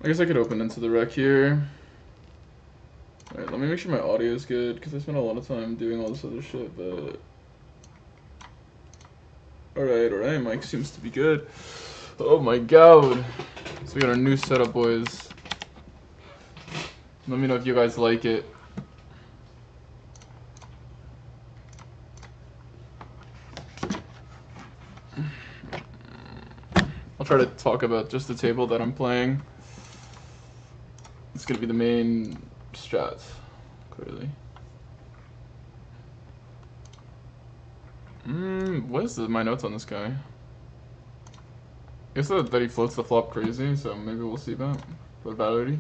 I guess I could open into the rec here. Alright, let me make sure my audio is good, because I spent a lot of time doing all this other shit, but... Alright, mic seems to be good. Oh my god! So we got our new setup, boys. Let me know if you guys like it. I'll try to talk about just the table that I'm playing. It's gonna be the main strat, clearly. What is my notes on this guy? I guess that he floats the flop crazy, so maybe we'll see that. What about already?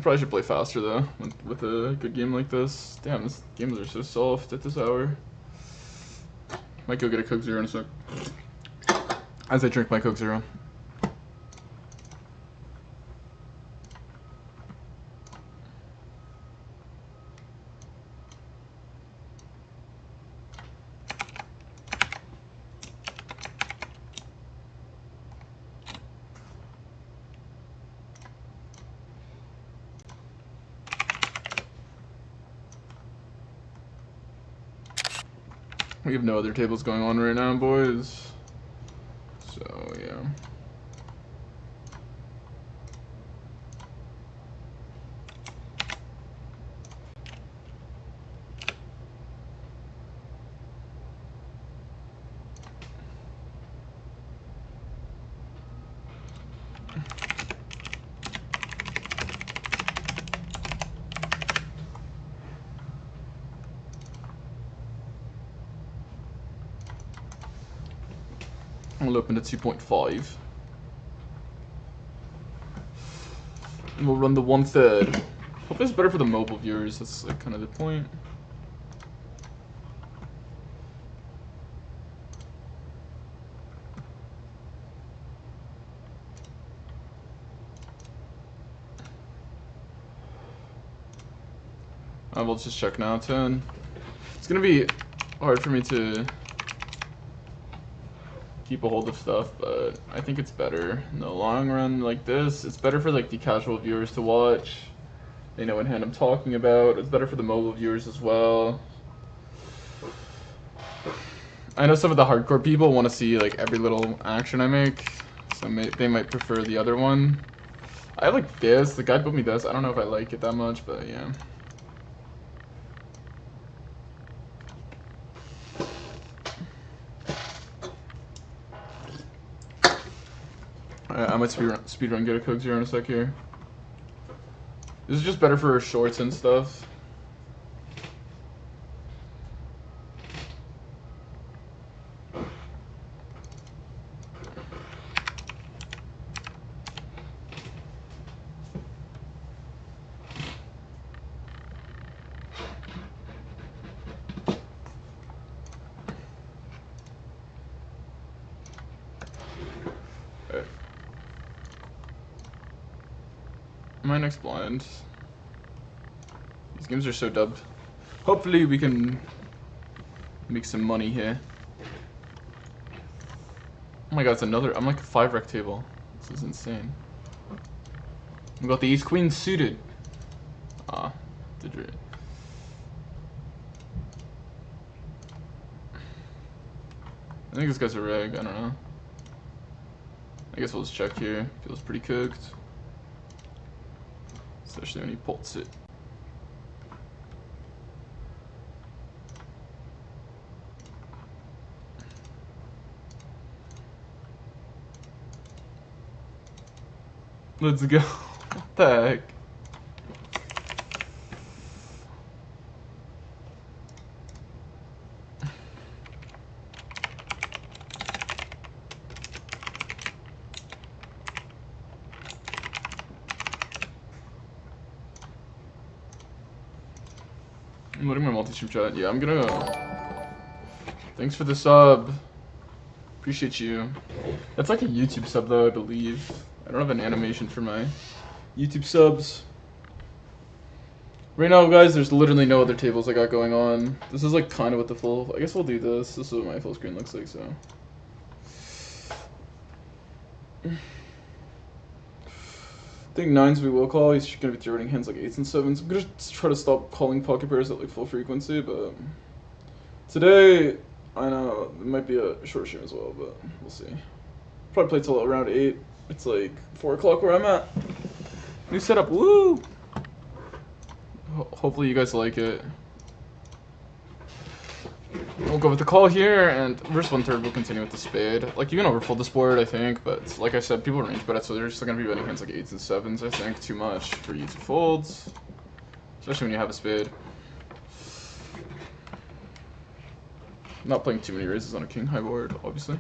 Probably should play faster though, with a good game like this. Damn, these games are so soft at this hour. Might go get a Coke Zero in a sec. As I drink my Coke Zero. We have no other tables going on right now, boys. So, yeah. We'll open to 2.5. And we'll run the 1/3. Hope it's better for the mobile viewers. That's like kind of the point. We'll just check now, 10. It's gonna be hard for me to keep a hold of stuff, but I think it's better in the long run like this. It's better for like the casual viewers to watch. They know what hand I'm talking about. It's better for the mobile viewers as well. I know some of the hardcore people want to see like every little action I make, so they might prefer the other one. I like this. The guy built me this. I don't know if I like it that much, but yeah. I might speedrun get a Coke Zero in a sec here. This is just better for shorts and stuff. My next blind. These games are so dubbed. Hopefully we can make some money here. Oh my god, it's another. I'm like a 5 rec table. This is insane. We got the ace queen suited. Ah, did you? I think this guy's a reg. I don't know. I guess we'll just check here. Feels pretty cooked. Especially when he pulls it. Let's go. What the heck? I'm loading my multi-stream chat. Yeah, I'm gonna. Thanks for the sub. Appreciate you. That's like a YouTube sub though, I believe. I don't have an animation for my YouTube subs. Right now, guys, there's literally no other tables I got going on. This is like kind of what the full. I guess we'll do this. This is what my full screen looks like. So. I think 9s we will call. He's gonna be throwing hands like 8s and 7s. I'm gonna try to stop calling pocket pairs at like full frequency, but today I know it might be a short stream as well, but we'll see. Probably play till around 8. It's like 4 o'clock where I'm at. New setup, woo! Hopefully you guys like it. We'll go with the call here, and verse 1/3 we'll continue with the spade. Like, you can overfold this board, I think, but like I said, people range bet it, so they're just going to be betting hands like 8s and 7s, I think. Too much for you to fold, especially when you have a spade. I'm not playing too many raises on a king high board, obviously.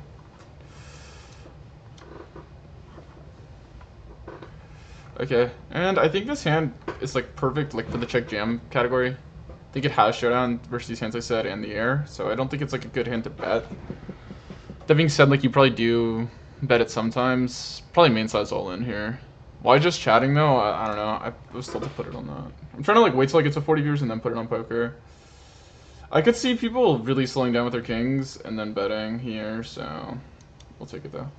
Okay, and I think this hand is like perfect like for the check jam category. I think it has showdown versus these hands I said and the air, so I don't think it's like a good hand to bet. That being said, like you probably do bet it sometimes. Probably main size all in here. Why just chatting though? I don't know. I was told to put it on that. I'm trying to like wait till I get to 40 viewers and then put it on poker. I could see people really slowing down with their kings and then betting here, so we'll take it though.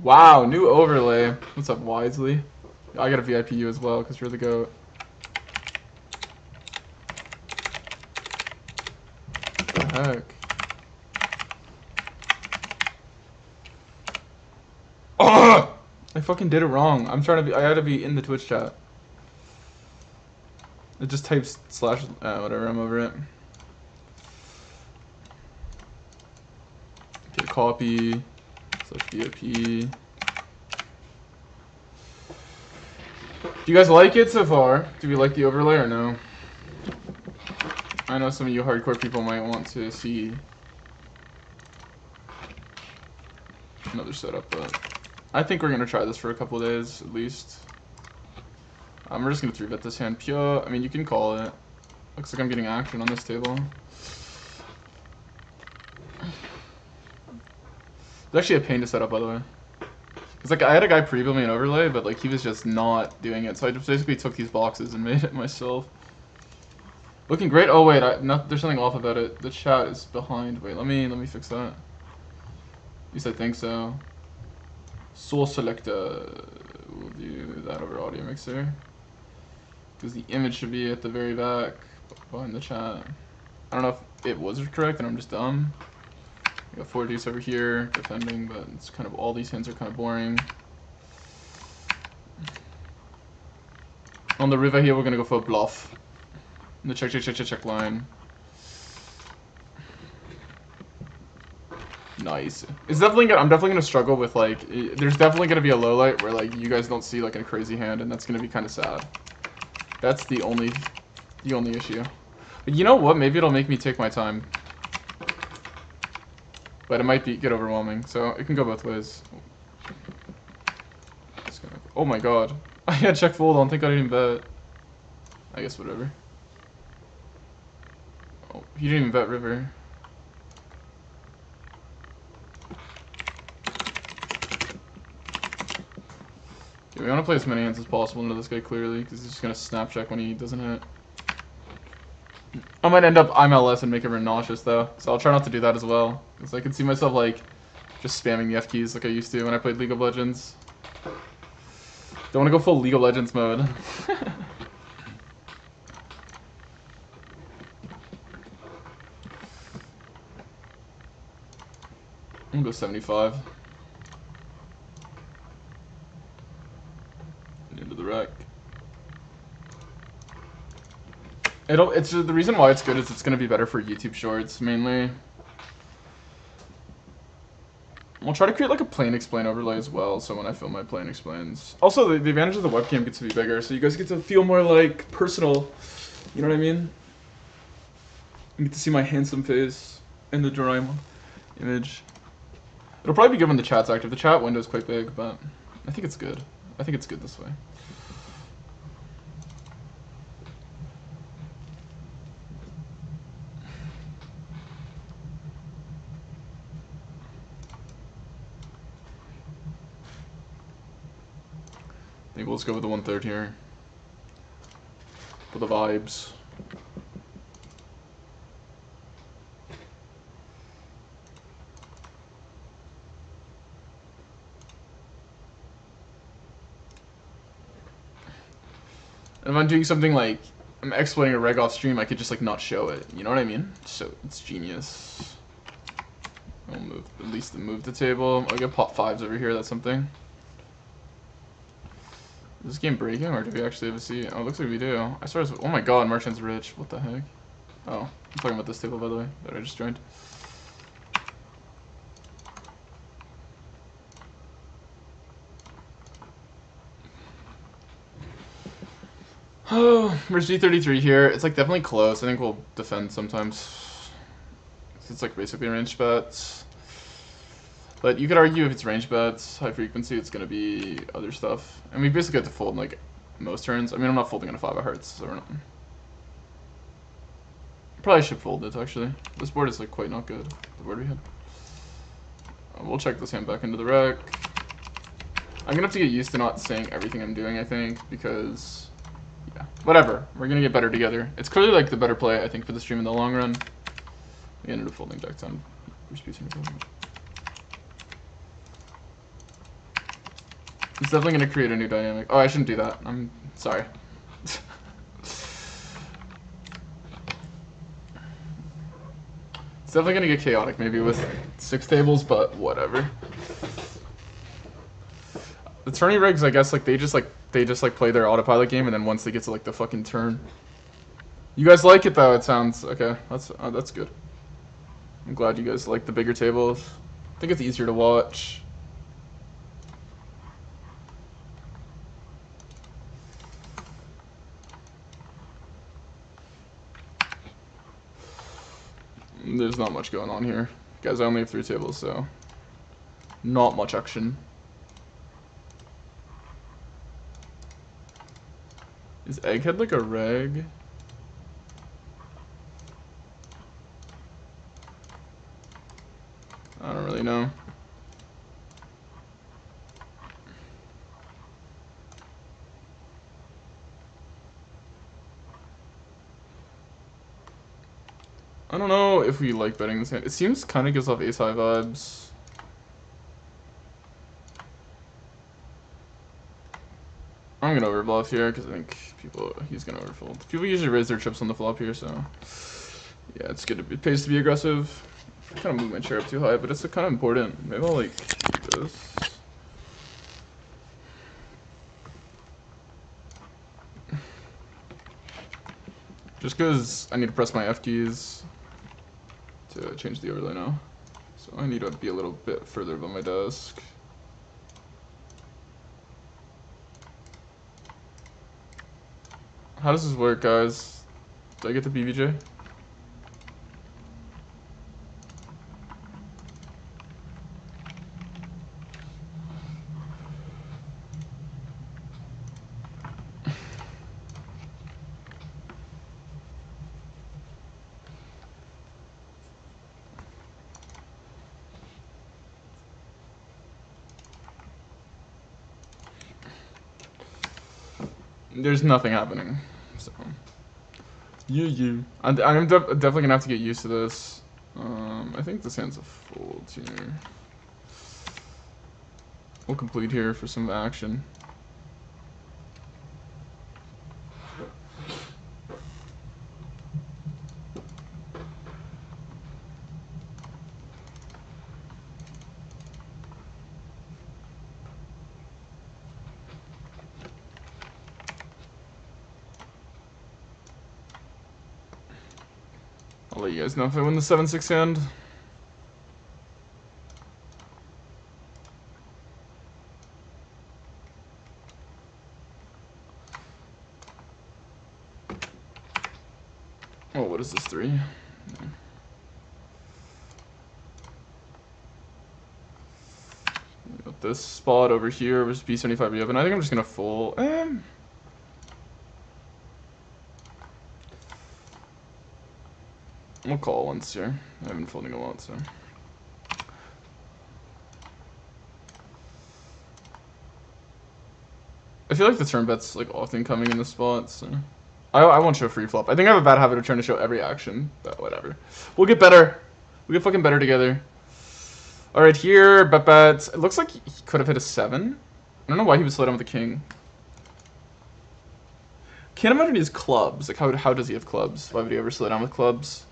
Wow, new overlay. What's up, Wisely? I got a VIP you as well because you're the GOAT. What the heck? Oh! I fucking did it wrong. I'm trying to be. I had to be in the Twitch chat. It just types slash whatever. I'm over it. Get copy slash VIP. Do you guys like it so far? Do we like the overlay or no? I know some of you hardcore people might want to see another setup, but I think we're gonna try this for a couple of days at least. We're just gonna 3-bet this hand pure. I mean, you can call it. Looks like I'm getting action on this table. It's actually a pain to set up, by the way. It's like I had a guy preview me an overlay, but like he was just not doing it, so I just basically took these boxes and made it myself. Looking great. Oh wait, there's something off about it. The chat is behind. Wait, let me fix that. At least I think so. Source selector. We'll do that over audio mixer. Because the image should be at the very back behind the chat. I don't know if it was correct and I'm just dumb. I got 4 deuce over here defending, but it's kind of all these hands are kind of boring. On the river here, we're gonna go for a bluff. In the check line. Nice. It's definitely I'm definitely gonna struggle with like. There's definitely gonna be a low light where like you guys don't see like a crazy hand, and that's gonna be kind of sad. That's the only issue. But you know what? Maybe it'll make me take my time. But it might get overwhelming, so it can go both ways. Oh my god. I had check fold, I don't think I didn't even bet. I guess whatever. Oh, he didn't even bet river. Okay, we want to play as many hands as possible into this guy clearly, because he's just going to snap check when he doesn't hit. I might end up IMLS and make everyone nauseous though, so I'll try not to do that as well. Because I can see myself like just spamming the F keys like I used to when I played League of Legends. Don't want to go full League of Legends mode. I'm gonna go 75. Into the wreck. It's the reason why it's good is it's gonna be better for YouTube Shorts mainly. I'll try to create like a plain explain overlay as well, so when I film my plain explains. Also, the advantage of the webcam gets to be bigger, so you guys get to feel more like personal. You know what I mean? You get to see my handsome face in the Doraemon image. It'll probably be good when the chat's active. The chat window is quite big, but I think it's good. I think it's good this way. I think we'll just go with the 1/3 here. for the vibes. And if I'm doing something like I'm exploiting a reg off stream, I could just like not show it. You know what I mean? So it's genius. I'll move at least move the table. I'll get pop 5s over here. That's something. Is this game breaking, or do we actually have a seat? Oh, it looks like we do. I swear. Oh my god, Marchand's rich. What the heck? Oh, I'm talking about this table, by the way, that I just joined. Oh, we're G33 here. It's like definitely close. I think we'll defend sometimes. It's like basically range bets. But you could argue if it's range bets, high frequency, it's going to be other stuff. And we basically have to fold in like most turns. I mean, I'm not folding in a 5 of hearts, so we're not. Probably should fold it, actually. This board is like quite not good, the board we had. We'll check this hand back into the rec. I'm going to have to get used to not saying everything I'm doing, I think, because, yeah, whatever. We're going to get better together. It's clearly like the better play, I think, for the stream in the long run. We ended up folding Jack 10. It's definitely going to create a new dynamic. Oh, I shouldn't do that. I'm sorry. It's definitely going to get chaotic, maybe with 6 tables, but whatever. The tourney regs, I guess, like they just play their autopilot game, and then once they get to like the fucking turn, you guys like it though. It sounds okay. That's good. I'm glad you guys like the bigger tables. I think it's easier to watch. There's not much going on here. Guys, I only have 3 tables, so not much action. Is Egghead like a reg? I don't really know. I don't know if we like betting this hand. It seems kind of gives off ace high vibes. I'm gonna overbluff here because I think he's gonna overfold. People usually raise their chips on the flop here, so yeah, it's good. It pays to be aggressive. I kind of move my chair up too high, but it's kind of important. Maybe I'll like do this. Just because I need to press my F keys to change the overlay now. So I need to be a little bit further above my desk. How does this work, guys? Do I get the BBJ? There's nothing happening, so I'm definitely gonna have to get used to this. I think this hand's a fold here. We'll complete here for some action. I'll let you guys know if I win the 7-6 hand. Oh, what is this, 3? No. Got this spot over here versus B75 reopen. I think I'm just gonna fold. We'll call once here. I've been folding a lot, so. I feel like the turn bet's like often coming in this spot, so. I won't show free flop. I think I have a bad habit of trying to show every action, but whatever. We'll get better. We get fucking better together. All right, here, bet bets. It looks like he could have hit a 7. I don't know why he was slow down with the king. Can't imagine his clubs. Like, how does he have clubs? Why would he ever slow down with clubs?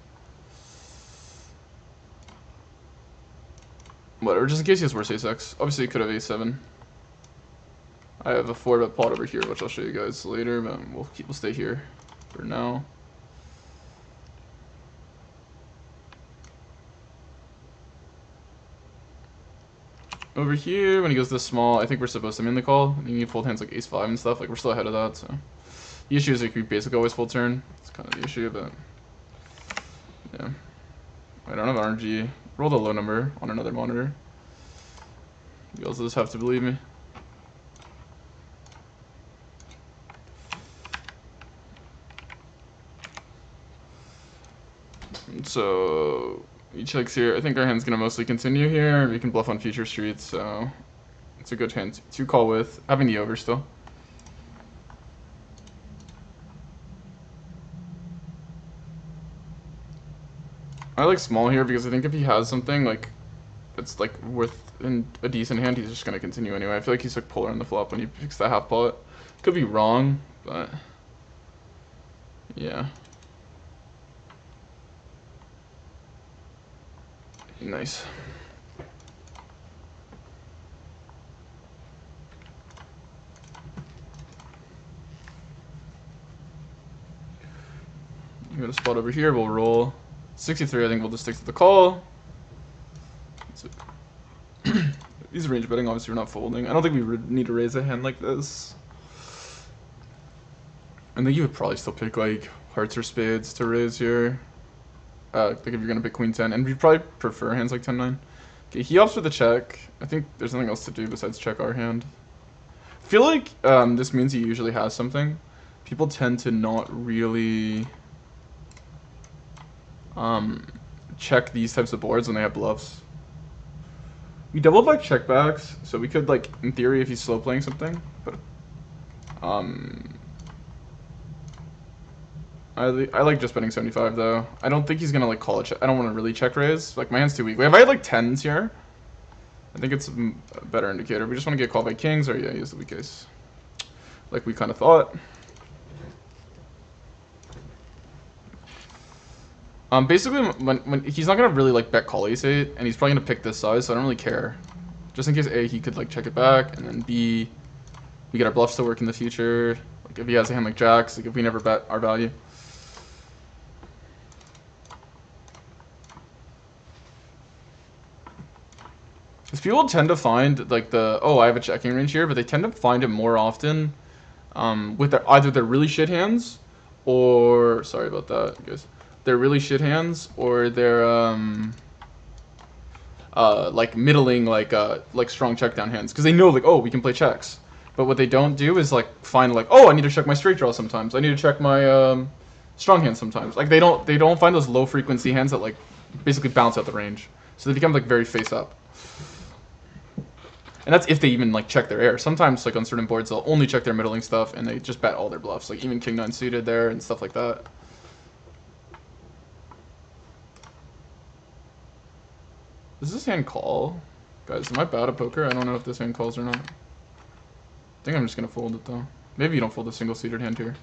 Whatever, just in case he has worse ace-x. Obviously, he could have a7. I have a 4-bet pot over here, which I'll show you guys later, but we'll stay here for now. Over here, when he goes this small, I think we're supposed to mainly call. You need fold hands like ace-5 and stuff. Like, we're still ahead of that, so. The issue is like we basically always full turn. It's kind of the issue, but yeah. I don't have RNG. Rolled a low number on another monitor. You also just have to believe me. So he checks here. I think our hand's gonna mostly continue here. We can bluff on future streets, so it's a good hand to call with. Having the over still. I like small here because I think if he has something like it's like within a decent hand, he's just gonna continue anyway. I feel like he's like polar on the flop when he picks that half pot. Could be wrong, but yeah. Nice. We got a spot over here. We'll roll 63. I think we'll just stick to the call. These range betting, obviously, we're not folding. I don't think we need to raise a hand like this. I think you would probably still pick like hearts or spades to raise here. Like if you're gonna pick queen 10, and we'd probably prefer hands like 10-9. Okay, he opts for the check. I think there's nothing else to do besides check our hand. I feel like this means he usually has something. People tend to not really check these types of boards when they have bluffs. We double back checkbacks, so we could like in theory if he's slow playing something, but I like just betting 75 though. I don't think he's gonna like call a check. I don't want to really check raise. Like my hand's too weak. If I had like 10s here, I think it's a better indicator. We just want to get called by kings, or yeah, he has the weak ace, like we kind of thought. Basically, when he's not gonna really like bet call ace 8, and he's probably gonna pick this size, so I don't really care. Just in case A, he could like check it back, and then B, we get our bluffs to work in the future. Like if he has a hand like jacks, like if we never bet our value. Because people tend to find like I have a checking range here, but they tend to find it more often with either their really shit hands, or sorry about that, guys. They're really shit hands, or they're like middling like strong check down hands, because they know like, oh, we can play checks. But what they don't do is like find like, oh, I need to check my straight draw sometimes. I need to check my strong hands sometimes. Like they don't find those low frequency hands that like basically bounce out the range. So they become like very face up. And that's if they even like check their air. Sometimes like on certain boards they'll only check their middling stuff and they just bet all their bluffs. Like even king 9 suited there and stuff like that. Does this hand call? Guys, am I bad at poker? I don't know if this hand calls or not. I think I'm just gonna fold it though. Maybe you don't fold a single seated hand here.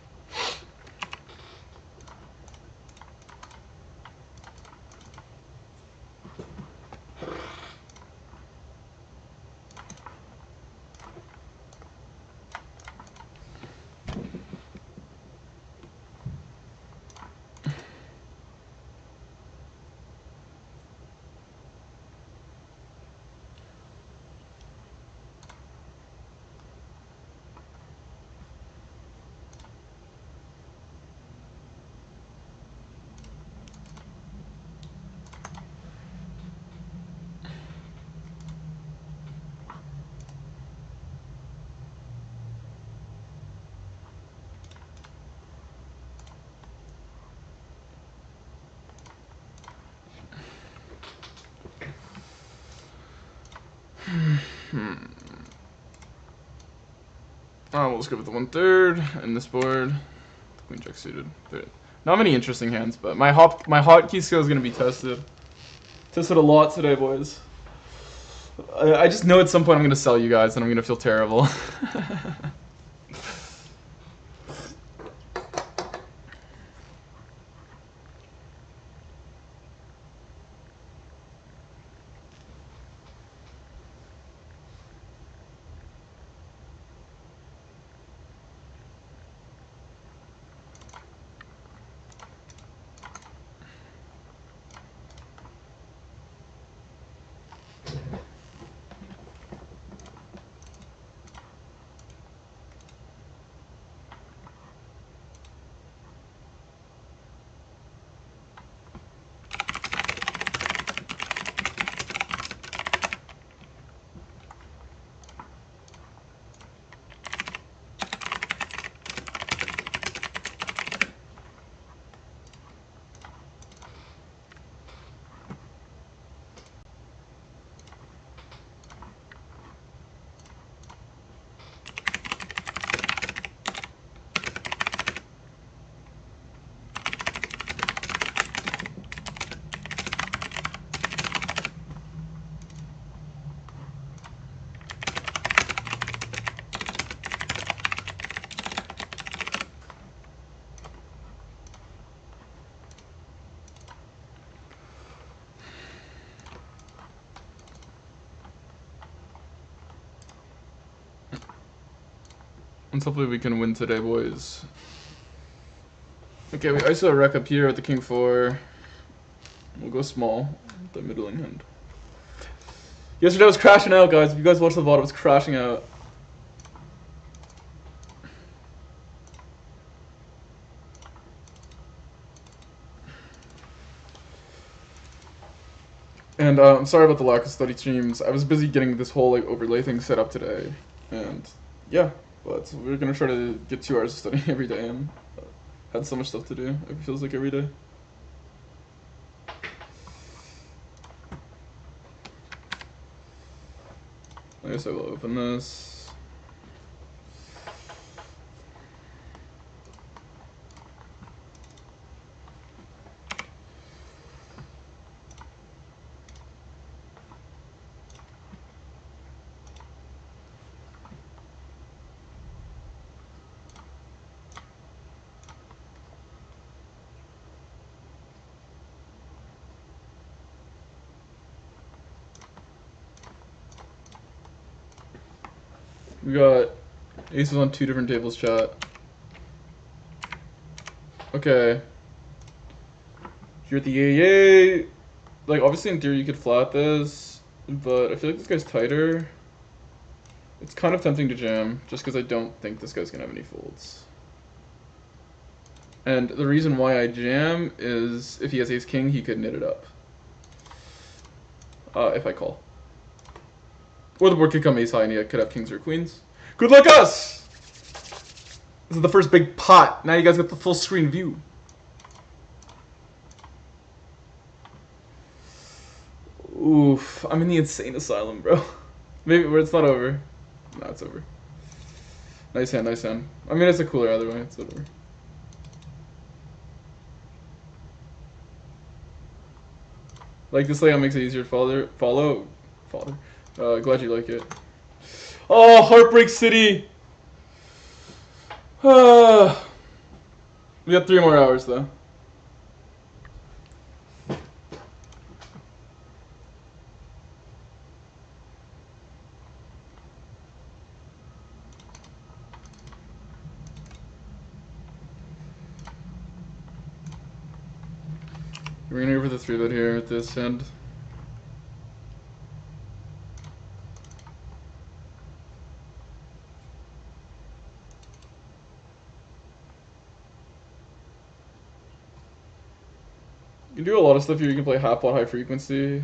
We'll just go with the 1/3 in this board. queen jack suited. But not many interesting hands, but my hotkey skill is gonna be tested. Tested a lot today, boys. I just know at some point I'm gonna sell you guys and I'm gonna feel terrible. And hopefully we can win today, boys. Okay, we ISO a wreck up here with the king 4. We'll go small, the middling hand. Yesterday was crashing out, guys. If you guys watched the VOD, it was crashing out. And I'm sorry about the lack of study streams. I was busy getting this whole like overlay thing set up today, and yeah. But we're gonna try to get 2 hours of studying every day, and had so much stuff to do. It feels like every day. I guess I will open this. We got aces on 2 different tables, chat. Okay. You're at the AA. Like, obviously in theory you could flat this, but I feel like this guy's tighter. It's kind of tempting to jam, just because I don't think this guy's gonna have any folds. And the reason why I jam is if he has ace-king, he could knit it up. If I call. Or the board could come ace-high and he could have kings or queens. Good luck us! This is the first big pot. Now you guys got the full screen view. Oof, I'm in the insane asylum, bro. Maybe where it's not over. No, it's over. Nice hand, nice hand. I mean, it's a cooler either way. It's whatever. Like this layout makes it easier to follow. Glad you like it. Oh, Heartbreak City. We got 3 more hours though. We're gonna go for the 3-bet here at this end. You can do a lot of stuff here. You can play half pot high frequency.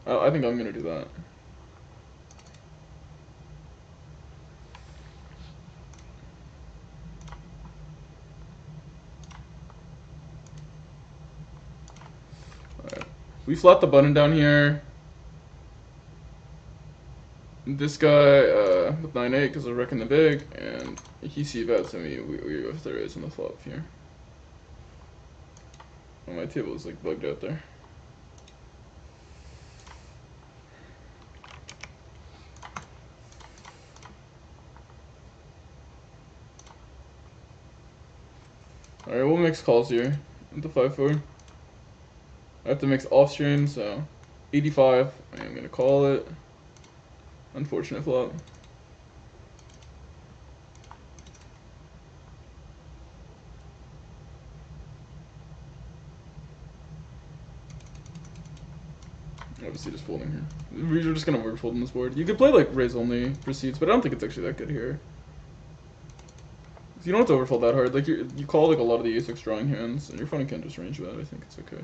I think I'm gonna do that. Alright. We flat the button down here. This guy, with 9-8 because I reckon the big, and he c-bets and we go for the raise on the flop here. Oh, my table is like bugged out there. Alright, we'll mix calls here into 5-4. I have to mix off stream, so 85. I am gonna call it. Unfortunate flop. Obviously just folding here. We're just gonna work folding this board. You could play like raise only proceeds, but I don't think it's actually that good here. You don't have to overfold that hard. Like you call like a lot of the ace-x drawing hands, and your opponent can just range that. I think it's okay.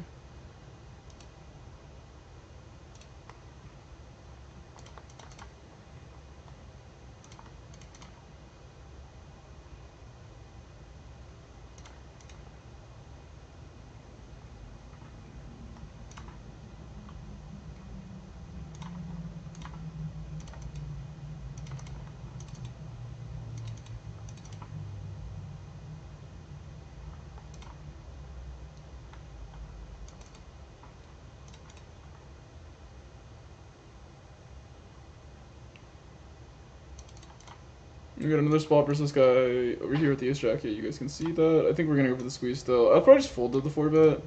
We got another spot versus this guy over here with the ace jack. You guys can see that. I think we're gonna go for the squeeze still. I'll probably just fold to the 4-bet.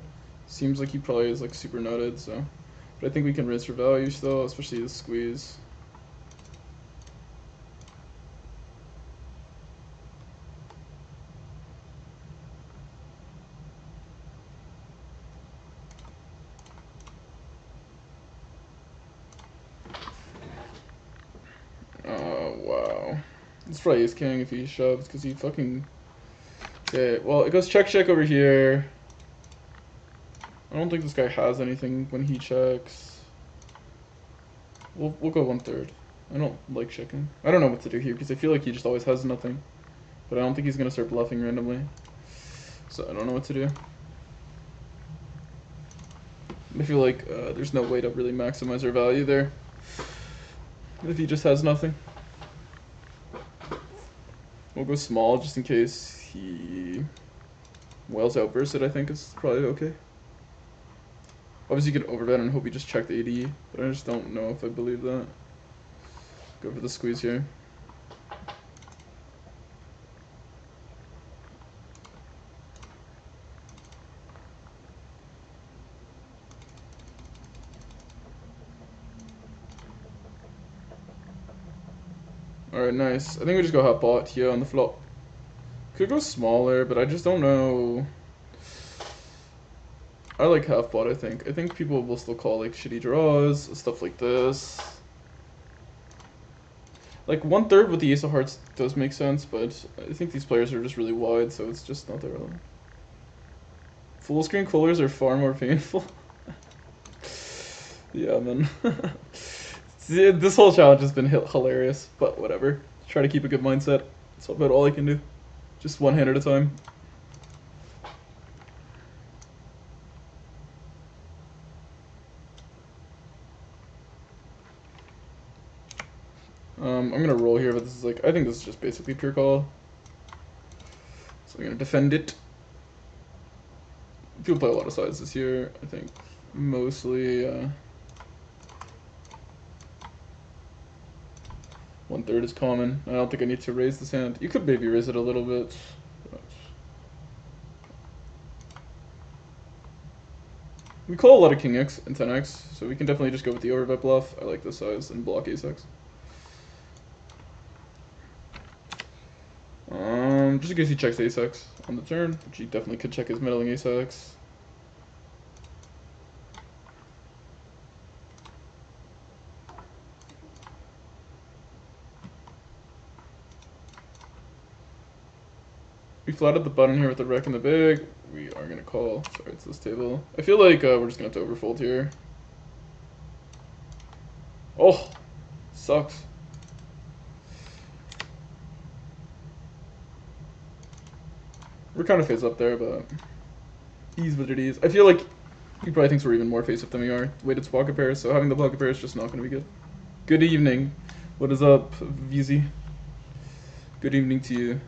Seems like he probably is like super nutted, so. But I think we can raise for value still, especially the squeeze. Oh, wow. It's probably ace king if he shoves, because he fucking... Okay, well, it goes check check over here. I don't think this guy has anything when he checks. We'll go 1/3. I don't like checking. I don't know what to do here, because I feel like he just always has nothing. But I don't think he's going to start bluffing randomly. So I don't know what to do. I feel like there's no way to really maximize our value there if he just has nothing. We'll go small just in case he whales outburst it. I think is probably okay. Obviously you could overbet and hope he just checked 80, but I just don't know if I believe that. Go for the squeeze here. Alright, nice. I think we just go half pot here on the flop. Could go smaller, but I just don't know. I like half pot, I think. I think people will still call like shitty draws, stuff like this. Like 1/3 with the ace of hearts does make sense, but I think these players are just really wide, so it's just not that relevant. Full screen callers are far more painful. Yeah, man. This whole challenge has been hilarious, but whatever. Try to keep a good mindset. That's about all I can do. Just one hand at a time. I'm gonna roll here, but this is like, I think this is just basically pure call. So I'm gonna defend it. People play a lot of sides this year, I think. Mostly, 1/3 is common. I don't think I need to raise this hand. You could maybe raise it a little bit. But... we call a lot of king x and 10x, so we can definitely just go with the overbet bluff. I like this size and block ace-x. Just in case he checks ace-x on the turn, which he definitely could check his middling ace-x. We flatted the button here with the rec and the big. We are going to call. Sorry, it's this table. I feel like we're just going to have to overfold here. Oh, sucks. We're kind of face up there, but he's what it is. I feel like he probably thinks we're even more face up than we are. Weighted pocket pairs, so having the pocket pair is just not going to be good. Good evening. What is up, VZ? Good evening to you.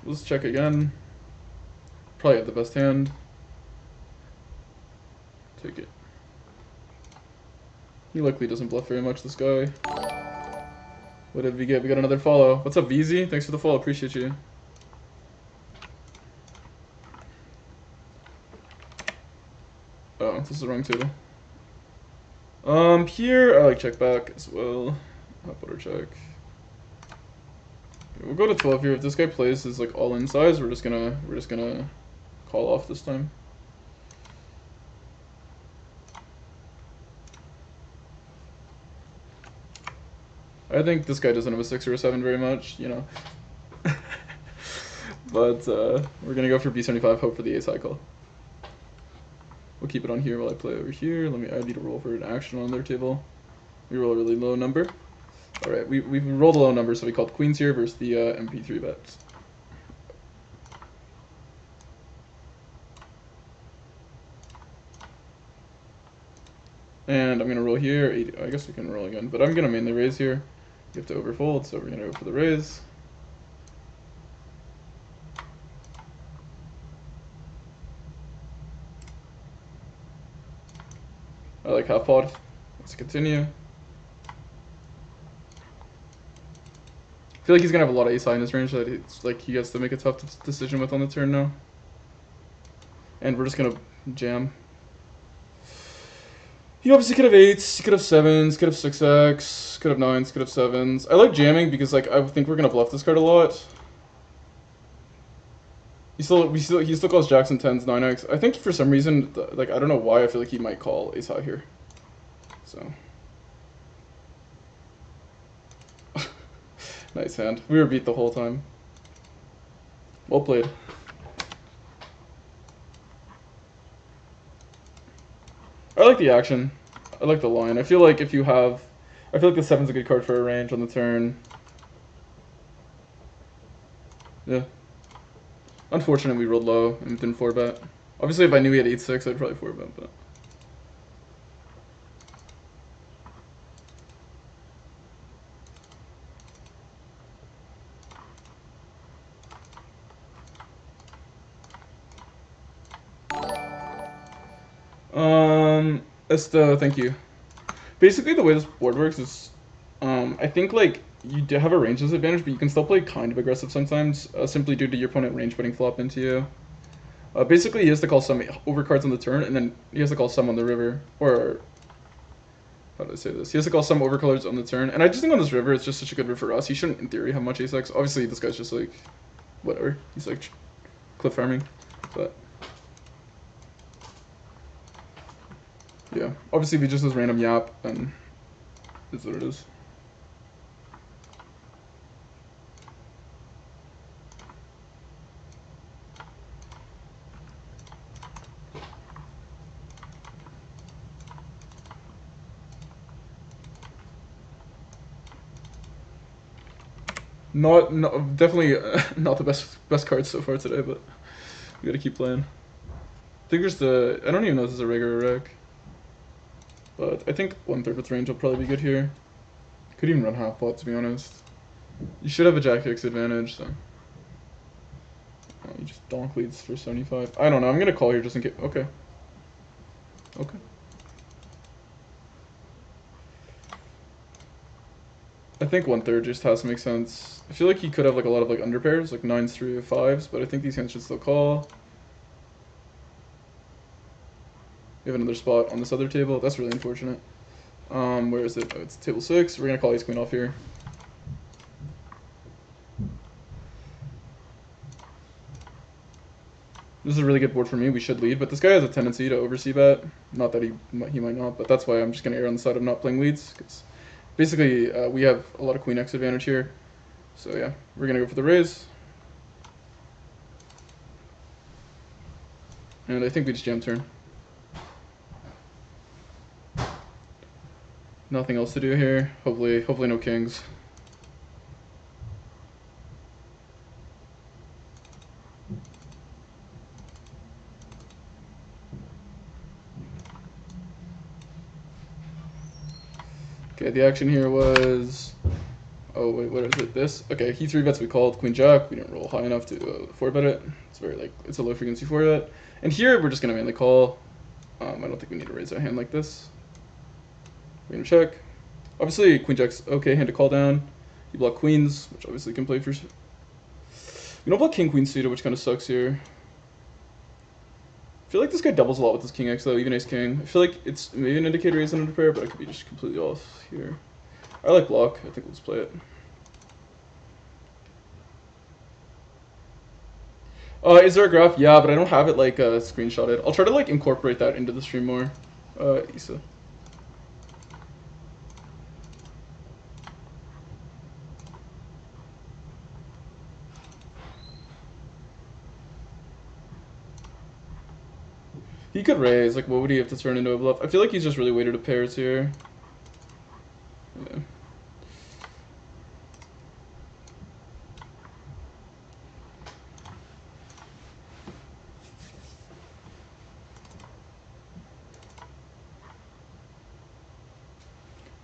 Let's check again. Probably have the best hand. Take it. He likely doesn't bluff very much, this guy. What did we get? We got another follow. What's up, VZ? Thanks for the follow. Appreciate you. Oh, this is the wrong table. Here I like check back as well. Hot butter check. We'll go to 12 here. If this guy plays his like all in size, we're just gonna call off this time. I think this guy doesn't have a 6 or a 7 very much, you know. But we're gonna go for B75, hope for the ace high call. We'll keep it on here while I play over here. I need to roll for an action on their table. We roll a really low number. Alright, we rolled a low number, so we called queens here versus the MP3 bets. And I'm gonna roll here. 80, I guess we can roll again, but I'm gonna mainly raise here. You have to overfold, so we're gonna go for the raise. I like half pot. Let's continue. I feel like he's gonna have a lot of ace high in his range that it's like he gets to make a tough decision with on the turn now. And we're just gonna jam. He obviously could have 8s, could have 7s, could have 6x, could have 9s, could have 7s. I like jamming because like I think we're gonna bluff this card a lot. He still calls jacks and 10s, 9x. I think for some reason, like I don't know why, I feel like he might call ace high here. So nice hand. We were beat the whole time. Well played. I like the action. I like the line. I feel like if you have... I feel like the 7's a good card for a range on the turn. Yeah. Unfortunately, we rolled low and didn't 4-bet. Obviously, if I knew he had 8-6, I'd probably 4-bet, but... thank you. Basically, the way this board works is, I think like you do have a range disadvantage, but you can still play kind of aggressive sometimes, simply due to your opponent range putting flop into you. Basically, he has to call some overcards on the turn, and then he has to call some on the river, or how do I say this? He has to call some overcolors on the turn, and I just think on this river, it's just such a good river for us. He shouldn't, in theory, have much ace-x. Obviously, this guy's just like, whatever. He's like cliff farming, but. Yeah, obviously if he just has random yap, then it's what it is. Definitely not the best cards so far today, but we gotta keep playing. I think there's I don't even know if this is a rig or a rec. But I think 1/3 with range will probably be good here. Could even run half pot, to be honest. You should have a jack X advantage, so. Oh, you just donk leads for 75. I don't know, I'm gonna call here just in case. Okay. Okay. I think 1/3 just has to make sense. I feel like he could have like a lot of like underpairs, like 9s through 5s, but I think these hands should still call. We have another spot on this other table. That's really unfortunate. Where is it? Oh, it's table 6. We're gonna call ace queen off here. This is a really good board for me. We should lead, but this guy has a tendency to oversee bet. Not that he might not, but that's why I'm just gonna err on the side of not playing leads. Because basically, we have a lot of queen X advantage here. So yeah, we're gonna go for the raise. And I think we just jam turn. Nothing else to do here. Hopefully no kings. Okay, the action here was Oh wait, what is it? This? Okay, he 3-bets, we called queen jack. We didn't roll high enough to 4-bet it. It's very like it's a low frequency 4-bet. And here we're just gonna mainly call. I don't think we need to raise our hand like this. We're gonna check. Obviously, queen jack's okay hand to call down. You block queens, which obviously can play for. We don't block king queen suited, which kind of sucks here. I feel like this guy doubles a lot with this king x though, even ace king. I feel like it's maybe an indicator he's under pair, but I could be just completely off here. I like block. I think let's play it. Is there a graph? Yeah, but I don't have it like screenshotted. I'll try to like incorporate that into the stream more. Issa. He could raise. Like, what would he have to turn into a bluff? I feel like he's just really weighted to pairs here. Yeah.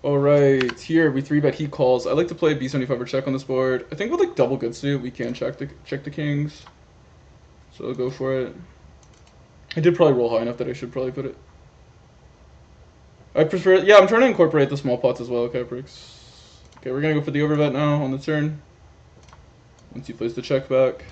Alright, here we 3-bet, he calls. I like to play b75 or check on this board. I think with like double good suit, we can check the kings. So I'll go for it. I did probably roll high enough that I should probably put it. I prefer, yeah, I'm trying to incorporate the small pots as well, Caprix. Okay, we're gonna go for the overbet now on the turn. Once he plays the check back.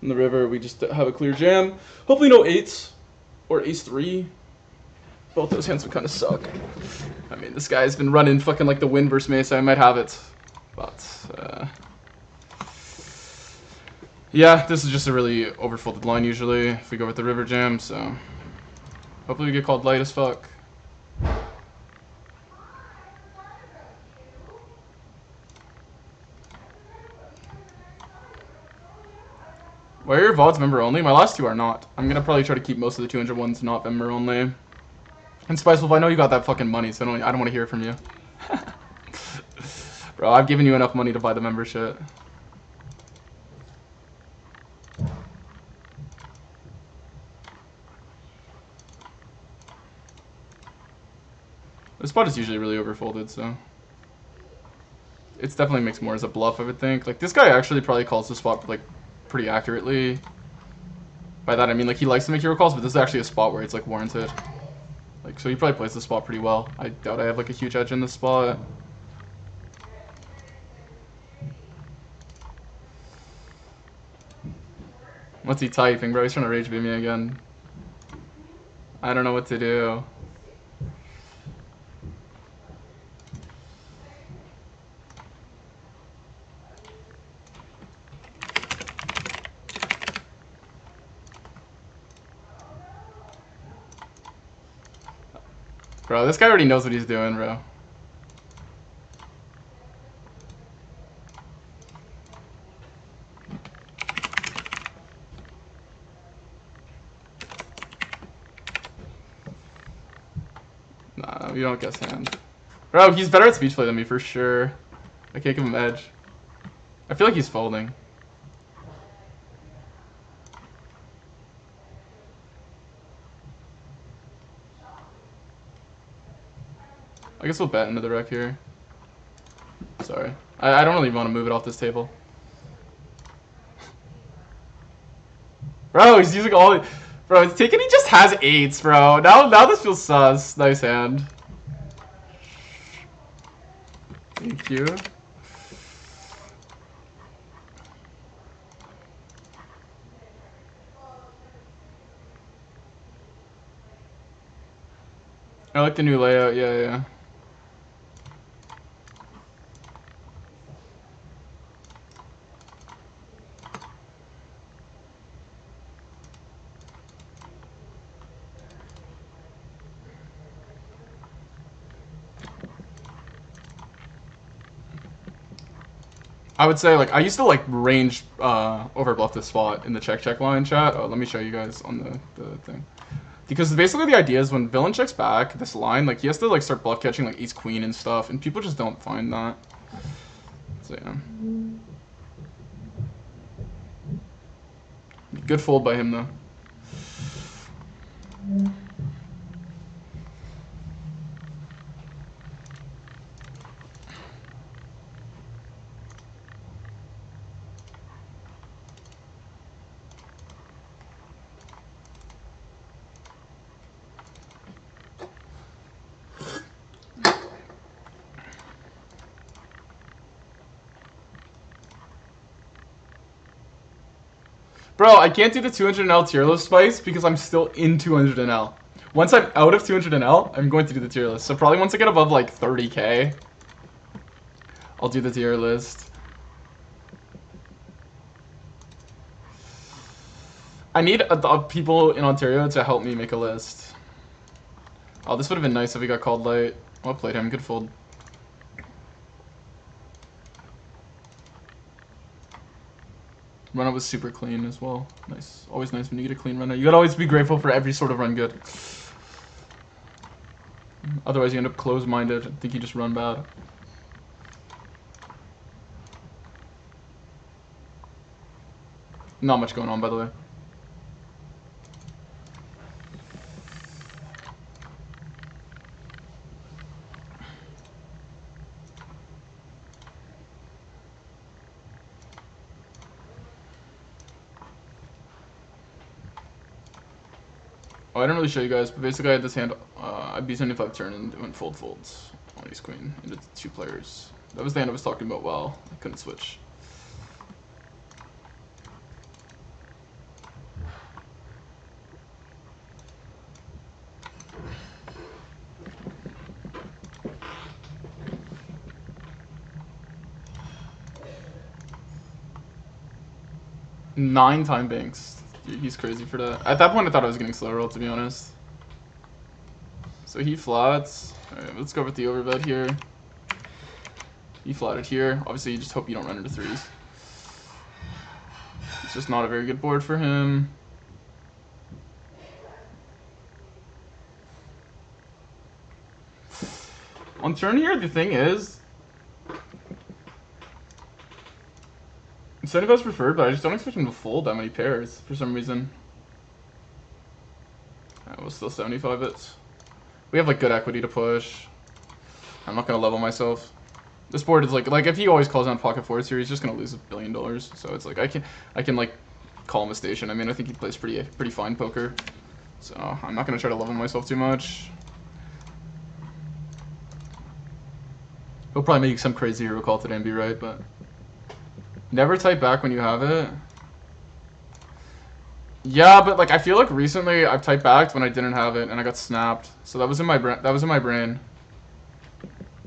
In the river, we just have a clear jam. Hopefully no 8s or ace-3. Both those hands would kind of suck. I mean, this guy's been running fucking like the wind versus Mesa. I might have it. But, yeah, this is just a really overfolded line usually if we go with the river jam, so hopefully we get called light as fuck. Why are your VODs member only? My last two are not. I'm gonna probably try to keep most of the 200 ones not member only. And Spicewolf, I know you got that fucking money, so I don't want to hear from you. Bro, I've given you enough money to buy the membership. This spot is usually really overfolded, so it definitely makes more as a bluff, I would think. Like, this guy actually probably calls the spot like pretty accurately. By that I mean like he likes to make hero calls, but this is actually a spot where it's like warranted. Like, so he probably plays the spot pretty well. I doubt I have like a huge edge in this spot. What's he typing, bro? He's trying to rage bait me again. I don't know what to do. Bro, this guy already knows what he's doing, bro. Nah, we don't guess hand. Bro, he's better at speech play than me for sure. I can't give him edge. I feel like he's folding. I guess we'll bet into the wreck here. Sorry. I don't really want to move it off this table. Bro, he's using all... Bro, it's taken, he just has 8s, bro. Now this feels sus. Nice hand. Thank you. I like the new layout, yeah. I would say, like, I used to, like, range overbluff this spot in the check line chat. Let me show you guys on the thing. Because basically the idea is when villain checks back this line, like, he has to, like, start bluff catching, like, ace queen and stuff, and people just don't find that. So, yeah. Good fold by him though. Bro, I can't do the 200NL tier list spice because I'm still in 200NL. Once I'm out of 200NL, I'm going to do the tier list. So probably once I get above like 30k, I'll do the tier list. I need people in Ontario to help me make a list. Oh, this would have been nice if we got called late. Well played him, good fold. Run-up was super clean as well. Nice. Always nice when you get a clean run-up. You gotta always be grateful for every sort of run good. Otherwise you end up close-minded and think you just run bad. Not much going on, by the way. Oh, I didn't really show you guys, but basically I had this hand, I B75 turn and went folds on ace queen into 2 players. That was the hand I was talking about while I couldn't switch. Nine time banks. Dude, he's crazy for that. At that point, I thought I was getting slow roll, to be honest. So he flats. Alright, let's go with the overbet here. He flatted here. Obviously, you just hope you don't run into 3s. It's just not a very good board for him. On turn here, the thing is, 75's preferred, but I just don't expect him to fold that many pairs for some reason. Alright, we'll still 75 it. We have like good equity to push. I'm not gonna level myself. This board is like if he always calls on pocket fours here, he's just gonna lose $1 billion. So it's like I can like call him a station. I mean, I think he plays pretty fine poker. So I'm not gonna try to level myself too much. He'll probably make some crazy hero call today and be right, but never type back when you have it. Yeah, but like I feel like recently I've typed back when I didn't have it and I got snapped. So that was in my brain.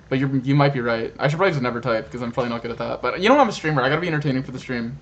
But you might be right. I should probably just never type because I'm probably not good at that. But you know I'm a streamer. I gotta be entertaining for the stream.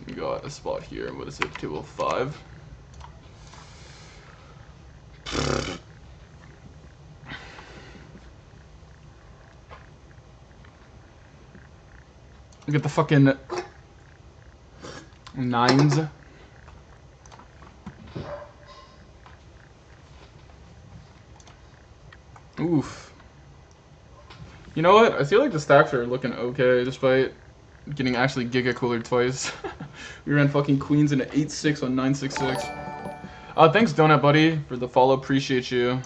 We got a spot here. What is it? 205. Look at the fucking 9s. Oof. You know what? I feel like the stacks are looking okay despite getting actually giga coolered twice. We ran fucking queens into 8-6 on 9-6-6. Thanks Donut Buddy for the follow. Appreciate you.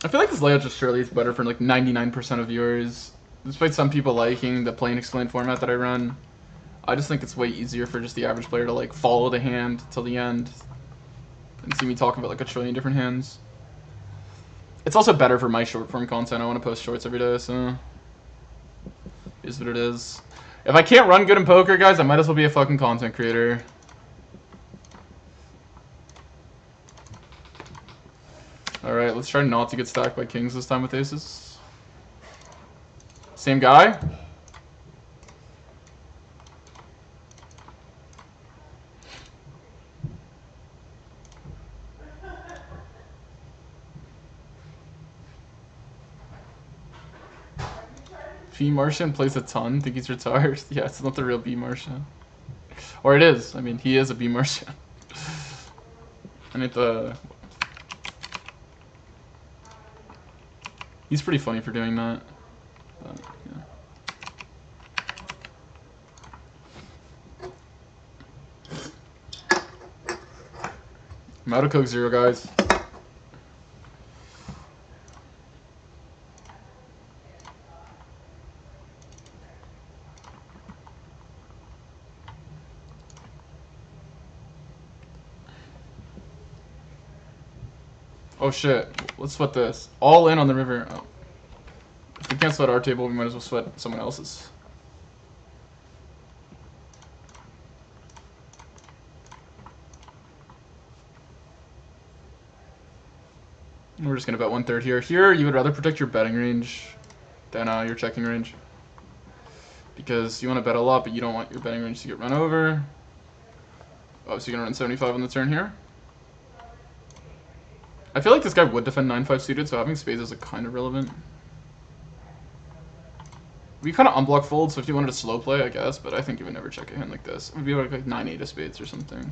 I feel like this layout just surely is better for like 99% of viewers. Despite some people liking the plain explain format that I run, I just think it's way easier for just the average player to like follow the hand till the end and see me talk about like a trillion different hands. It's also better for my short form content. I want to post shorts every day, so it is what it is. If I can't run good in poker, guys, I might as well be a fucking content creator. Alright, let's try not to get stacked by kings this time with aces. Same guy? B Martian plays a ton. Think he's retired? Yeah, it's not the real B Martian. Or it is. I mean, he is a B Martian. I need the... He's pretty funny for doing that. But, yeah. I'm out of Coke Zero, guys. Oh shit, let's sweat this. All in on the river. Oh. If we can't sweat our table, we might as well sweat someone else's. We're just gonna bet 1/3 here. Here, you would rather protect your betting range than your checking range. Because you want to bet a lot, but you don't want your betting range to get run over. Obviously, you're gonna run 75 on the turn here. I feel like this guy would defend 9-5 suited, so having spades is like kind of relevant. We kind of unblock fold, so if you wanted to slow play, I guess, but I think you would never check a hand like this. It would be like 9-8 of spades or something.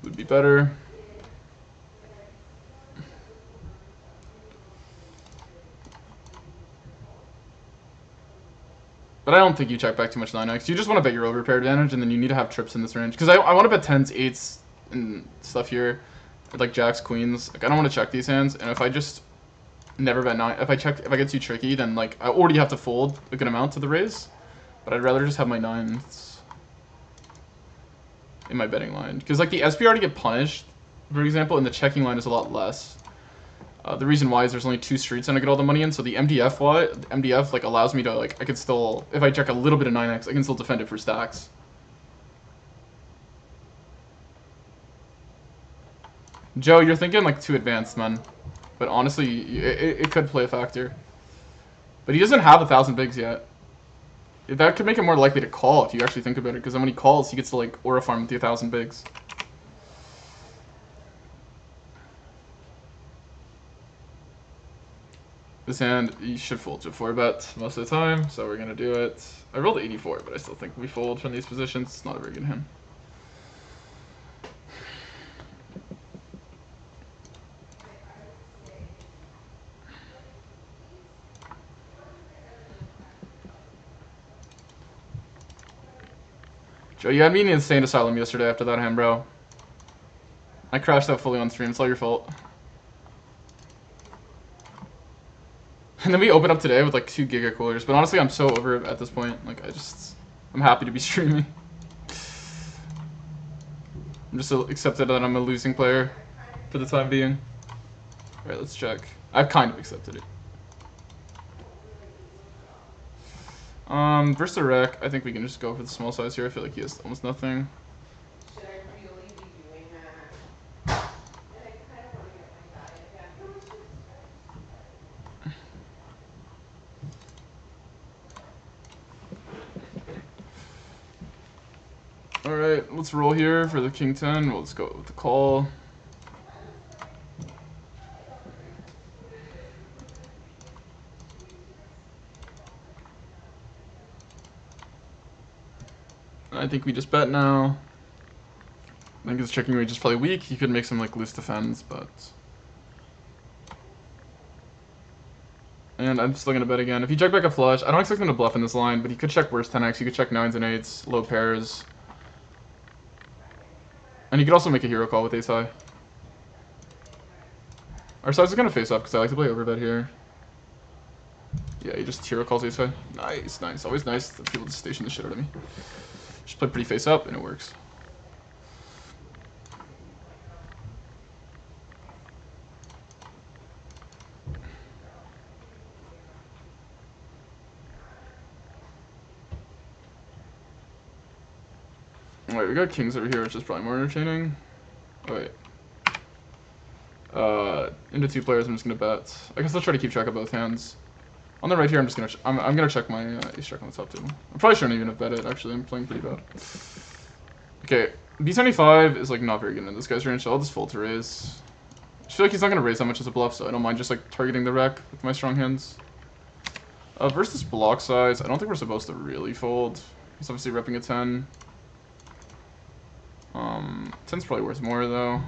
Would be better. But I don't think you check back too much 9x. You just want to bet your overpair advantage, and then you need to have trips in this range. Because I want to bet 10s, 8s, and stuff here. Like jacks, queens. Like I don't want to check these hands, and if I just never bet 9, if I get too tricky, then like I already have to fold a good amount to the raise. But I'd rather just have my 9s in my betting line. Because like the SPR to get punished, for example, and the checking line is a lot less. The reason why is there's only 2 streets and I get all the money in, so the MDF like allows me to like I can still, if I check a little bit of 9x, I can still defend it for stacks. Joe, you're thinking like too advanced, man. But honestly, it could play a factor. But he doesn't have 1,000 bigs yet. That could make him more likely to call if you actually think about it, because then when he calls, he gets to like aura farm with the 1,000 bigs. This hand, you should fold to 4-bet most of the time, so we're gonna do it. I rolled 84, but I still think we fold from these positions. It's not a very good hand. Joe, you had me in the insane asylum yesterday after that hand, bro. I crashed out fully on stream. It's all your fault. And then we open up today with like 2 giga coolers. But honestly, I'm so over it at this point. Like, I'm happy to be streaming. I'm just accepted that I'm a losing player for the time being. Alright, let's check. I've kind of accepted it. Versus the wreck, I think we can just go for the small size here. I feel like he has almost nothing. Should I really be doing that? Alright, let's roll here for the king 10. We'll just go with the call. I think we just bet now. I think his checking range is probably weak. He could make some like loose defends, but... And I'm still gonna bet again. If he check back a flush, I don't expect him to bluff in this line, but he could check worse 10x. He could check 9s and 8s, low pairs. And he could also make a hero call with ace high. Our size is gonna face up because I like to play overbet here. Yeah, he just hero calls ace high. Nice, nice. Always nice that people just station the shit out of me. Just play pretty face up and it works. Alright, we got kings over here, which is probably more entertaining. Oh, wait. Into 2 players, I'm just gonna bet. I guess I'll try to keep track of both hands. On the right here, I'm just gonna I'm gonna check my ace jack on the top table. I probably shouldn't even have bet it. Actually, I'm playing pretty bad. Okay, b75 is like not very good in this guy's range, so I'll just fold to raise. I feel like he's not gonna raise that much as a bluff, so I don't mind just like targeting the rec with my strong hands. Versus block size, I don't think we're supposed to really fold. He's obviously repping a 10. 10's probably worth more though.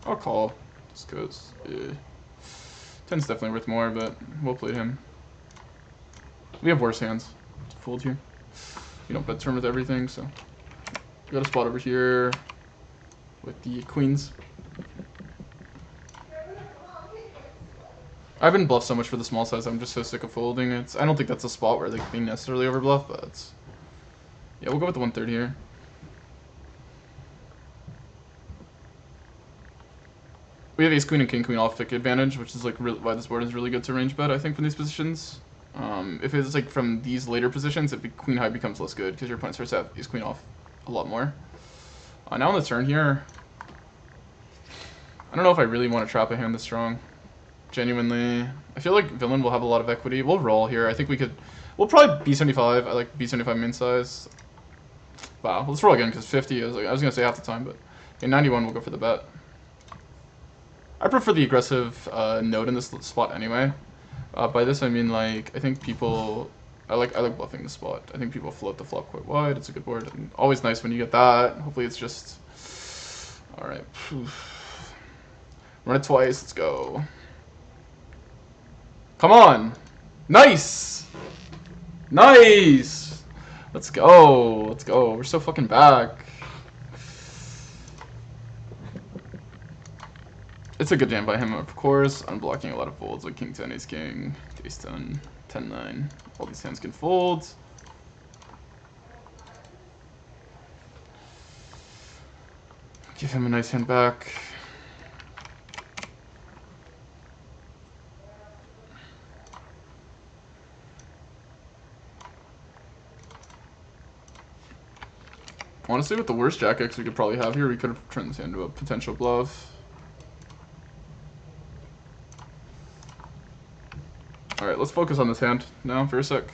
I'll call, just cause. Yeah. 10's definitely worth more, but we'll play him. We have worse hands to fold here. We don't bet turn with everything, so. We got a spot over here with the queens. I've been bluffed so much for the small size, I'm just so sick of folding. I don't think that's a spot where they can necessarily overbluff, but it's, yeah, we'll go with the 1/3 here. We have ace queen and king queen off pick advantage, which is like why this board is really good to range bet, I think, from these positions. If it's like from these later positions, if queen high becomes less good because your opponent starts to have ace queen off a lot more. Now on the turn here, I don't know if I really want to trap a hand this strong. Genuinely, I feel like villain will have a lot of equity. We'll roll here. I think we'll probably b75. I like b75 min size. Wow, let's roll again because 50 is like, I was gonna say half the time, but in 91 we'll go for the bet. I prefer the aggressive node in this spot anyway. By this I mean like I think people I like bluffing the spot. I think people float the flop quite wide. It's a good board. And always nice when you get that. Hopefully it's just all right. Run it twice. Let's go. Come on. Nice. Nice. Let's go. Let's go. We're so fucking back. It's a good jam by him, of course. I'm blocking a lot of folds like king 10, ace king, ace 10, 10 9. All these hands can fold. Give him a nice hand back. Honestly, with the worst jack X we could probably have here, we could have turned this into a potential bluff. Alright, let's focus on this hand now for a sec.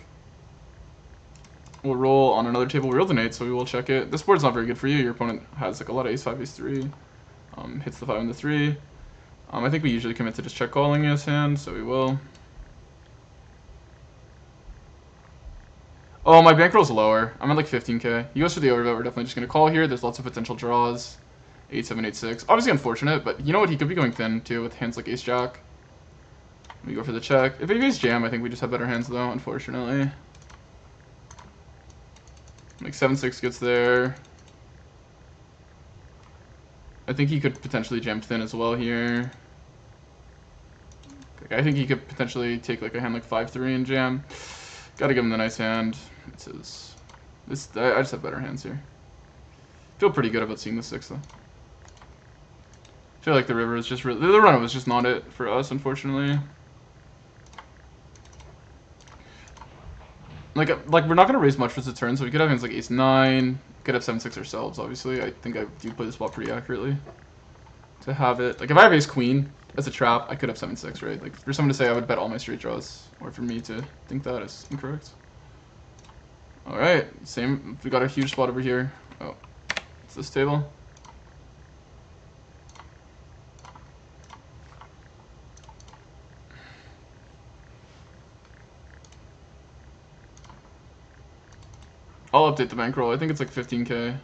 We'll roll on another table. We rolled an 8, so we will check it. This board's not very good for you. Your opponent has like a lot of ace 5, ace 3. Hits the 5 and the 3. I think we usually commit to just check calling his hand, so we will. Oh, my bankroll's lower. I'm at like 15k. He goes for the overbet. We're definitely just going to call here. There's lots of potential draws. 8, 7, 8, 6. Obviously unfortunate, but you know what? He could be going thin too with hands like ace jack. We go for the check. If he ace jam, I think we just have better hands though, unfortunately. Like 7, 6 gets there. I think he could potentially jam thin as well here. I think he could potentially take like a hand like 5, 3 and jam. Gotta give him the nice hand. It's his. I just have better hands here. Feel pretty good about seeing the 6 though. Feel like the river is just really, the run was just not it for us, unfortunately. Like we're not gonna raise much for the turn, so we could have hands like ace 9. Could have 7, 6 ourselves. Obviously, I think I do play the spot pretty accurately. To have it, like if I have ace queen as a trap, I could have 7, 6, right? Like for someone to say I would bet all my straight draws, or for me to think that is incorrect. All right, same. We got a huge spot over here. Oh, it's this table. I'll update the bankroll. I think it's like 15k.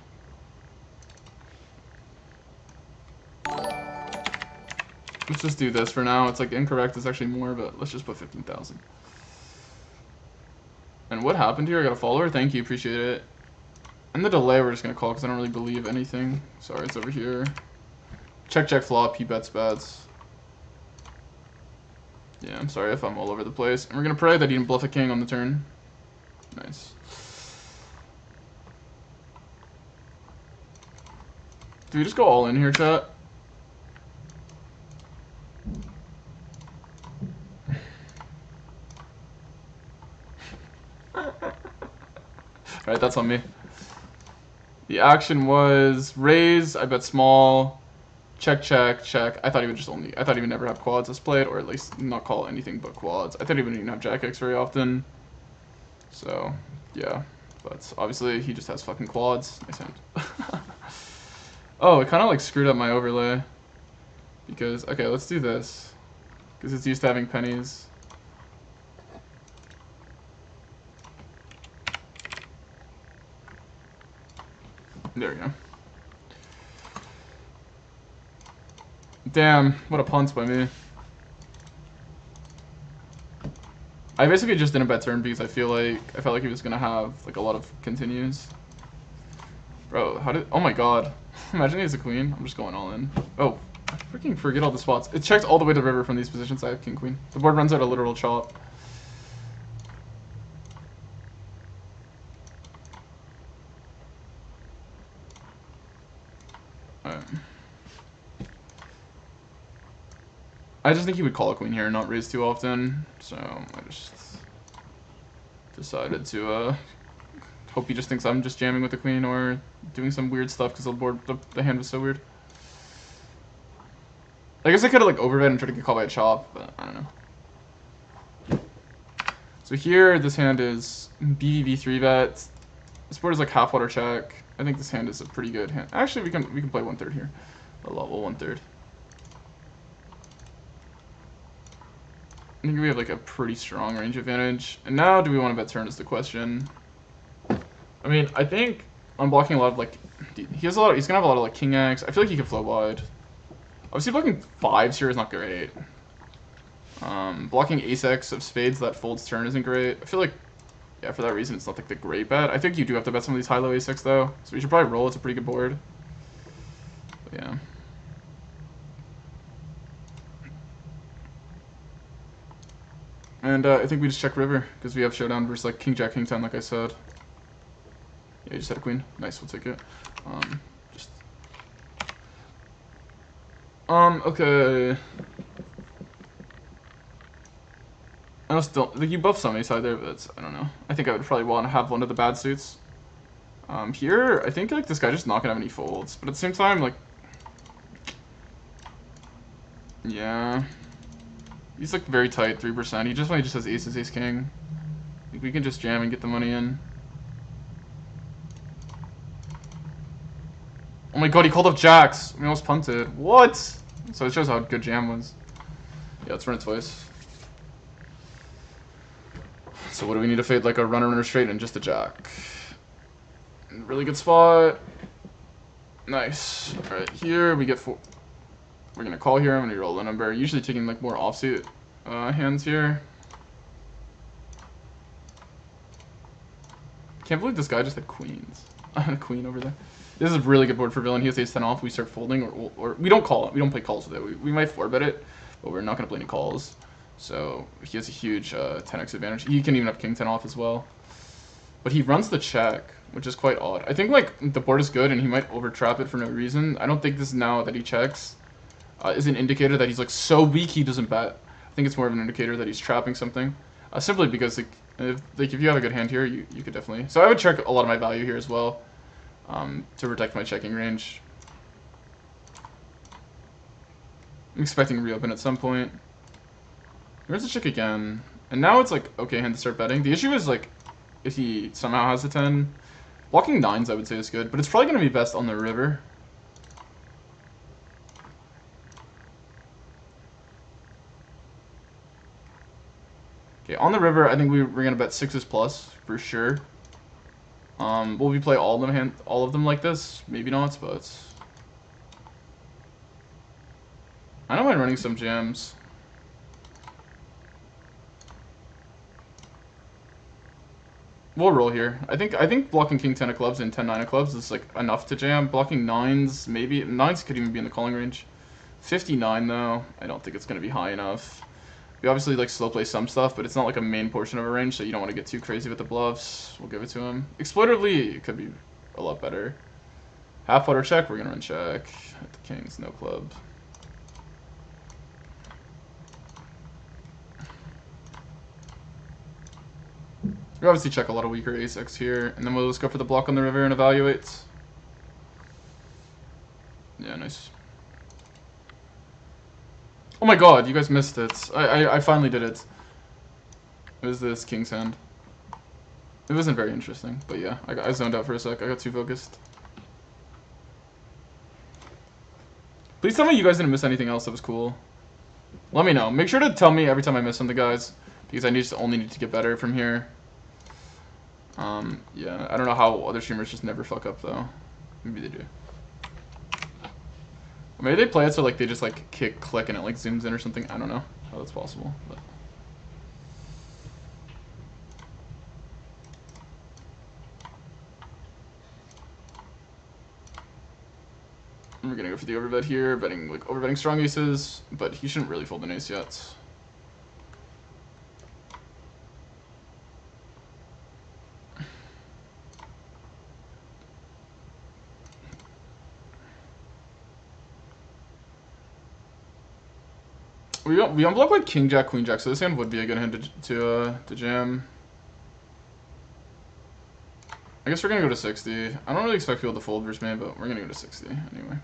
Let's just do this for now. It's like incorrect. It's actually more, but let's just put 15,000. And what happened here? I got a follower. Thank you. Appreciate it. And the delay we're just going to call because I don't really believe anything. Sorry, it's over here. Check, check, flop. He bets bets. Yeah, I'm sorry if I'm all over the place. And we're going to pray that he didn't bluff a king on the turn. Nice. Do we just go all in here, chat? Alright, that's on me. The action was raise, I bet small. Check, check, check. I thought he would never have quads displayed, or at least not call anything but quads. I thought he wouldn't even have Jack X very often. So, yeah. But obviously, he just has fucking quads. Nice hand. Oh, it kind of like screwed up my overlay. Because, okay, let's do this. Because it's used to having pennies. There we go. Damn, what a punt by me. I basically just didn't bet turn because I felt like he was gonna have like a lot of continues. Bro, oh my god. Imagine he has a queen. I'm just going all in. Oh, I freaking forget all the spots. It checked all the way to the river from these positions. I have king queen. The board runs out a literal chop. Alright. I just think he would call a queen here and not raise too often. So I just decided to hope he just thinks I'm just jamming with the queen or doing some weird stuff because the hand was so weird. I guess I could have like overbet and tried to get called by a chop, but I don't know. So here, this hand is BVV 3-bet. This board is like half water check. I think this hand is a pretty good hand. Actually, we can play 1/3 here. A level 1/3. I think we have like a pretty strong range advantage. And now, do we want to bet turn is the question. I mean, I think I'm blocking a lot of like, he's gonna have a lot of like king X. I feel like he can flow wide. Obviously, blocking 5s here is not great. Blocking ace X of spades that folds turn isn't great. I feel like, yeah, for that reason, it's not like the great bet. I think you do have to bet some of these high-low ace X though, so we should probably roll. It's a pretty good board. But yeah. And I think we just check river because we have showdown versus like king jack king 10, like I said. Yeah, you just had a queen. Nice, we'll take it. Okay. I know still like you buff some ace side there, but I don't know. I think I would probably want to have one of the bad suits. Here I think like this guy just not gonna have any folds, but at the same time like, yeah, he's like very tight, 3%. He just has aces, ace king. I think we can just jam and get the money in. Oh my god, he called up jacks. We almost punted. What? So it shows how good jam was. Yeah, let's run it twice. So what do we need to fade? Like a runner straight and just a jack. Really good spot. Nice. Alright, here we get 4. We're gonna call here. I'm gonna roll the number. Usually taking like more offsuit hands here. Can't believe this guy just had queens. A queen over there. This is a really good board for villain. He has ace 10 off. We start folding, or we don't call it. We don't play calls with it. We might 4-bet it, but we're not gonna play any calls. So he has a huge 10x advantage. He can even have king 10 off as well. But he runs the check, which is quite odd. I think like the board is good and he might overtrap it for no reason. I don't think this now that he checks is an indicator that he's like so weak he doesn't bet. I think it's more of an indicator that he's trapping something. Simply because like if you have a good hand here, you could definitely. So I would check a lot of my value here as well to protect my checking range. I'm expecting reopen at some point. Here's the check again. And now it's like, okay, hand to start betting. The issue is like, if he somehow has a 10, blocking 9s I would say is good, but it's probably going to be best on the river. Okay, on the river, I think we're going to bet 6s plus, for sure. Will we play all of them like this? Maybe not, but I don't mind running some jams. We'll roll here. I think blocking king 10 of clubs and 10 9 of clubs is like enough to jam. Blocking 9s, maybe 9s could even be in the calling range. 59 though, I don't think it's gonna be high enough. We obviously like slow play some stuff, but it's not like a main portion of a range, so you don't want to get too crazy with the bluffs. We'll give it to him. Exploitively, it could be a lot better. Half water check, we're gonna run check. At the kings, no club. We obviously check a lot of weaker ace X here, and then we'll just go for the block on the river and evaluate. Yeah, nice. Oh my god, you guys missed it. I finally did it. It was this king's hand. It wasn't very interesting, but yeah, I zoned out for a sec. I got too focused. Please tell me you guys didn't miss anything else that was cool. Let me know. Make sure to tell me every time I miss something, guys, because I only need to get better from here. Yeah, I don't know how other streamers just never fuck up, though. Maybe they do. Or maybe they play it so, like, they just, like, click and it, like, zooms in or something. I don't know how that's possible, but... We're gonna go for the overbet here, overbetting strong aces, but he shouldn't really fold an ace yet. We unblock like king jack queen jack, so this hand would be a good hand to jam. I guess we're gonna go to 60. I don't really expect people to fold versus me, but we're gonna go to 60 anyway.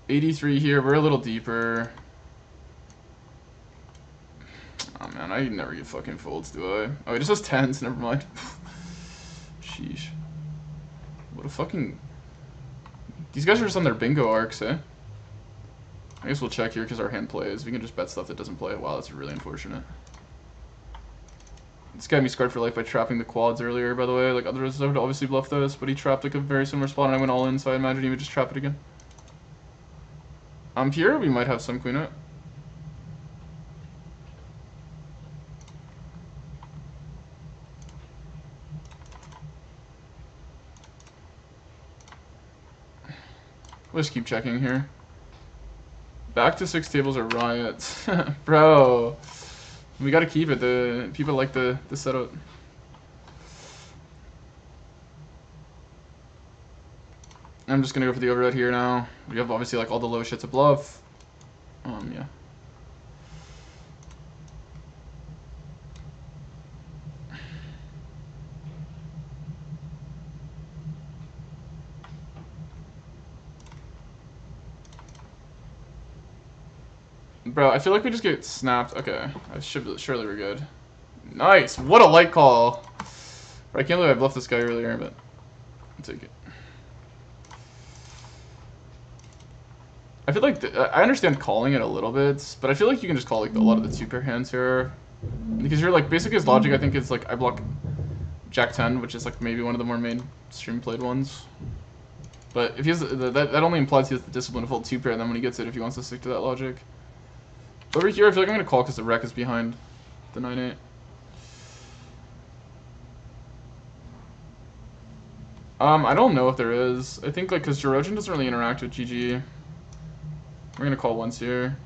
83 here. We're a little deeper. Oh man, I never get fucking folds, do I? Oh, it just has tens. Never mind. Sheesh. What a fucking. These guys are just on their bingo arcs, eh? I guess we'll check here because our hand plays. We can just bet stuff that doesn't play. Wow, that's really unfortunate. This got me scarred for life by trapping the quads earlier, by the way. Like, others would obviously bluff this, but he trapped like a very similar spot and I went all in, so I imagine he would just trap it again. Here we might have some queen up. Let's keep checking here. Back to 6 tables are riots. Bro. We gotta keep it. The people like the setup. I'm just gonna go for the overhead here now. We have obviously like all the low shit to bluff. Yeah. Bro, I feel like we just get snapped. Okay, surely we're good. Nice. What a light call. I can't believe I bluffed this guy earlier, but I'll take it. I feel like I understand calling it a little bit, but I feel like you can just call like a lot of the 2-pair hands here, because you're like basically his logic. I think is like I block Jack 10, which is like maybe one of the more mainstream played ones. But if he has that only implies he has the discipline to fold 2-pair, and then when he gets it, if he wants to stick to that logic. Over here, I feel like I'm gonna call because the rec is behind the 9-8. I don't know if there is. I think like because Jirojin doesn't really interact with GG. We're gonna call once here.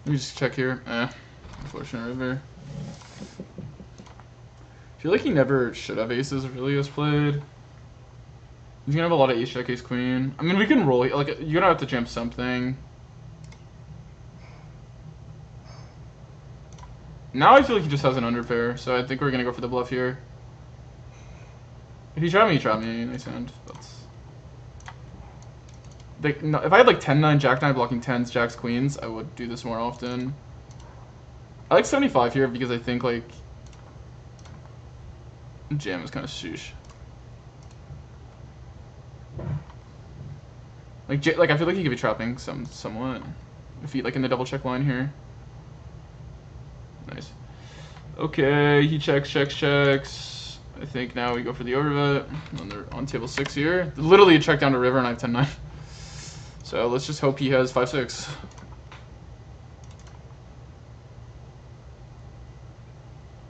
Let me just check here. Unfortunate river. I feel like he never should have aces if really was played. He's gonna have a lot of ace jack, ace queen. I mean, we can roll. Like, you're gonna have to jam something. Now I feel like he just has an underpair, so I think we're gonna go for the bluff here. If he trap me, he trap me. Nice hand. That's... Like, no, if I had like 10-9, Jack-9 blocking 10s, Jacks, Queens, I would do this more often. I like 75 here because I think like jam is kind of shoosh. Like I feel like he could be trapping somewhat if he like in the double check line here. Nice. Okay, he checks. I think now we go for the overbet. And they're on table 6 here. Literally a check down to river and I have 10-9. So let's just hope he has 5-6.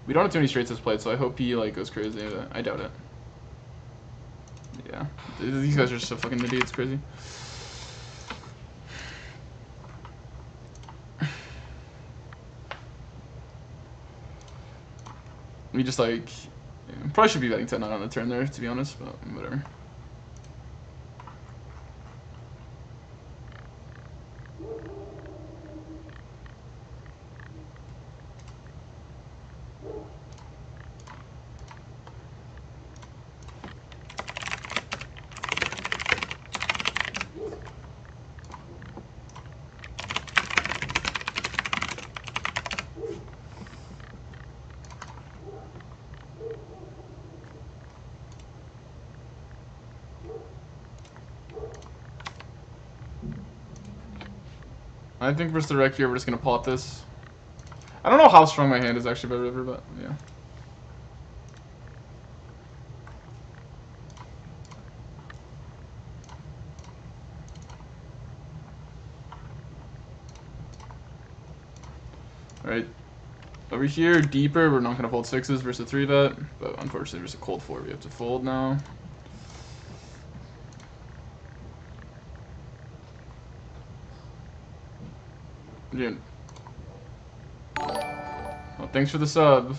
We don't have too many straights this played, so I hope he like goes crazy. I doubt it. Yeah, these guys are so fucking idiots. It's crazy. We just like probably should be betting 10-9 on the turn there, to be honest, but whatever. I think versus the rec here, we're just gonna pot this. I don't know how strong my hand is actually by river, but yeah. Alright. Over here, deeper, we're not gonna fold sixes versus a 3-bet, but unfortunately versus a cold 4, we have to fold now. Dude. Well, thanks for the sub.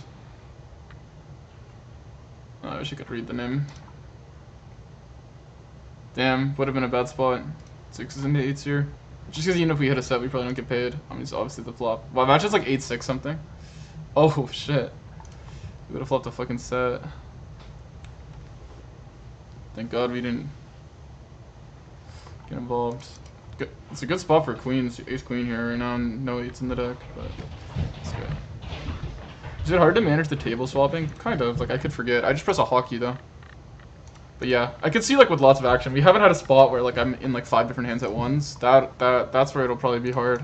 Oh, I wish I could read the name. Damn, would have been a bad spot. Sixes into eights here. Just because if we hit a set, we probably don't get paid. I mean, it's obviously the flop. Well, imagine it's like 8-6 something. Oh, shit. We would have flopped a fucking set. Thank God we didn't get involved. Good. It's a good spot for queens. Ace queen here right now, and no eights in the deck, but it's good. Is it hard to manage the table swapping? Kind of. Like, I could forget. I just press a hotkey though. But yeah, I could see like with lots of action. We haven't had a spot where like I'm in like 5 different hands at once. That's where it'll probably be hard.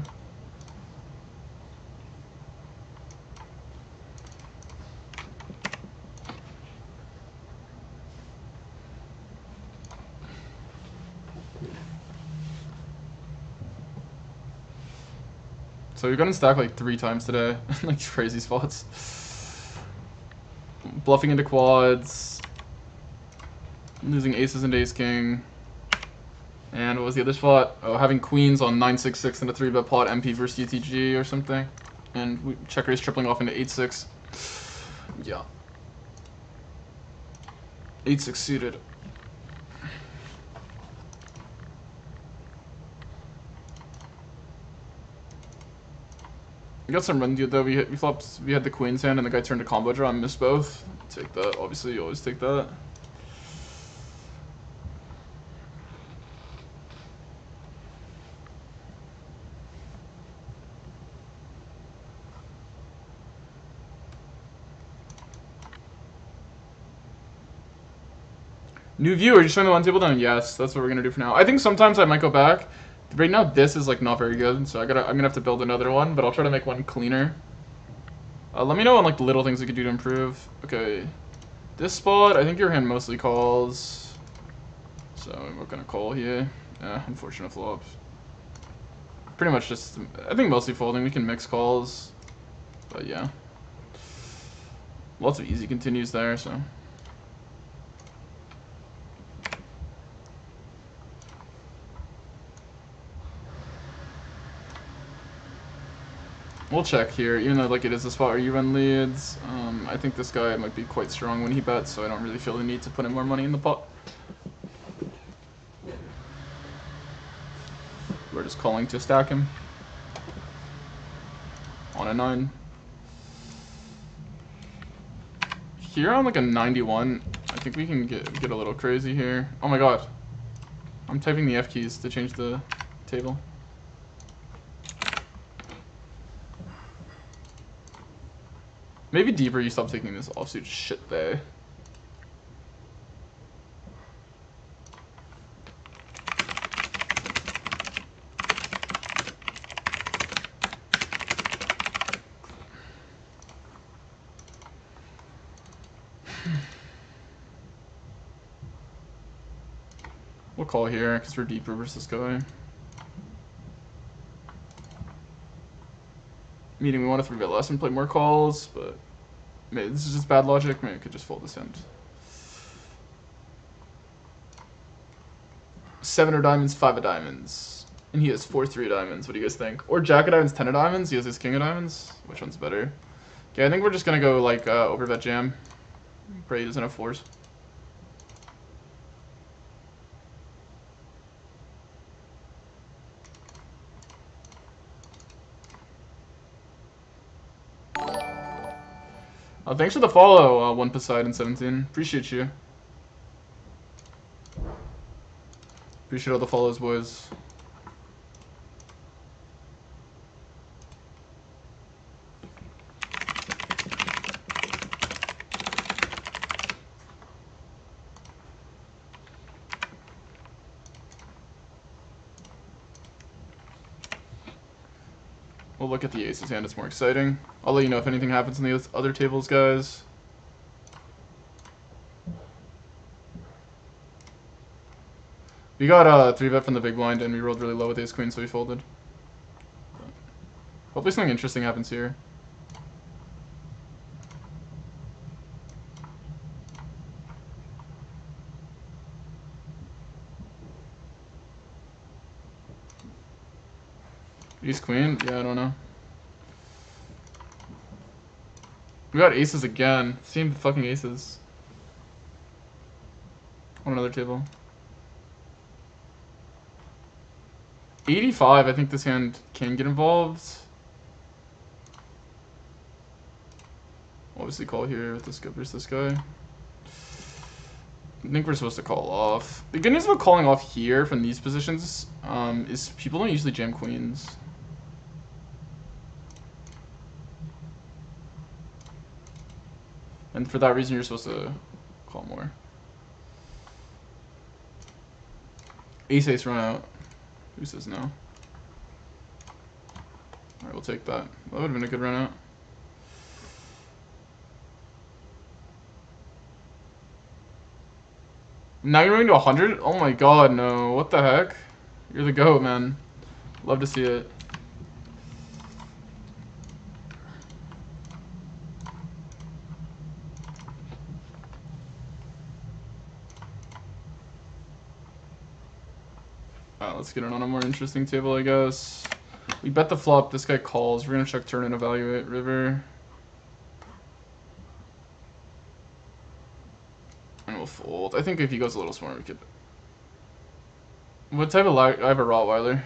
So we've gotten stacked like 3 times today. Like crazy spots. Bluffing into quads. Losing aces into ace king. And what was the other spot? Oh, having queens on 9-6-6 in a 3-bet pot, MP versus UTG or something. And we check raise tripling off into 8-6. Yeah. 8-6 suited. We got some run dude though. We had the queen's hand and the guy turned a combo draw and missed both. Take that. Obviously, you always take that. New viewer, just showing the one table down. Yes, that's what we're gonna do for now. I think sometimes I might go back. Right now, this is like not very good, so I'm gonna have to build another one, but I'll try to make one cleaner. Let me know on like the little things we could do to improve. Okay, this spot, I think your hand mostly calls, so we're gonna call here. Unfortunate flops. Pretty much just, I think mostly folding. We can mix calls, but yeah, lots of easy continues there. So. We'll check here, even though like it is a spot where you run leads. I think this guy might be quite strong when he bets, so I don't really feel the need to put in more money in the pot. We're just calling to stack him. On a 9. Here on like a 91, I think we can get a little crazy here. Oh my god. I'm typing the F keys to change the table. Maybe deeper you stop taking this offsuit shit there. We'll call here because we're deeper versus this guy. Meaning we want to 3-bet less and play more calls, but maybe this is just bad logic. Maybe I could just fold this hand. 7 of diamonds, 5 of diamonds. And he has 4-3 of diamonds. What do you guys think? Or jack of diamonds, 10 of diamonds. He has his king of diamonds. Which one's better? Okay, I think we're just going to go like overbet jam. Pray he doesn't have 4s. Thanks for the follow, One Poseidon 17. Appreciate you. Appreciate all the follows, boys. we'll look at the aces hand. It's more exciting. I'll let you know if anything happens in the other tables, guys. We got 3-bet from the big blind, and we rolled really low with ace queen, so we folded. Hopefully something interesting happens here. Ace queen? Yeah, I don't know. We got aces again. Same fucking aces. On another table. 85, I think this hand can get involved. Obviously call here with this guy versus this guy. I think we're supposed to call off. The good news about calling off here from these positions is people don't usually jam queens. And for that reason, you're supposed to call more. Ace run out. Who says no? Alright, we'll take that. That would have been a good run out. Now you're moving to 100? Oh my god, no. What the heck? You're the GOAT, man. Love to see it. Let's get it on a more interesting table, I guess. We bet the flop. This guy calls. We're gonna check turn and evaluate river. And we'll fold. I think if he goes a little smart, we could. What type of I have a Rottweiler.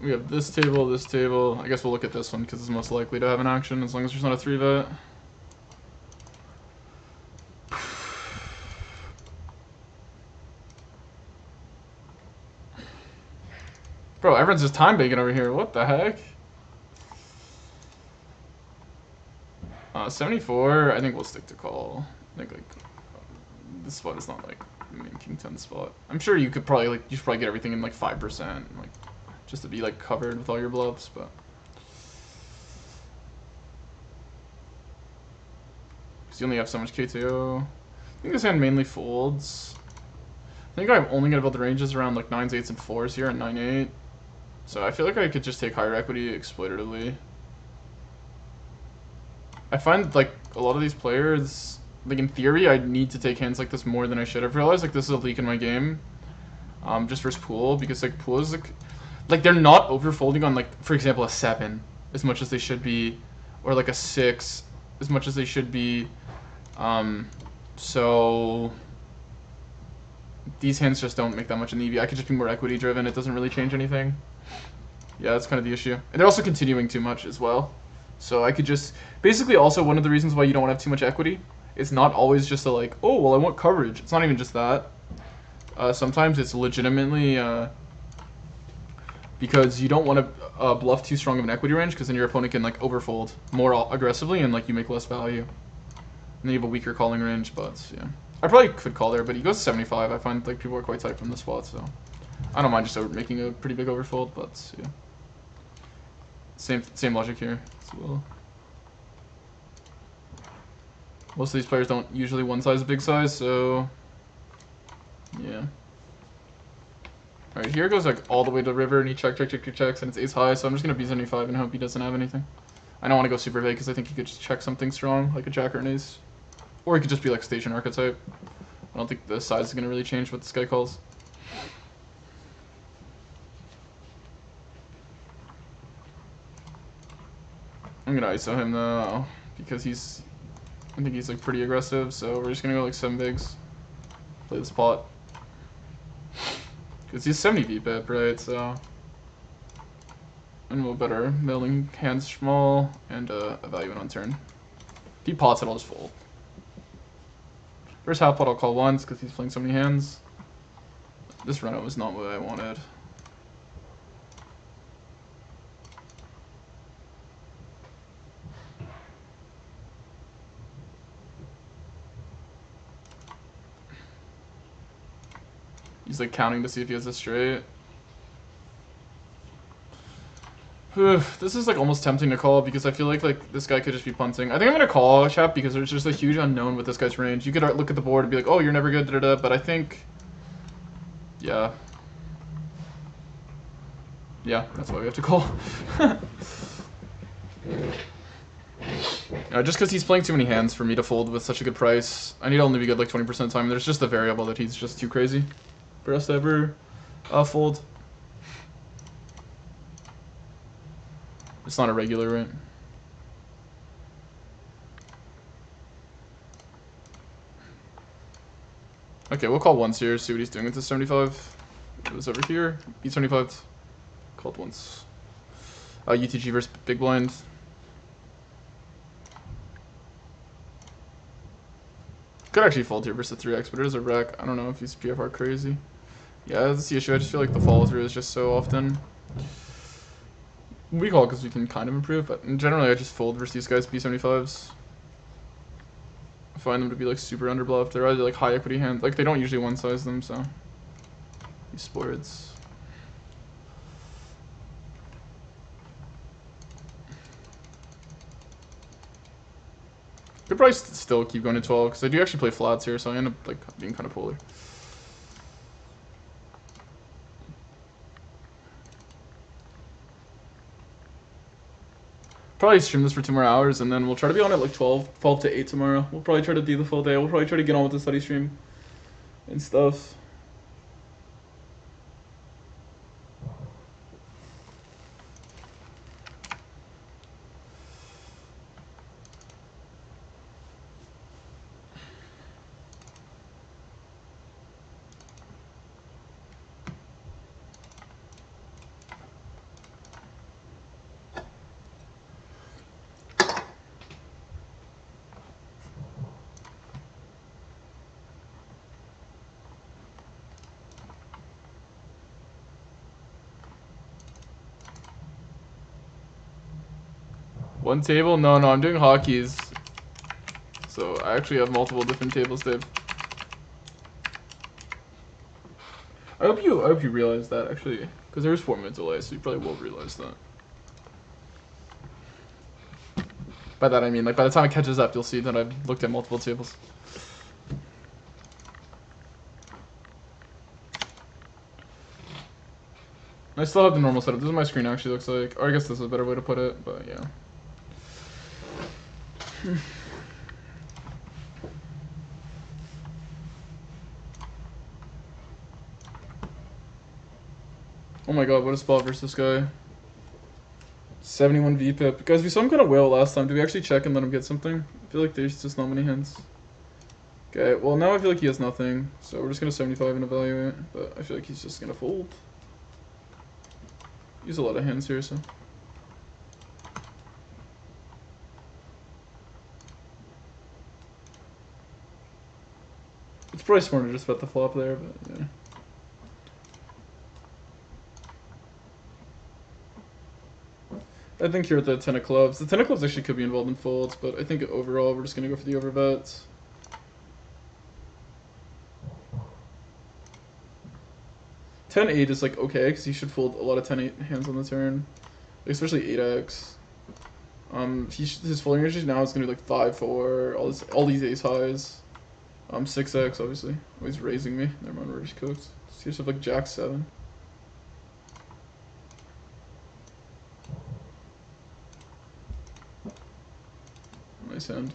We have this table, this table. I guess we'll look at this one because it's most likely to have an action as long as there's not a 3-bet. Bro, everyone's just time baking over here. What the heck? 74. I think we'll stick to call. I think like this spot is not like main king 10 spot. I'm sure you could probably like you should probably get everything in like 5%, like just to be like covered with all your bluffs, but. You only have so much KTO. I think this hand mainly folds. I think I'm only gonna build the ranges around like 9s, 8s, and 4s here, and 9, 8. So I feel like I could just take higher equity exploitatively. I find like a lot of these players, like in theory, I need to take hands like this more than I should. I've realized like this is a leak in my game, just versus pool, because like pool is like they're not overfolding on like, for example, a 7 as much as they should be, or like a 6 as much as they should be. So these hands just don't make that much in the EV. I could just be more equity driven. It doesn't really change anything. Yeah, that's kind of the issue. And they're also continuing too much as well. So I could just, basically also one of the reasons why you don't want to have too much equity, it's not always just a like, oh, well, I want coverage. It's not even just that. Sometimes it's legitimately because you don't want to bluff too strong of an equity range, because then your opponent can like overfold more aggressively and like you make less value. And then you have a weaker calling range, but yeah. I probably could call there, but he goes 75. I find like people are quite tight from the spot, so I don't mind just making a pretty big overfold, but yeah. Same logic here as well. Most of these players don't usually one size a big size, so yeah. Alright, here goes like all the way to river, and he checks, and it's ace high, so I'm just gonna B75 and hope he doesn't have anything. I don't want to go super vague because I think he could just check something strong, like a jack or an ace. Or he could just be like station archetype. I don't think the size is gonna really change what this guy calls. I'm gonna ISO him though, because I think he's like pretty aggressive, so we're just gonna go like 7 bigs. Play this pot. Because he's 70 VPIP, right? So. And we'll bet our milling hands small and evaluate on turn. If he pots it, I'll just fold. First half pot I'll call once because he's playing so many hands. This run out was not what I wanted. He's like counting to see if he has a straight. This is like almost tempting to call because I feel like this guy could just be punting. I think I'm gonna call, chat, because there's just a huge unknown with this guy's range. You could look at the board and be like, oh, you're never good, da da da. But I think, yeah, that's why we have to call. Just because he's playing too many hands for me to fold with such a good price. I need to only be good like 20% of the time. There's just a variable that he's just too crazy for us to ever fold. It's not a regular, right? Okay, we'll call once here, see what he's doing with the 75. It was over here. E75. Called once. UTG versus Big Blind. Could actually fold here versus 3x, but it is a wreck. I don't know if he's PFR crazy. Yeah, that's the issue. I just feel like the follow through is just so often. We call because we can kind of improve, but generally I just fold versus these guys B75s. I find them to be like super underbluffed. They're either like high equity hands. Like they don't usually one size them, so these sports. Could probably still keep going to 12 because I do actually play flats here, so I end up like being kind of polar. Probably stream this for 2 more hours, and then we'll try to be on at like 12 to 8 tomorrow. We'll probably try to do the full day. We'll probably try to get on with the study stream and stuff. One table? No, I'm doing hotkeys. So I actually have multiple different tables, Dave. I hope you realize that actually, because there's 4 minutes delay, so you probably will realize that. By that I mean, like by the time it catches up, you'll see that I've looked at multiple tables. I still have the normal setup. This is what my screen actually looks like. Or I guess this is a better way to put it, but yeah. Oh my god, what a spot versus this guy. 71 VPIP. Guys, we saw him kind of whale last time. Do we actually check and let him get something? I feel like there's just not many hints. Okay, well now I feel like he has nothing. So we're just going to 75 and evaluate. But I feel like he's just going to fold. Use a lot of hands here, so. It's probably smarter to just bet the flop there, but yeah. I think here at the 10 of clubs. The 10 of clubs actually could be involved in folds, but I think overall we're just going to go for the overbets. Ten eight is like okay, because he should fold a lot of 10-8 hands on the turn, especially 8x. His folding range now is gonna be like 5-4, all these ace highs. 6x obviously. Oh, he's raising me. Never mind, we're just cooked. So you have like Jack 7. Nice hand.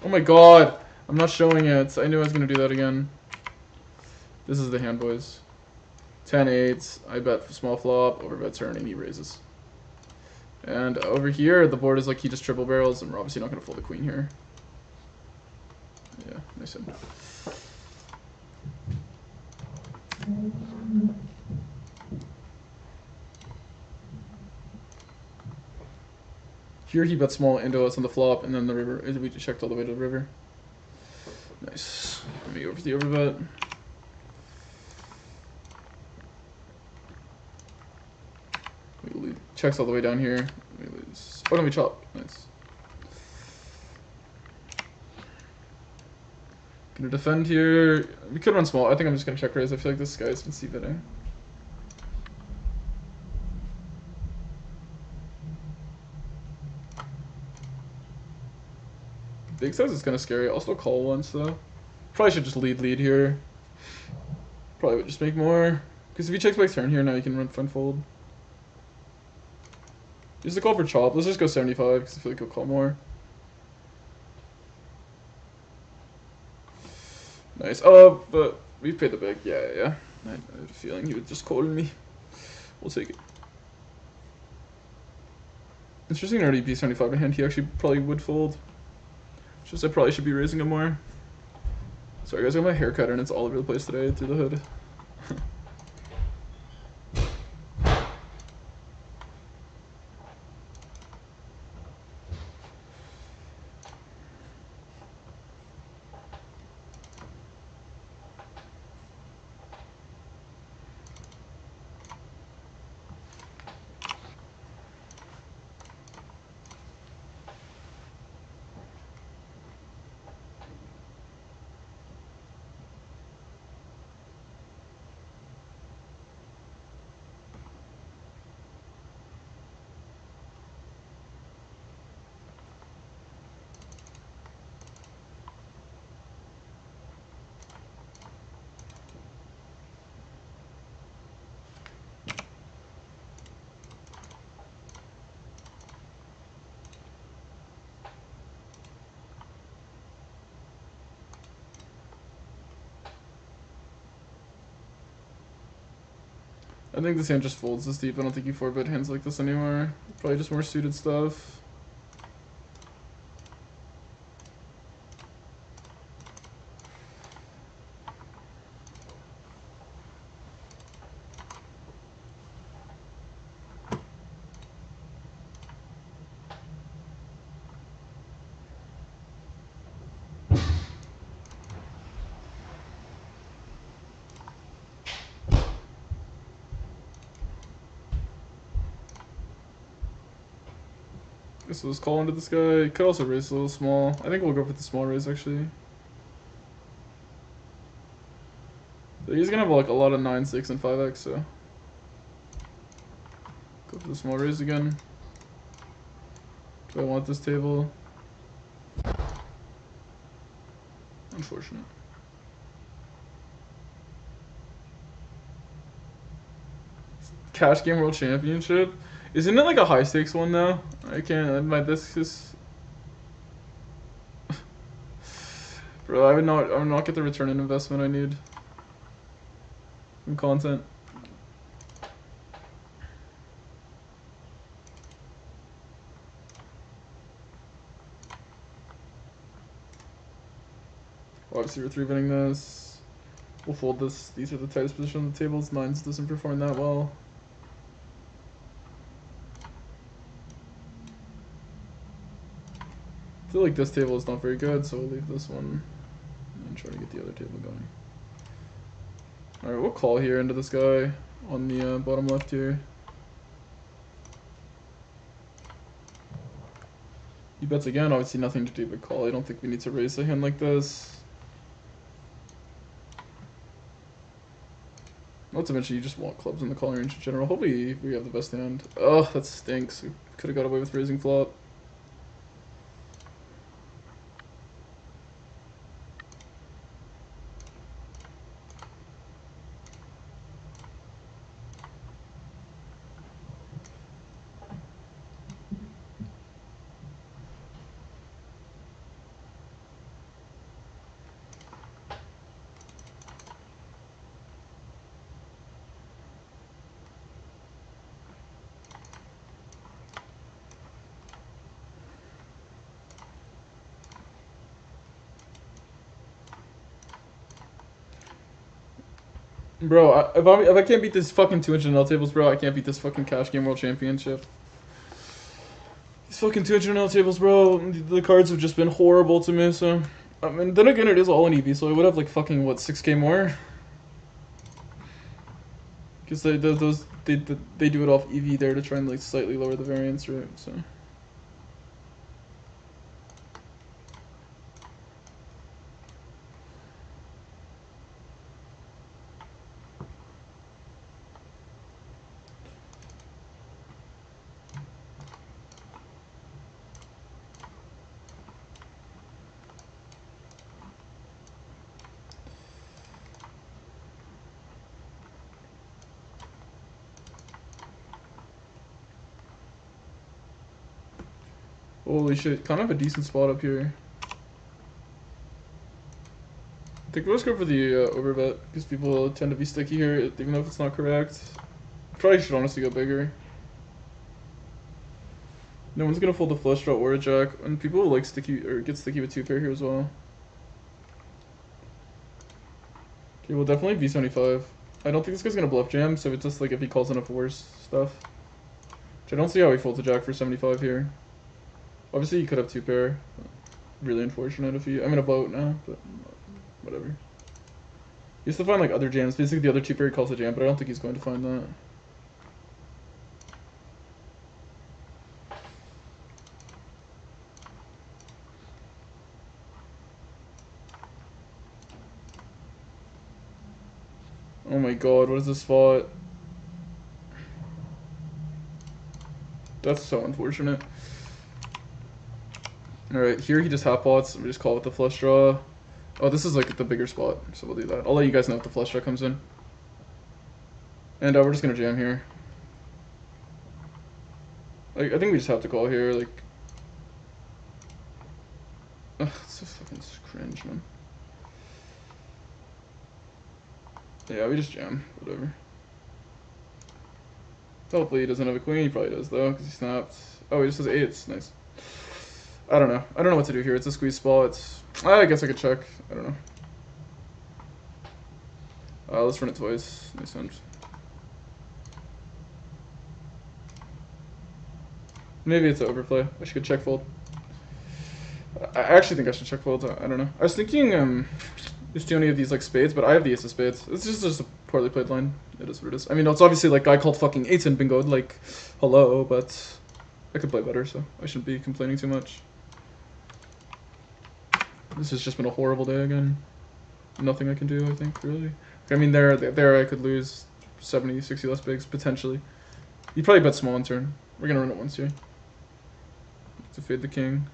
Oh my god! I'm not showing it. I knew I was gonna do that again. This is the hand, boys. 10-8, I bet small flop, overbet turn, and he raises. And over here, the board is like he just triple barrels, and we're obviously not going to fold the queen here. Yeah, nice hand. Here he bet small into us on the flop, and then the river. We just checked all the way to the river. Nice. Let me go for the overbet. We lead. Checks all the way down here. We lose. Oh no, we chop. Nice. Gonna defend here. We could run small. I think I'm just gonna check raise. I feel like this guy's been c-betting. Big size is kind of scary. I'll still call once though. Probably should just lead here. Probably would just make more. Because if he checks back turn here, now you can run front fold. Use the call for chop. Let's just go 75 because I feel like he'll call more. Nice. Oh, but we paid the big. Yeah. I had a feeling he would just call me. We'll take it. Interesting already B75 in hand. He actually probably would fold. Just I probably should be raising him more. Sorry guys, I got my hair cut and it's all over the place today through the hood. I think this hand just folds this deep. I don't think you 4-bet hands like this anymore. Probably just more suited stuff. So let's call into this guy. Could also raise a little small. I think we'll go for the small raise actually. So he's gonna have like a lot of 9, 6, and 5x, so go for the small raise again. Do I want this table? Unfortunate. Cash Game World Championship? Isn't it like a high stakes one though? I can't. My disc is. Bro, I would not get the return on investment I need from content. Obviously, we're 3-betting this. We'll fold this. These are the tightest position on the tables. 9s doesn't perform that well. I feel like this table is not very good, so we'll leave this one and try to get the other table going. Alright, we'll call here into this guy on the bottom left here. He bets again, obviously nothing to do but call. I don't think we need to raise a hand like this. Not to mention you just want clubs in the calling range in general. Hopefully we have the best hand. Oh, that stinks. We could have got away with raising flop. Bro, if I can't beat this fucking 200 L tables, bro, I can't beat this fucking Cash Game World Championship. These fucking 200 tables, bro. The cards have just been horrible to me, so. I mean, then again, it is all in EV, so I would have like fucking, what, 6k more? Because they do it off EV there to try and like slightly lower the variance rate, so. Holy shit, kind of a decent spot up here. I think let's go for the overbet, because people tend to be sticky here, even though if it's not correct. Probably should honestly go bigger. No one's gonna fold the flush draw or a jack, and people will like sticky, or get sticky with 2 pair here as well. Okay, we'll definitely V75. I don't think this guy's gonna bluff jam, so it's just like if he calls enough worse stuff. Which I don't see how he folds a jack for 75 here. Obviously, he could have 2 pair. Really unfortunate if he. I'm in a boat now, but whatever. He has to find like other jams. Basically, the other 2 pair he calls a jam, but I don't think he's going to find that. Oh my god, what is this spot? That's so unfortunate. Alright, here he just half pots. We just call it the flush draw. Oh, this is like the bigger spot, so we'll do that. I'll let you guys know if the flush draw comes in. And we're just gonna jam here. I think we just have to call here, like. Ugh, it's so fucking cringe, man. Yeah, we just jam, whatever. Hopefully he doesn't have a queen. He probably does though, because he snapped. Oh, he just has 8s. Nice. I don't know. I don't know what to do here. It's a squeeze spot. I guess I could check. I don't know. Let's run it twice. Makes sense. Maybe it's an overplay. I should check fold. I actually think I should check fold. I don't know. I was thinking just do any of these like spades, but I have the ace of spades. It's just a poorly played line. It is what it is. I mean, it's obviously like guy called fucking 8s in bingo. Like, hello, but I could play better, so I shouldn't be complaining too much. This has just been a horrible day again. Nothing I can do, I think, really. I mean, there I could lose 70, 60 less bigs, potentially. You probably bet small on turn. We're gonna run it once here. To fade the king.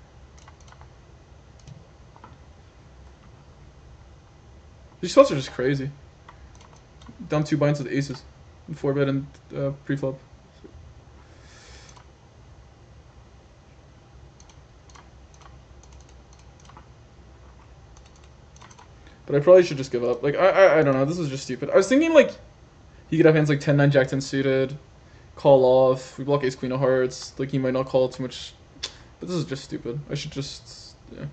These spots are just crazy. Down 2 binds with aces. And 4-bet and pre-flop. But I probably should just give up. Like, I don't know. This is just stupid. I was thinking, like, he could have hands like 10-9, Jack-10 suited. Call off. We block ace, queen of hearts. Like, he might not call too much. But this is just stupid. I should just, yeah.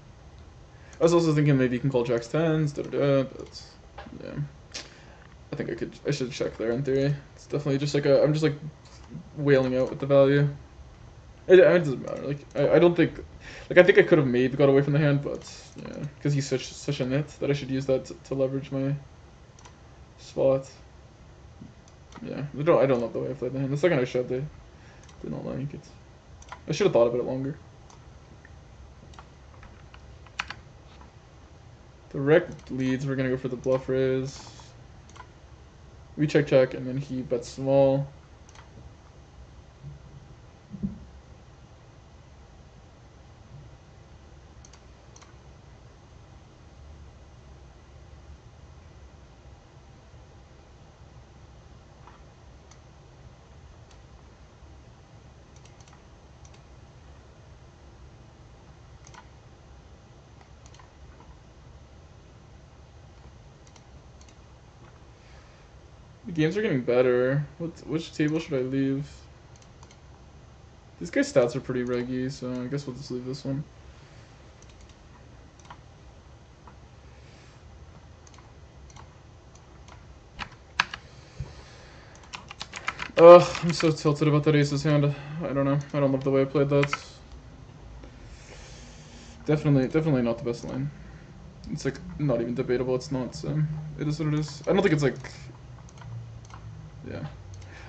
I was also thinking maybe you can call jacks 10s, but, yeah. I think I should check there in theory. It's definitely just like I'm just like wailing out with the value. It doesn't matter. Like, I don't think, like, I think I could have maybe got away from the hand, but, yeah. Because he's such a nit that I should use that to leverage my spot. Yeah, I don't love the way I played the hand. The second I shoved, they did not like it. I should have thought about it longer. The rec leads, we're gonna go for the bluff raise. We check, and then he bets small. The games are getting better. Which table should I leave? These guys' stats are pretty reggy, so I guess we'll just leave this one. Ugh, I'm so tilted about that aces hand. I don't know. I don't love the way I played that. Definitely not the best line. It's like not even debatable. It's not. It is what it is. I don't think it's like. Yeah.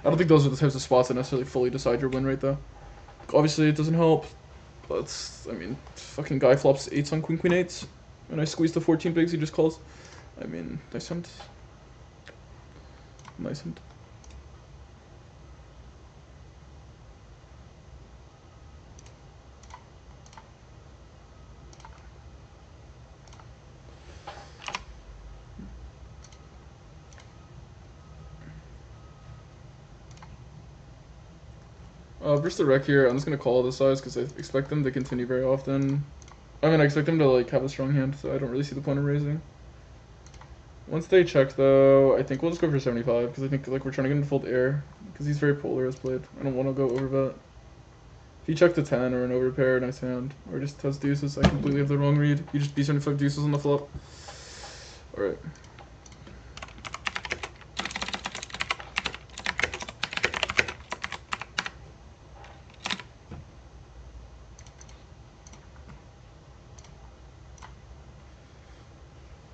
I don't think those are the types of spots that necessarily fully decide your win rate though. Obviously, it doesn't help. But I mean, fucking guy flops 8s on queen 8s, and I squeeze the 14 bigs he just calls. I mean, nice hand. Nice hand. Versus the wreck here, I'm just gonna call the size because I expect them to continue very often. I mean, I expect them to like have a strong hand, so I don't really see the point of raising. Once they check though, I think we'll just go for 75 because I think like we're trying to get him to fold air because he's very polar as played. I don't want to go over bet. If he checked a 10 or an overpair, nice hand, or just has deuces, I completely have the wrong read. He just B75 deuces on the flop. All right.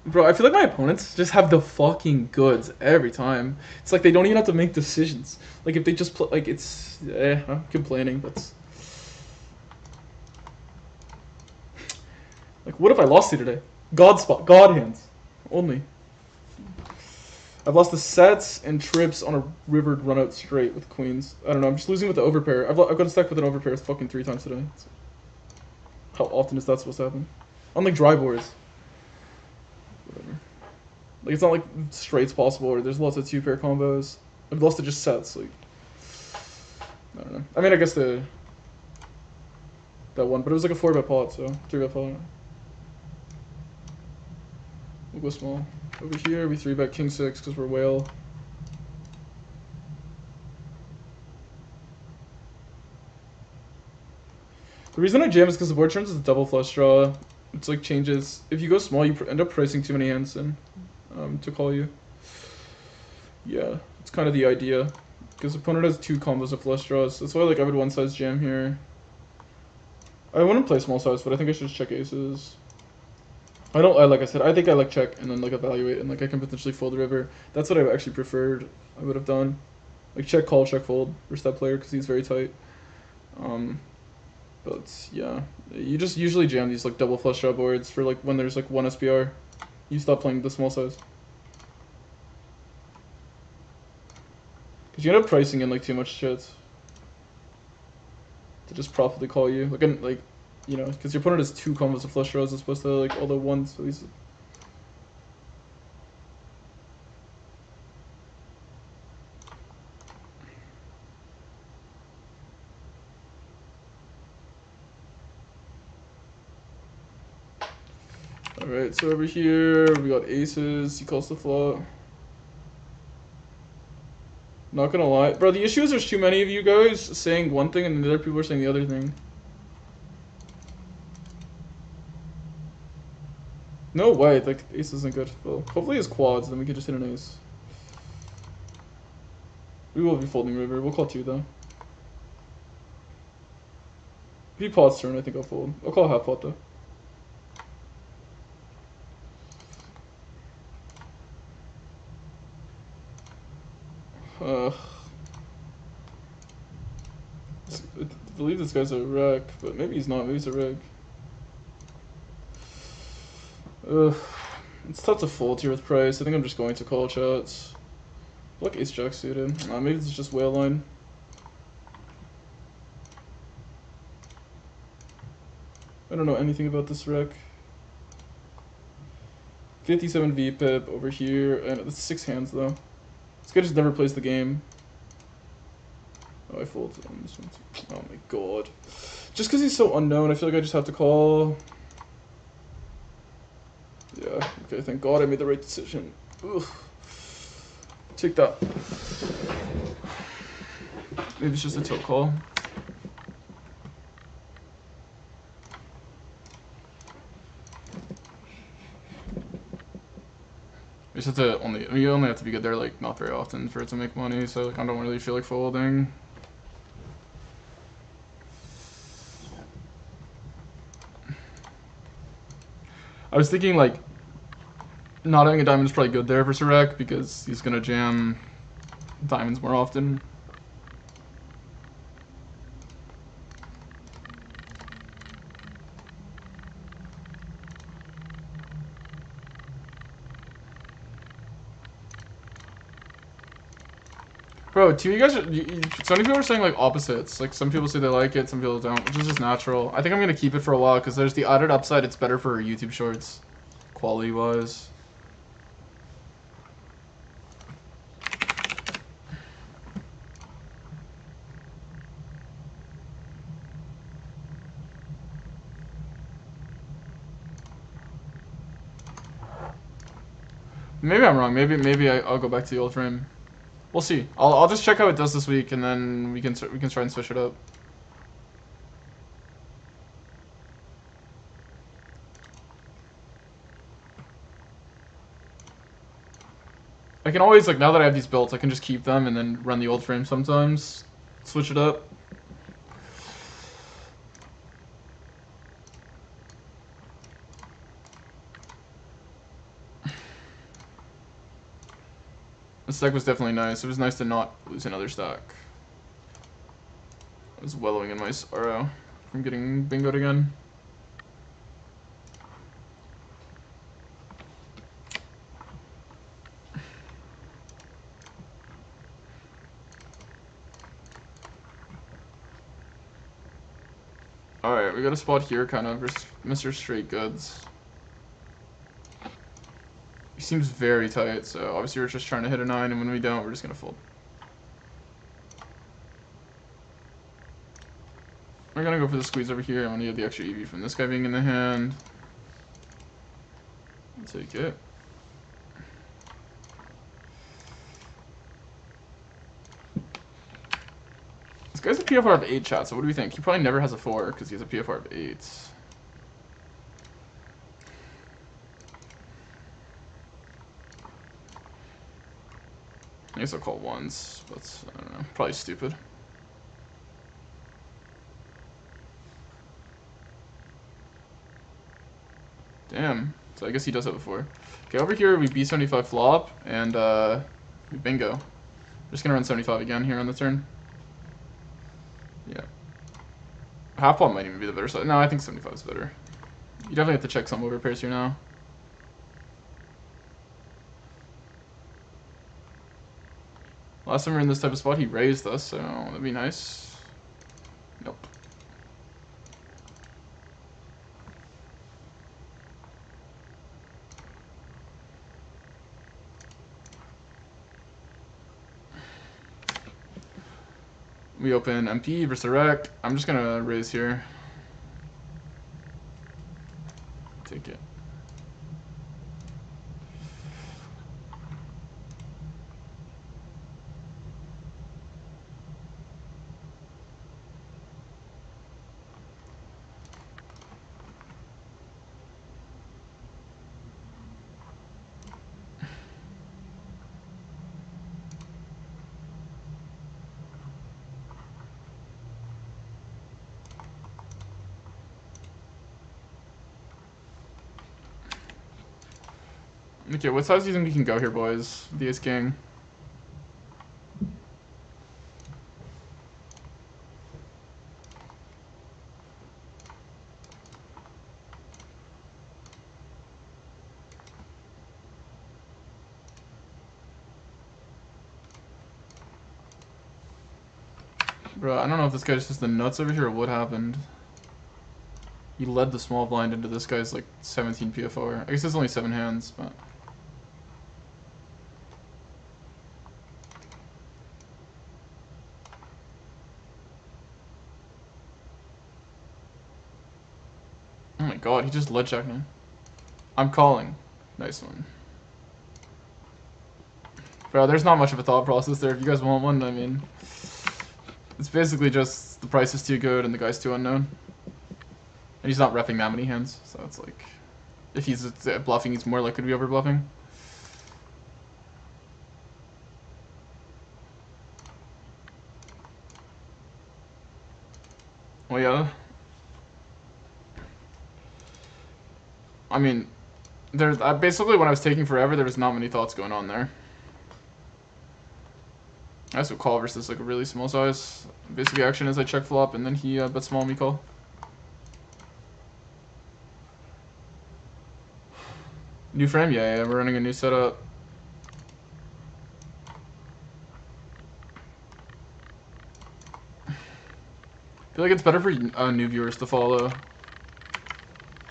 Bro, I feel like my opponents just have the fucking goods every time. It's like they don't even have to make decisions. Like if they just play, like it's, I'm complaining, but like what if I lost you today? God spot, God hands, only. I've lost the sets and trips on a rivered run out straight with queens. I don't know, I'm just losing with the overpair. I've got a stack with an overpair fucking 3 times today. How often is that supposed to happen? On like dry boards. Whatever. Like it's not like straight's possible or there's lots of 2-pair combos. I've lost to just sets, like I don't know. I mean I guess that one, but it was like a 4-bet pot, so 3-bet pot. We'll go small. Over here we 3-bet king 6 because we're whale. The reason I jam is because the board turns is a double flush draw. It's like changes. If you go small, you end up pricing too many hands in to call you. Yeah, it's kind of the idea. Because opponent has 2 combos of flush draws. That's why like I would one size jam here. I wouldn't play small size, but I think I should just check aces. Like I said, I think I like check and then like evaluate and like I can potentially fold the river. That's what I actually preferred. I would have done. Like check call, check fold versus that player because he's very tight. But yeah, you just usually jam these like double flush draw boards for like when there's like 1 SPR. You stop playing the small size. Cause you end up pricing in like too much shit to just profitably call you. Like you know, because your opponent has 2 combos of flush draws as opposed to like all the ones. So he's. Alright, so over here we got aces. He calls the flop. Not gonna lie, bro. The issue is there's too many of you guys saying one thing and the other people are saying the other thing. No way, like ace isn't good. Well, hopefully it's quads, then we can just hit an ace. We will be folding river. We'll call 2 though. If he pots turn, I think I'll fold. I'll call half pot though. I believe this guy's a wreck, but maybe he's not. Maybe he's a wreck. It's tough to fold here with price. I think I'm just going to call shots. Like ace jack suited. Maybe it's just whale line. I don't know anything about this wreck. 57 VPIP over here, and it's 6 hands though. This guy just never plays the game. Oh, I fold on this one too. Oh my god. Just because he's so unknown, I feel like I just have to call. Yeah, okay, thank god I made the right decision. Ugh. Take that. Maybe it's just a tilt call. You just have to you only have to be good there like not very often for it to make money, so like I don't really feel like folding. I was thinking like not having a diamond is probably good there for Sarek because he's gonna jam diamonds more often. Bro, you guys are, so many people are saying like opposites. Like some people say they like it, some people don't, which is just natural. I think I'm gonna keep it for a while because there's the added upside. It's better for YouTube shorts, quality wise. Maybe I'm wrong. Maybe I'll go back to the old frame. We'll see. I'll just check how it does this week, and then we can try and switch it up. I can always, like, now that I have these built, I can just keep them and then run the old frame sometimes. Switch it up. This deck was definitely nice. It was nice to not lose another stack. I was wallowing in my sorrow from getting bingoed again. Alright, we got a spot here, kind of, versus Mr. Straight Goods. He seems very tight, so obviously we're just trying to hit a 9, and when we don't, we're just going to fold. We're going to go for the squeeze over here. I'm going to get the extra EV from this guy being in the hand. I'll take it. This guy's a PFR of 8, chat, so what do we think? He probably never has a 4, because he has a PFR of 8. I guess I'll call once, but I don't know. Probably stupid. Damn. So I guess he does have a 4. Okay, over here we B75 flop, and we bingo. Just gonna run 75 again here on the turn. Yeah. Half pot might even be the better side. No, I think 75 is better. You definitely have to check some over pairs here now. Last time we were in this type of spot, he raised us, so that'd be nice. Nope. We open MP versus Rec. I'm just gonna raise here. Take it. Okay, what size do you think we can go here, boys? The ace king. Bro, I don't know if this guy's just the nuts over here or what happened. He led the small blind into this guy's like 17 PFR. I guess there's only 7 hands, but... Oh my god, he just led checked me. I'm calling. Nice one. Bro, there's not much of a thought process there. If you guys want one, I mean... It's basically just the price is too good and the guy's too unknown. And he's not repping that many hands, so it's like... If he's bluffing, he's more likely to be over bluffing. Well, yeah. I mean, Basically when I was taking forever, there was not many thoughts going on there. I also call versus like a really small size. Basic action is I check flop and then he bet small, me call. New frame? Yeah, we're running a new setup. I feel like it's better for new viewers to follow.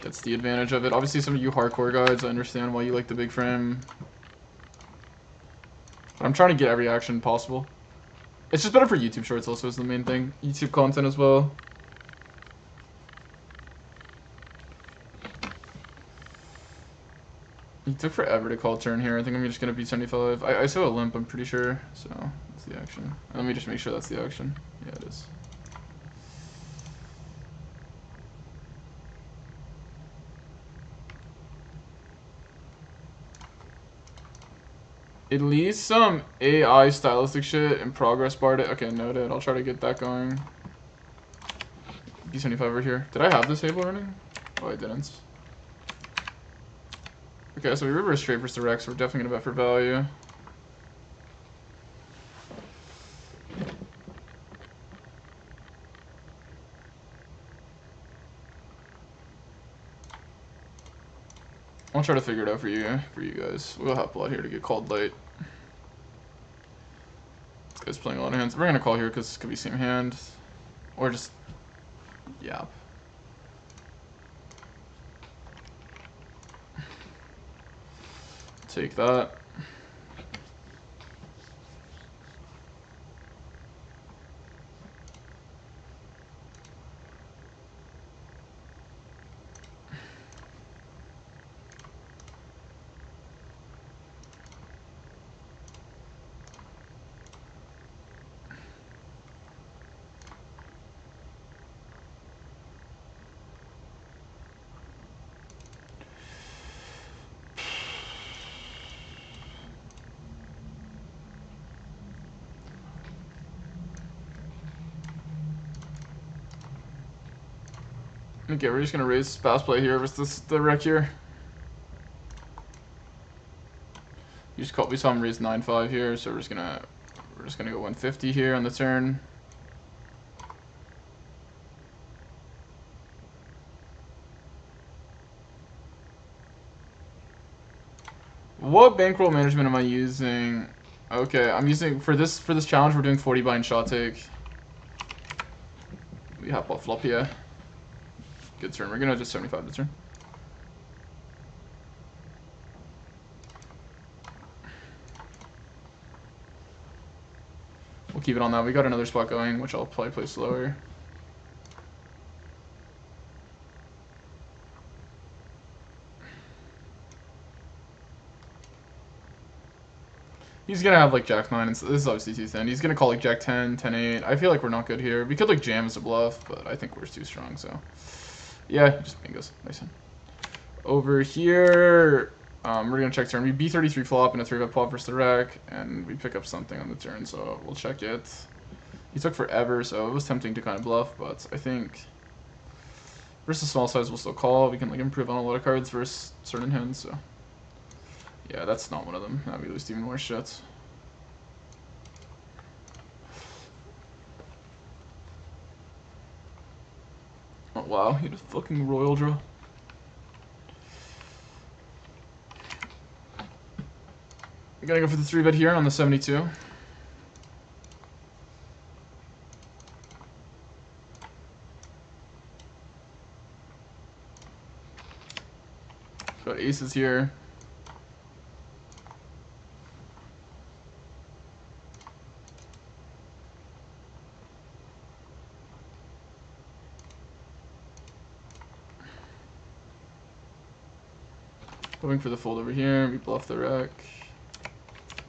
That's the advantage of it. Obviously, some of you hardcore guys, I understand why you like the big frame. But I'm trying to get every action possible. It's just better for YouTube Shorts also is the main thing. YouTube content as well. He took forever to call turn here. I think I'm just going to be 75. I saw a limp, I'm pretty sure. So, that's the action. Let me just make sure that's the action. Yeah, it is. At least some AI stylistic shit and progress barred it. Okay, noted. I'll try to get that going. B75 over here. Did I have this table running? Oh, I didn't. Okay, so we reverse straight versus the Rex. We're definitely gonna bet for value. I'll try to figure it out for you guys. We'll have blood here to get called late. This guy's playing a lot of hands. We're gonna call here because it could be same hand, or just yap. Take that. Okay, we're just gonna raise fast play here versus the wreck here. You just called. We saw him raise 9-5 here, so we're just gonna go 150 here on the turn. What bankroll management am I using? Okay, I'm using for this challenge. We're doing 40 bind shot take. We hop off flop here. Good turn. We're gonna just 75 the turn. We'll keep it on that. We got another spot going, which I'll probably play slower. He's gonna have like Jack 9, and this is obviously too thin. He's gonna call like Jack 10, 10 8. I feel like we're not good here. We could like jam as a bluff, but I think we're too strong. So yeah, just bingos. Nice one. Over here, we're gonna check turn. We B33 flop and a 3-bet flop versus the rack, and we pick up something on the turn. So we'll check it. He took forever, so it was tempting to kind of bluff, but I think versus small size we'll still call. We can like improve on a lot of cards versus certain hands. So. Yeah, that's not one of them. Now we lose even more shit. Oh wow, he had a fucking royal draw. We're gonna go for the 3-bet here on the 72. Got aces here. Going for the fold over here, we bluff the wreck.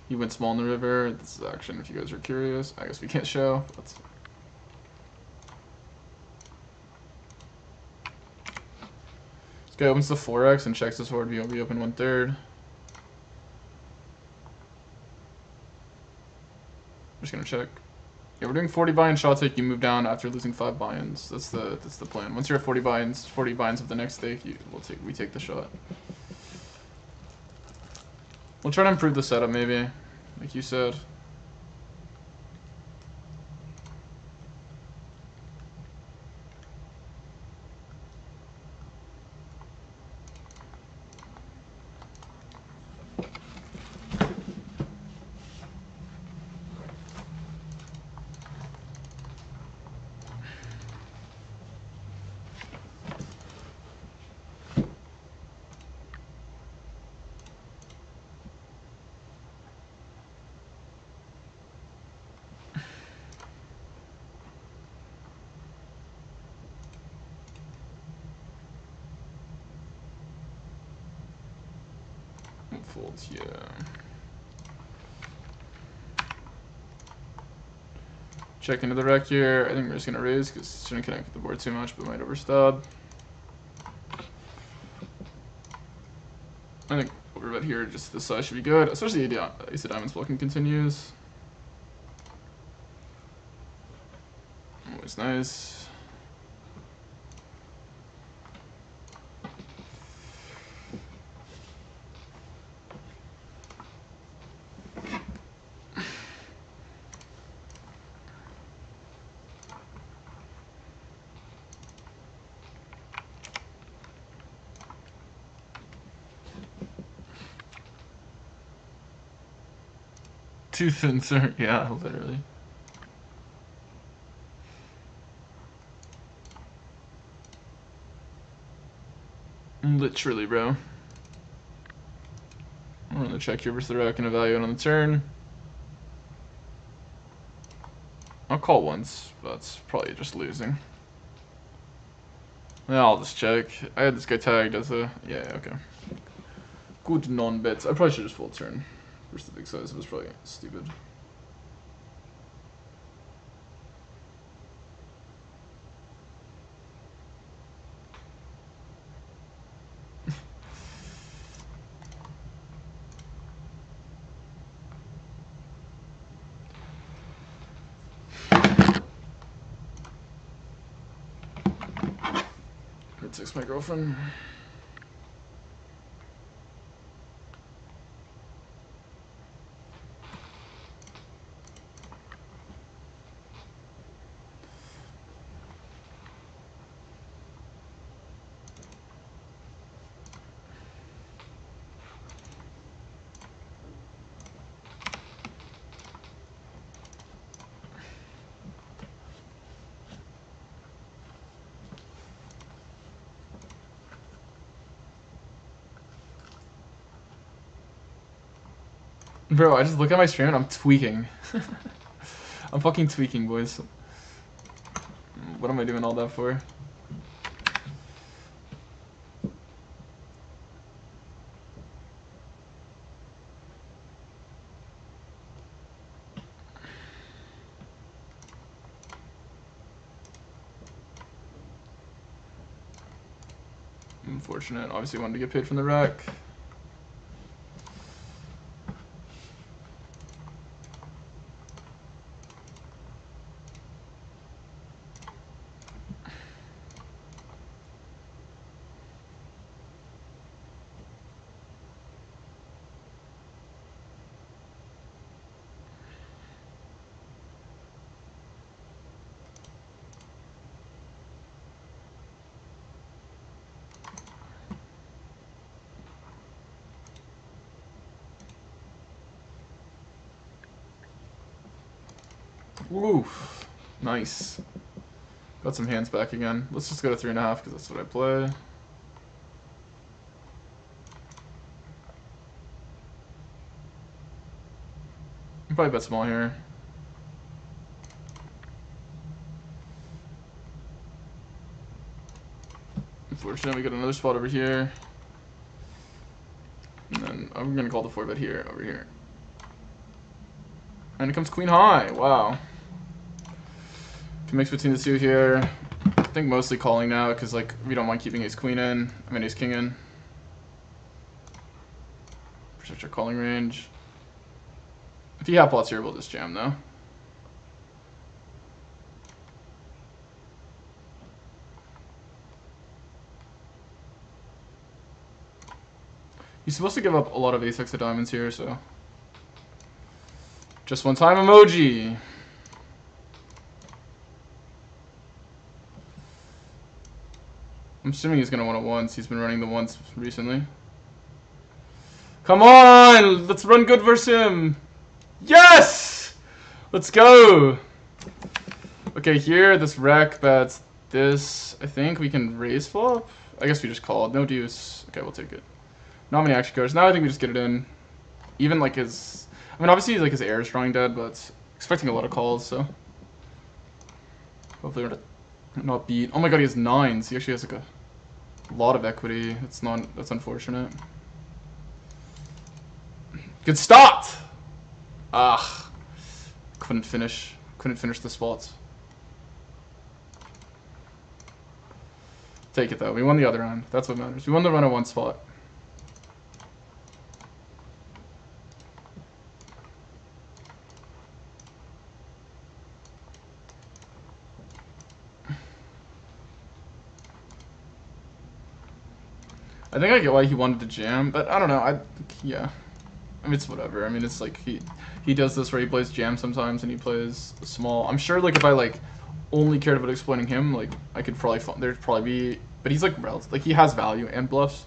He went small in the river. This is action if you guys are curious. I guess we can't show. But this guy opens the 4x and checks his board. We open 1/3. I'm just gonna check. Yeah, we're doing 40 buy-in shot take. You move down after losing 5 buy-ins. That's the plan. Once you're at 40 buy-ins of the next stake, we take the shot. We'll try to improve the setup maybe, like you said. Folds, yeah. Check into the rec here. I think we're just gonna raise because it shouldn't connect with the board too much, but might overstub. I think overbet here, just this size should be good, especially ace of diamonds blocking continues. Always nice. Too thin, sir. Yeah, literally. Literally, bro. I'm gonna check here versus the rack and evaluate on the turn. I'll call once, but it's probably just losing. Yeah, I'll just check. I had this guy tagged as a... Yeah, okay. Good non-bets. I probably should just full turn versus the big size. It was probably stupid. Mid-six, my girlfriend. Bro, I just look at my stream and I'm tweaking. I'm fucking tweaking, boys. What am I doing all that for? Unfortunate. Obviously wanted to get paid from the rack. Oof. Nice. Got some hands back again. Let's just go to 3.5 because that's what I play. Probably bet small here. Unfortunately, we got another spot over here. And then I'm gonna call the 4-bet here, over here. And it comes queen high. Wow. Can mix between the two here. I think mostly calling now because like we don't mind keeping ace queen in. I mean ace king in. Protect our calling range. If he half plots here, we'll just jam though. He's supposed to give up a lot of ace-x of diamonds here, so. Just one time emoji. I'm assuming he's gonna want it once. He's been running the once recently. Come on! Let's run good versus him! Yes! Let's go! Okay, here, this wreck bets this. I think we can raise flop. I guess we just called. No deuce. Okay, we'll take it. Not many action cards. Now I think we just get it in. Even like his... I mean, obviously like his air is drawing dead, but expecting a lot of calls, so... Hopefully we're not beat. Oh my god, he has 9s. He actually has like a lot of equity. That's unfortunate. Good start! Ah. Couldn't finish the spots. Take it though. We won the other end. That's what matters. We won the run at one spot. I think I get why he wanted to jam, but I don't know. Yeah. I mean, it's whatever. I mean, it's like he does this where he plays jam sometimes and he plays small. I'm sure like if I like only cared about exploiting him, like I could probably there'd probably be, but he's like relative, like he has value and bluffs.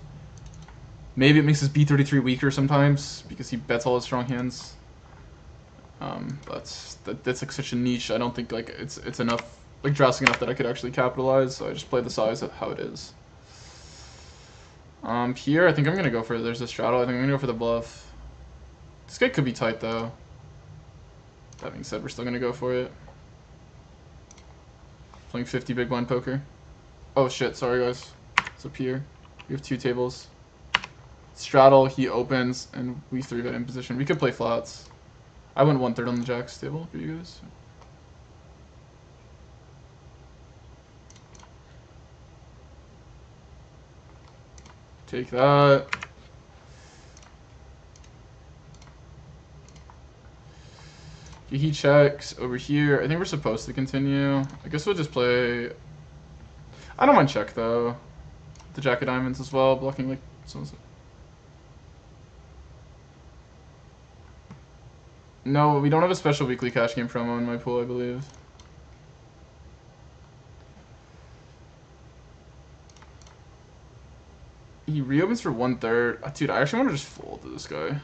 Maybe it makes his B33 weaker sometimes because he bets all his strong hands. But that's like such a niche. I don't think like it's enough, like drastic enough that I could actually capitalize. So I just play the size of how it is. Here I think I'm gonna go for, there's a straddle. I think I'm gonna go for the bluff. This guy could be tight though. That being said, we're still gonna go for it. Playing 50 big blind poker. Oh shit, sorry guys. It's up here. We have 2 tables. Straddle, he opens, and we 3-bet in position. We could play flats. I went 1/3 on the jacks table for you guys. Take that. He checks over here. I think we're supposed to continue. I guess we'll just play... I don't mind check, though. The jack of diamonds as well, blocking, like... No, we don't have a special weekly cash game promo in my pool, I believe. He reopens for 1/3. Dude, I actually want to just fold to this guy.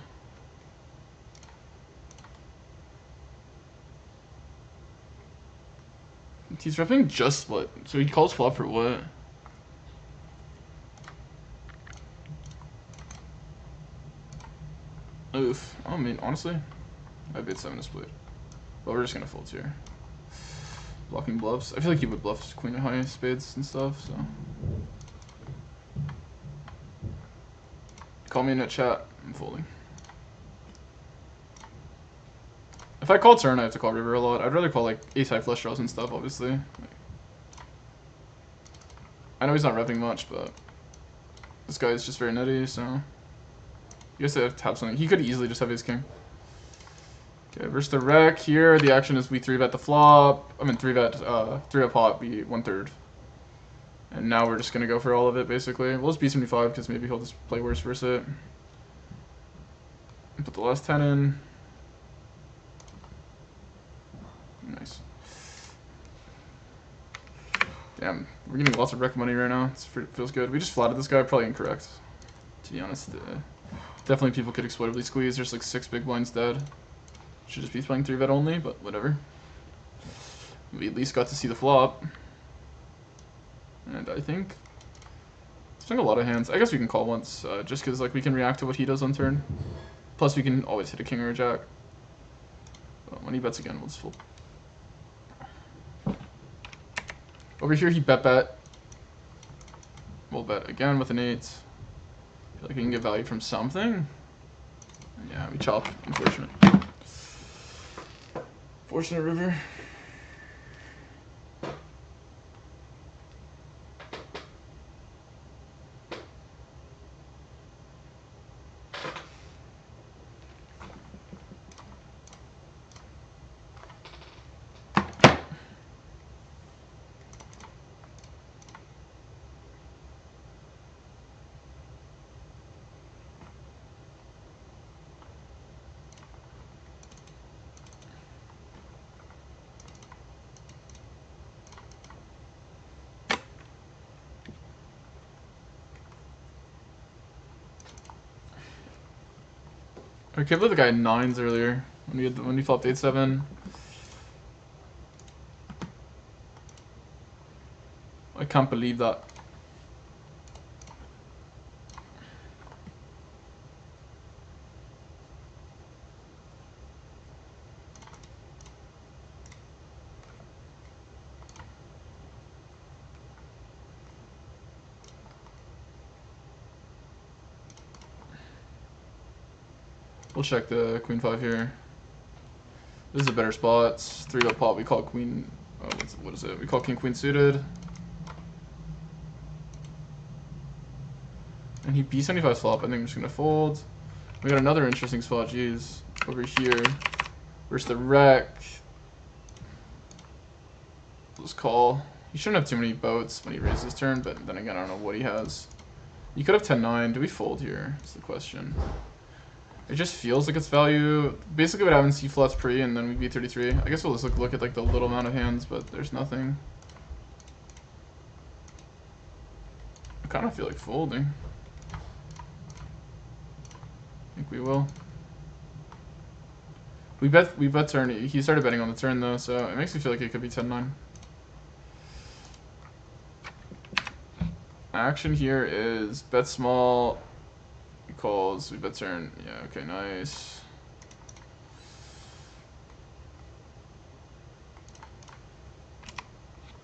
He's repping just split. So he calls flop for what? Oof. I mean, honestly, I bet 7 to split. But we're just gonna fold here. Blocking bluffs. I feel like he would bluff queen of high spades and stuff, so. Call me in that chat. I'm folding. If I call turn, I have to call river a lot. I'd rather call like ace-high flush draws and stuff, obviously. Like, I know he's not revving much, but this guy's just very nutty, so. You guys have to tap something. He could easily just have ace king. Okay, versus the wreck here. The action is we 3-bet the flop. I mean 3-bet pot, be 1/3. And now we're just gonna go for all of it basically. We'll just B75 because maybe he'll just play worse versus it. Put the last 10 in. Nice. Damn, we're getting lots of wreck money right now. It feels good. We just flatted this guy, probably incorrect. To be honest, definitely people could exploitably squeeze. There's like 6 big blinds dead. Should just be playing 3-bet only, but whatever. We at least got to see the flop. And I think it's playing a lot of hands. I guess we can call once, just because like we can react to what he does on turn. Plus we can always hit a king or a jack. But when he bets again, we'll just fold. Over here he bet. We'll bet again with an 8. Feel like we can get value from something. Yeah, we chop. Unfortunate. Fortunate river. I can't believe the guy had 9s earlier when we flopped 8-7. I can't believe that. We'll check the queen 5 here. This is a better spot. 3-bet pot. We call queen. Oh, what is it? We call king queen suited. And he b75 flop. I think I'm just gonna fold. We got another interesting spot. Jeez, over here. Where's the wreck? Let's call. He shouldn't have too many boats when he raises his turn, but then again, I don't know what he has. You could have 10-9. Do we fold here? That's the question. It just feels like it's value. Basically what happens, he flats pre and then we b33. I guess we'll just look at like the little amount of hands, but there's nothing. I kind of feel like folding. I think we will. We bet turn. He started betting on the turn though, so it makes me feel like it could be 10-9. Action here is bet small. He calls. We bet turn. Yeah. Okay. Nice.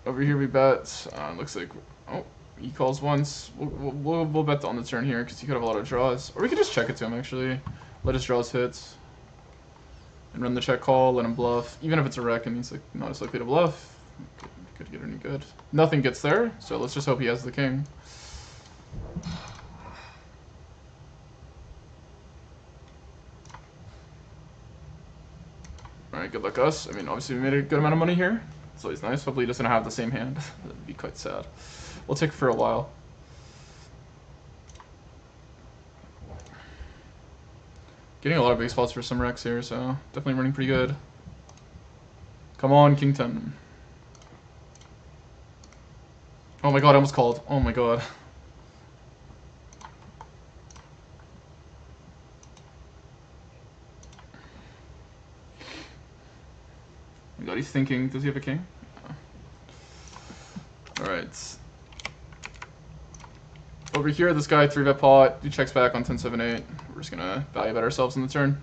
Over here we bet. Looks like. Oh, he calls once. We'll bet on the turn here because he could have a lot of draws, or we could just check it to him actually. Let his draws hit. And run the check call, let him bluff. Even if it's a wreck and he's like not as likely to bluff, could get any good. Nothing gets there, so let's just hope he has the king. Alright, good luck us. I mean, obviously we made a good amount of money here. It's always nice. Hopefully he doesn't have the same hand. That'd be quite sad. We'll take it for a while. Getting a lot of big spots for some wrecks here, so definitely running pretty good. Come on, king 10. Oh my god, I almost called. Oh my god. Oh my god, he's thinking. Does he have a king? Alright. Over here, this guy 3-bet pot. He checks back on 10-7-8. We're just gonna value bet ourselves in the turn.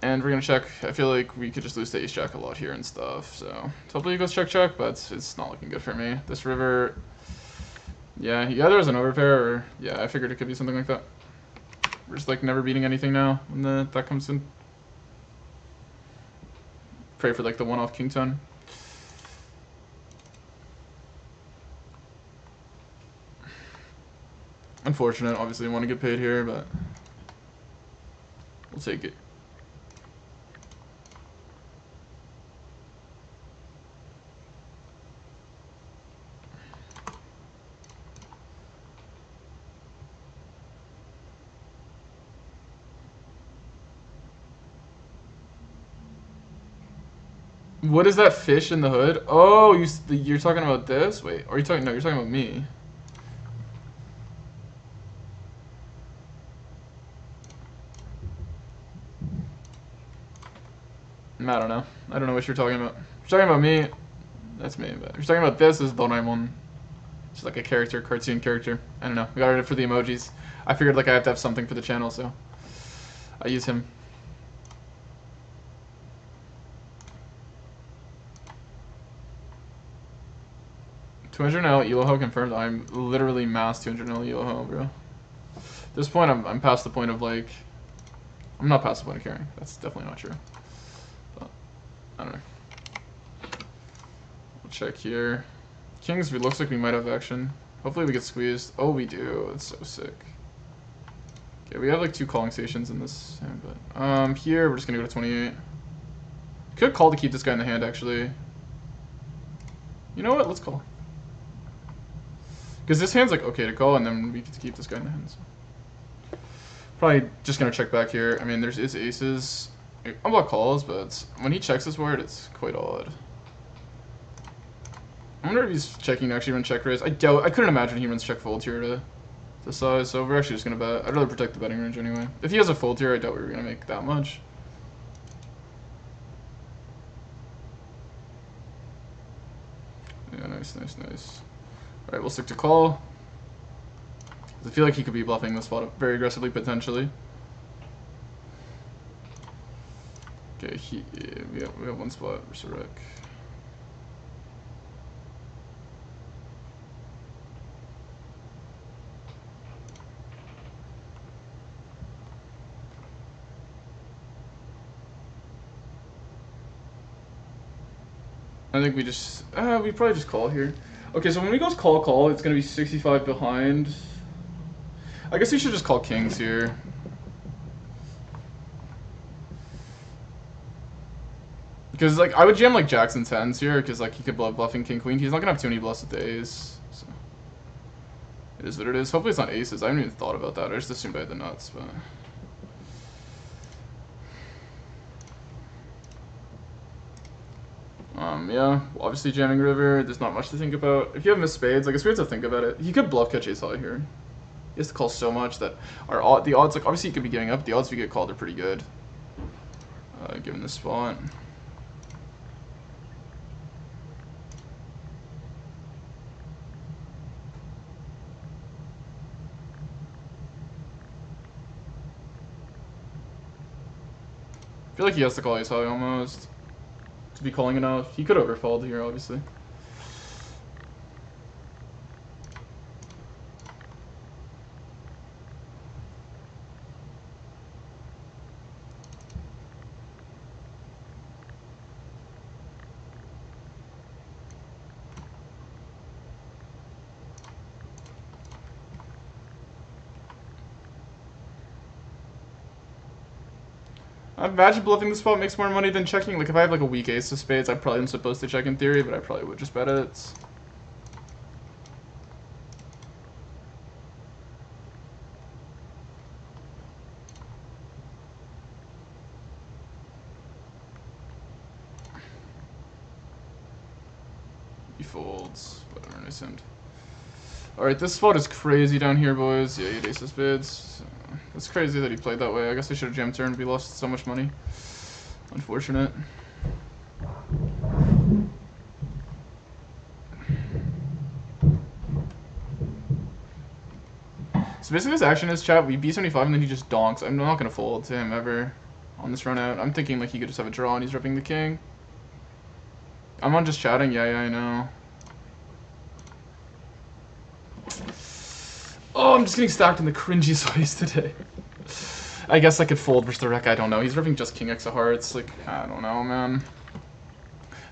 And we're gonna check. I feel like we could just lose to ace-jack a lot here and stuff. So hopefully he goes check-check, but it's not looking good for me. This river, yeah, either has an overpair or yeah, I figured it could be something like that. We're just like never beating anything now when that comes in. Pray for like the one-off king 10. Unfortunate. Obviously, I want to get paid here, but we'll take it. What is that fish in the hood? Oh, you're talking about this? Wait, are you talking? No, you're talking about me. I don't know. I don't know what you're talking about. If you're talking about me, that's me. But if you're talking about this, is Doraemon. It's like a character, cartoon character. I don't know. We got it for the emojis. I figured like I have to have something for the channel, so I use him. $200 ELO confirmed. I'm literally mass $200 ELO, bro. At this point, I'm past the point of like, I'm not past the point of caring. That's definitely not true. But I don't know. We'll check here. Kings, it looks like we might have action. Hopefully we get squeezed. Oh, we do. That's so sick. Okay, we have like 2 calling stations in this hand, but here we're just gonna go to 28. Could call to keep this guy in the hand, actually. You know what? Let's call. Because this hand's like okay to call, and then we get to keep this guy in the hand. So. Probably just gonna check back here. I mean, there's aces. Unblock calls, but when he checks this board, it's quite odd. I wonder if he's checking to actually run check raise. I doubt. I couldn't imagine he runs check fold here to the size, so we're actually just gonna bet. I'd rather protect the betting range anyway. If he has a fold here, I doubt we were gonna make that much. Yeah, nice, nice, nice. Alright, we'll stick to call. I feel like he could be bluffing this spot very aggressively, potentially. Okay, yeah, we have one spot, resurrect. I think we just, we probably just call here. Okay, so when we goes call, it's gonna be 65 behind. I guess we should just call kings here. Because, like, I would jam, like, jacks and tens here, because, like, he could bluffing king queen. He's not gonna have too many bluffs with the ace. So. It is what it is. Hopefully it's not aces. I haven't even thought about that. I just assumed I had the nuts, but... yeah, obviously jamming river, there's not much to think about. If you have missed spades, like, it's weird to think about it. He could bluff catch ace high here. He has to call so much that the odds, like, obviously he could be giving up. The odds if you get called are pretty good, given this spot. I feel like he has to call ace high almost to be calling enough. He could overfold here, obviously. I imagine bluffing the spot makes more money than checking. Like, if I have, like, a weak ace of spades, I probably am supposed to check in theory, but I probably would just bet it. He folds. Whatever, nice end. Alright, this spot is crazy down here, boys. Yeah, he had ace of spades. So, it's crazy that he played that way. I guess I should have jammed turn. We lost so much money. Unfortunate. So basically this action is, chat, we B75 and then he just donks. I'm not going to fold to him ever on this run out. I'm thinking like he could just have a draw and he's ripping the king. I'm on just chatting. Yeah, I know. Oh, I'm just getting stacked in the cringiest ways today. I guess I could fold versus the rec, I don't know. He's ripping just king X of hearts. Like, I don't know, man.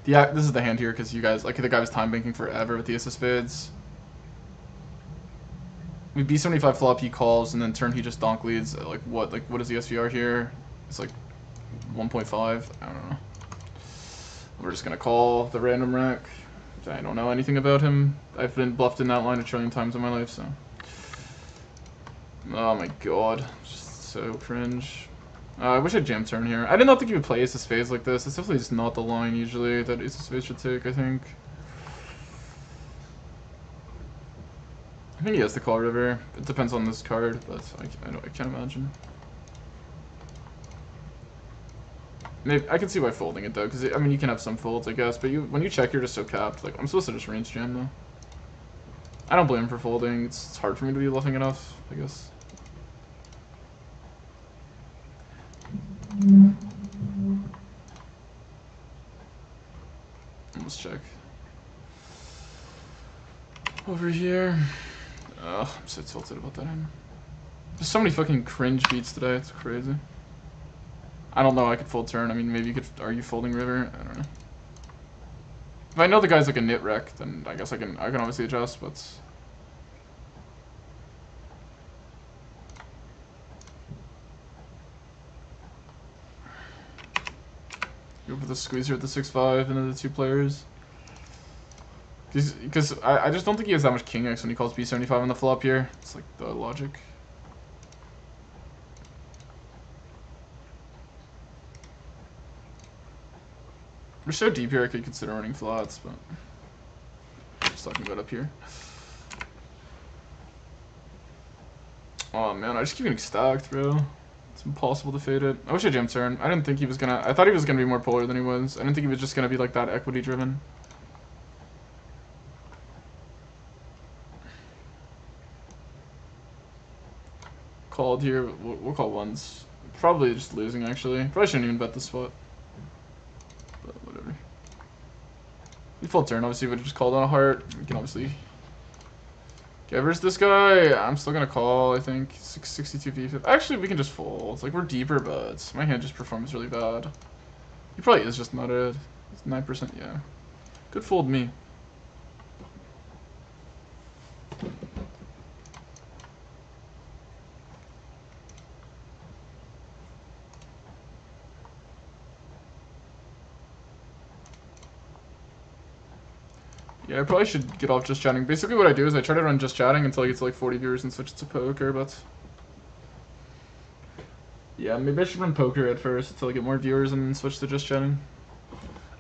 Yeah, this is the hand here because you guys, like, the guy was time banking forever with the ace of spades. We B75 flop, he calls, and then turn he just donk leads. Like, what is the SVR here? It's like 1.5. I don't know. We're just gonna call the random rec. I don't know anything about him. I've been bluffed in that line a trillion times in my life, so. Oh my god. Just so cringe. I wish I'd jam turn here. I did not think he would play ace of spades like this. It's definitely just not the line usually that ace of spades should take, I think. I think he has to call river. It depends on this card, but I can't imagine. Maybe I can see why folding it though, because I mean you can have some folds, I guess, but when you check, you're just so capped. Like I'm supposed to just range jam though. I don't blame him for folding. It's hard for me to be bluffing enough, I guess. Let's check. Over here. Ugh, I'm so tilted about that hand. There's so many fucking cringe beats today, it's crazy. I don't know, I could fold turn. I mean, maybe you could, are you folding river? I don't know. If I know the guy's like a nit wreck, then I guess I can obviously adjust, but... Go for the squeeze here at the 6-5 into the two players. Because I just don't think he has that much king X when he calls B75 on the flop here. It's like the logic. We're so deep here I could consider running flats, but I'm just talking about up here. Oh man, I just keep getting stacked, bro. It's impossible to fade it. I wish I jammed turn. I didn't think he was gonna. I thought he was gonna be more polar than he was. I didn't think he was just gonna be like that equity driven. Called here. We'll call ones. Probably just losing actually. Probably shouldn't even bet this spot. But whatever. We full turn. Obviously, would have just called on a heart. We can obviously. Okay, versus this guy, I'm still gonna call. I think 662 V. Actually, we can just fold. It's like we're deeper, but my hand just performs really bad. He probably is just nutted. It's 9%. Yeah. Good fold me. Yeah, I probably should get off just chatting. Basically what I do is I try to run just chatting until I get to like 40 viewers and switch it to poker, but... Yeah, maybe I should run poker at first until I get more viewers and then switch to just chatting.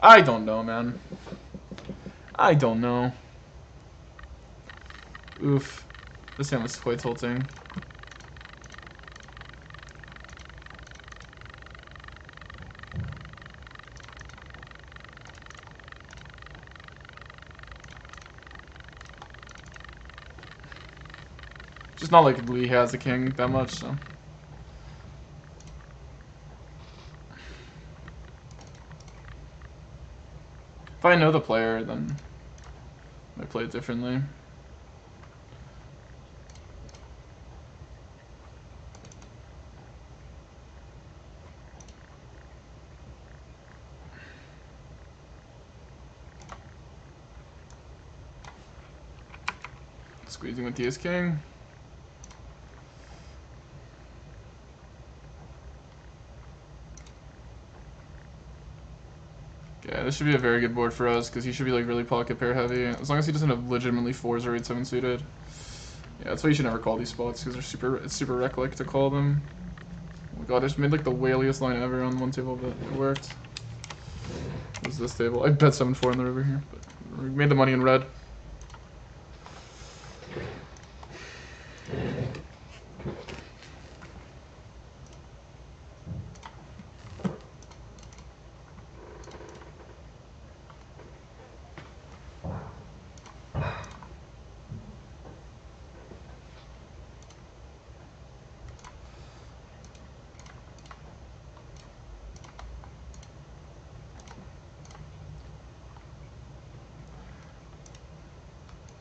I don't know, man. I don't know. Oof. This hand was quite tilting. Just not like Lee has a king that much, so... If I know the player, then I play it differently. Squeezing with DS King. Yeah, this should be a very good board for us because he should be like really pocket pair heavy. As long as he doesn't have legitimately 4s or 8-7 suited. Yeah, that's why you should never call these spots because it's super rec-like to call them. Oh my god, I just made like the whaliest line ever on one table, but it worked. What was this table? I bet 7-4 in the river here, but we made the money in red.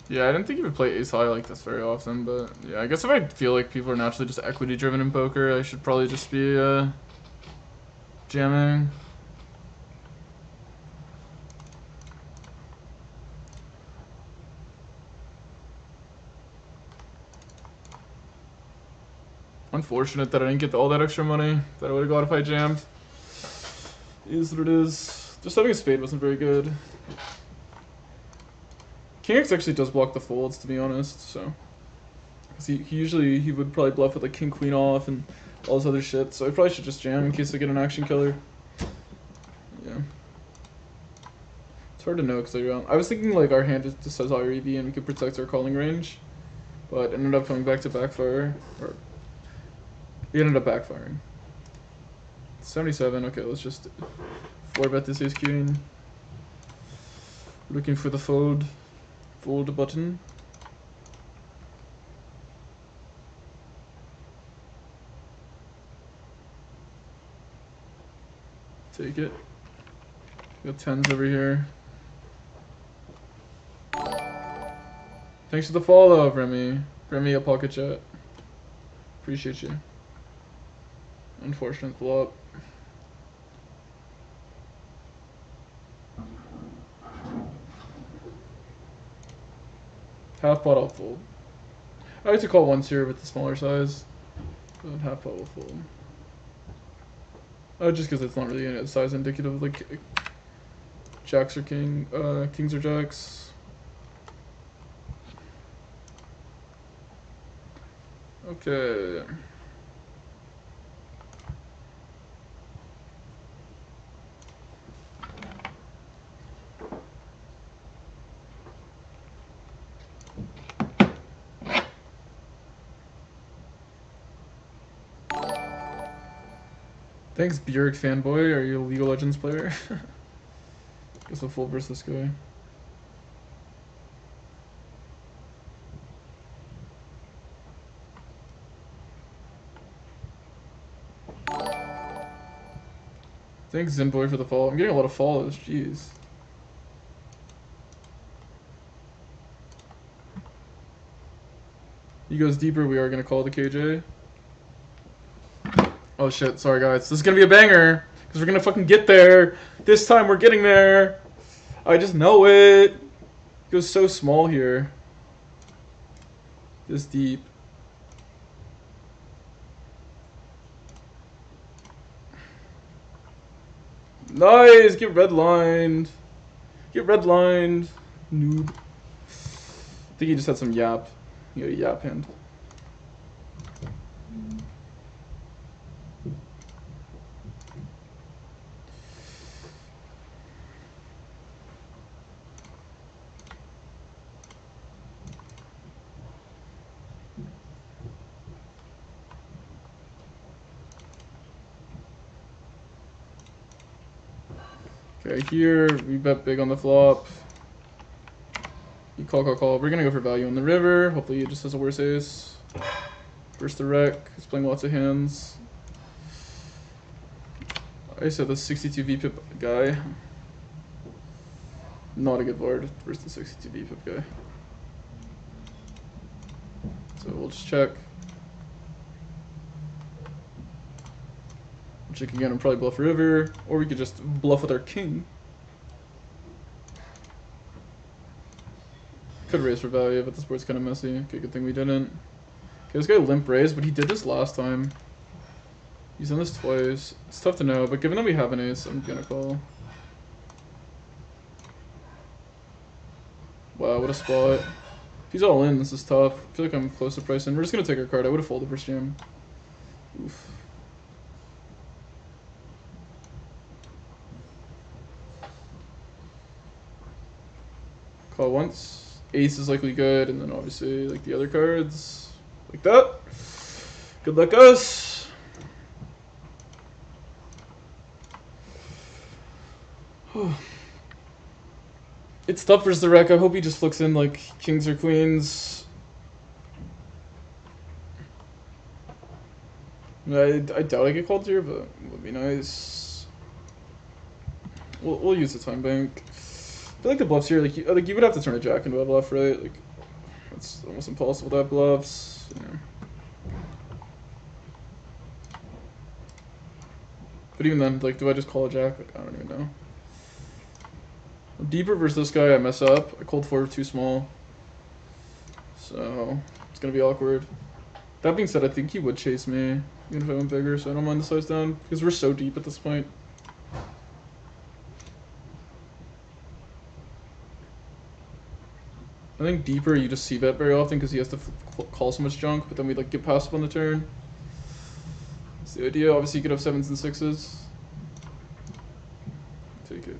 Yeah, I didn't think he would play ace high like this very often, but yeah, I guess if I feel like people are naturally just equity driven in poker, I should probably just be jamming. Unfortunate that I didn't get all that extra money that I would have got if I jammed. Is what it is. Just having a spade wasn't very good. King X actually does block the folds, to be honest, so. Because he would probably bluff with like king queen off and all this other shit, so I probably should just jam in case I get an action killer. Yeah. It's hard to know because I was thinking like our hand just has higher EV and we could protect our calling range, but ended up coming back to backfire. Or it ended up backfiring. 77. Okay, let's just 4-bet this ace queen. Looking for the fold button. Take it. Got 10s over here. Thanks for the follow, Remy. Remy, a pocket chat. Appreciate you. Unfortunate flop. Half pot I'll fold. I like to call once here with the smaller size, but half pot will fold. Oh, just because it's not really a size indicative of like jacks or kings or jacks. Okay. Thanks, Bjork fanboy. Are you a League of Legends player? Guess we'll full versus this guy. Thanks, Zinboy, for the follow. I'm getting a lot of follows. Jeez. He goes deeper. We are gonna call the KJ. Oh shit! Sorry guys. This is gonna be a banger because we're gonna fucking get there. This time we're getting there. I just know it. It goes so small here. This deep. Nice! Get redlined. Get redlined. Noob. I think he just had some yap. He got a yap hand. Okay, here we bet big on the flop. You call. We're gonna go for value on the river. Hopefully he just has a worse ace. First the wreck. He's playing lots of hands. I said the 62 VPIP guy. Not a good board versus the 62 VPIP guy. So we'll just check. Check again and probably bluff river, or we could just bluff with our king. Could raise for value, but this board's kind of messy. Okay, good thing we didn't. Okay, this guy limp raised, but he did this last time. He's done this twice. It's tough to know, but given that we have an ace, I'm gonna call. Wow, what a spot. If he's all in, this is tough. I feel like I'm close to pricing. We're just gonna take our card. I would have folded first jam. Oof. Call once. Ace is likely good, and then obviously like the other cards. Like that. Good luck us. It's tough versus the wreck. I hope he just flicks in like kings or queens. I doubt I get called here, but it would be nice. We'll use the time bank. I feel like the bluffs here, like you would have to turn a jack into a bluff, right? Like it's almost impossible to have bluffs. You know. But even then, like, do I just call a jack? Like, I don't even know. Deeper versus this guy, I mess up. I called forward too small. So, it's gonna be awkward. That being said, I think he would chase me, even if I went bigger, so I don't mind the size down, because we're so deep at this point. I think deeper, you just see bet very often, because he has to call so much junk, but then we, like, get passive on the turn. That's the idea. Obviously, you could have 7s and 6s. Take it.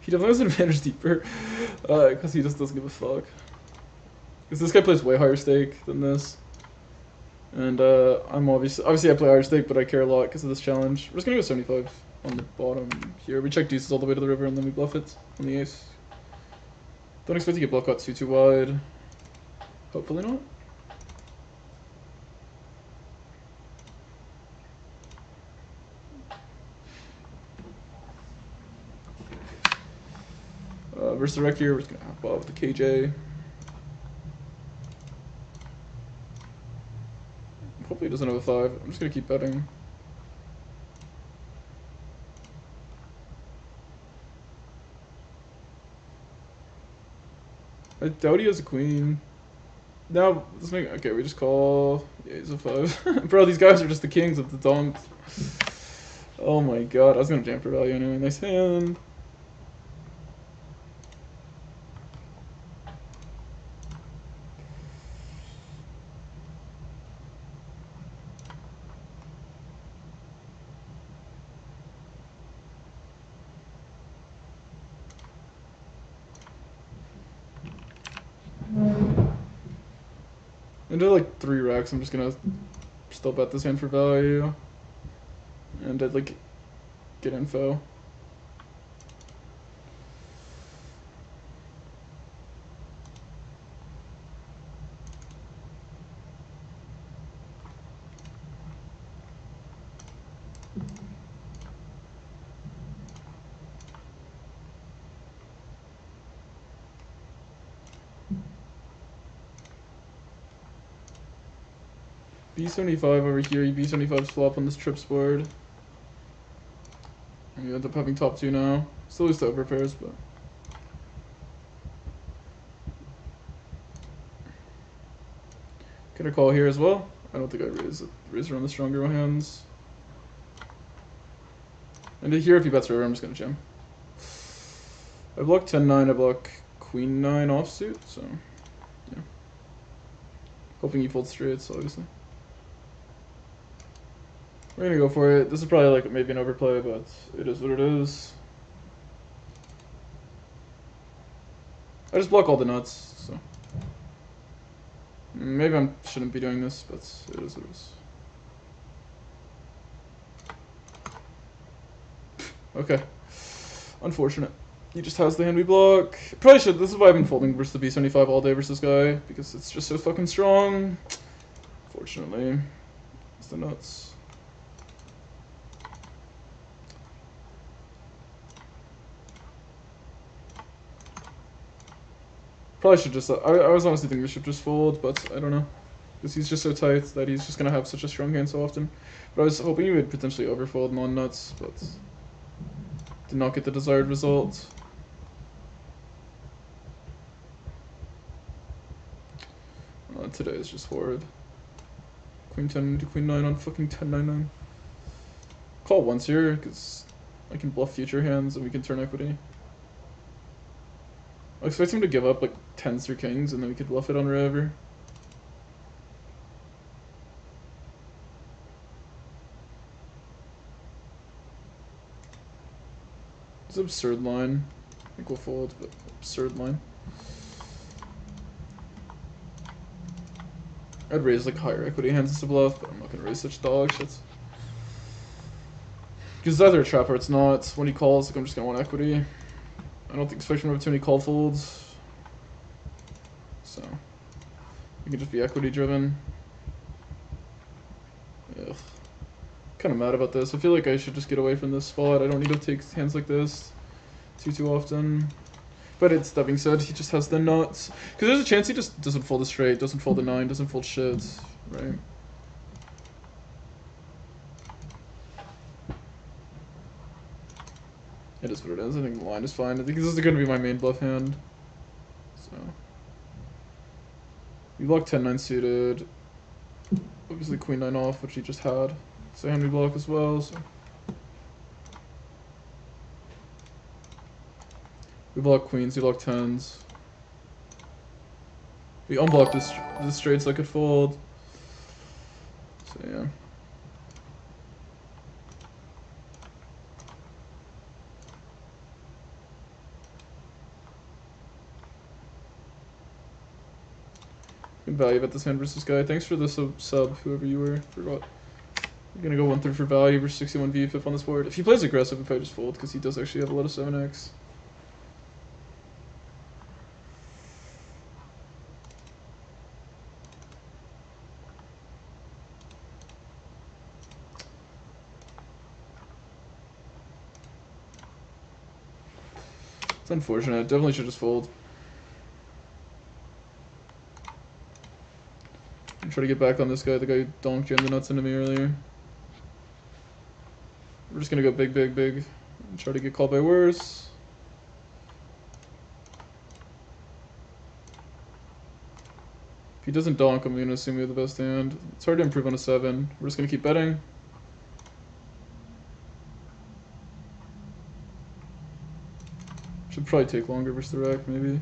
He definitely has an advantage deeper, because he just doesn't give a fuck. Because this guy plays way higher stake than this. And I'm obviously I play higher stake, but I care a lot because of this challenge. We're just gonna go 75 on the bottom here. We check deuces all the way to the river, and then we bluff it on the ace. Don't expect to get bluff got too wide. Hopefully not. Versus the wreck here, we're just gonna hop off with the KJ. Hopefully he doesn't have a 5. I'm just gonna keep betting. I doubt he has a queen. No, let's make okay. We just call. Yeah, he's a 5. Bro, these guys are just the kings of the donks. Oh my god, I was gonna jam for value anyway. Nice hand. Into like 3 racks, I'm just gonna still bet this hand for value. And I'd like get info. B75 over here, B75's flop on this trips board. And you end up having top 2 now. Still lose to overpairs, but. Can I call here as well? I don't think I raise around the stronger hands. And here, if he bets river, I'm just gonna jam. I block 10-9, I block Queen 9 offsuit, so yeah. Hoping he folds straights, obviously. We're gonna go for it. This is probably like maybe an overplay, but it is what it is. I just block all the nuts, so. Maybe I shouldn't be doing this, but it is what it is. Okay. Unfortunate. He just has the hand we block. Probably should. This is why I've been folding versus the B75 all day versus guy, because it's just so fucking strong. Fortunately, it's the nuts. Probably should just. I was honestly thinking we should just fold, but I don't know. Because he's just so tight that he's just going to have such a strong hand so often. But I was hoping he would potentially overfold non-nuts, but did not get the desired result. Today is just horrid. Queen 10 into Queen 9 on fucking 10-9-9. Call once here, because I can bluff future hands and we can turn equity. I expect him to give up like 10s through kings and then we could bluff it on river. It's an absurd line. I think we'll fold, but absurd line. I'd raise like higher equity hands to bluff, but I'm not gonna raise such dog shits. Because it's either a trap or it's not. When he calls, like I'm just gonna want equity. I don't expect him to have too many call folds. So it can just be equity driven. Ugh. Kind of mad about this. I feel like I should just get away from this spot. I don't need to take hands like this too often. But it's, that being said, he just has the nuts. Because there's a chance he just doesn't fold a straight, doesn't fold a 9, doesn't fold shit, right? It is what it is. I think the line is fine. I think this is going to be my main bluff hand. So we block 10-9 suited. Obviously Queen 9 off, which he just had. So hand we block as well. So we block queens, we block 10s. We unblock this straight so I could fold. So yeah. Good value bet this hand versus guy. Thanks for the sub, whoever you were. Forgot. We're gonna go 1/3 for value versus 61 VFIP on this board. If he plays aggressive, if I just fold, because he does actually have a lot of 7x. It's unfortunate. Definitely should just fold. I'm trying to get back on this guy, the guy who donked jammed the nuts into me earlier. We're just gonna go big, big, big, and try to get called by worse. If he doesn't donk, I'm gonna assume we have the best hand. It's hard to improve on a 7. We're just gonna keep betting. Should probably take longer versus the rack, maybe.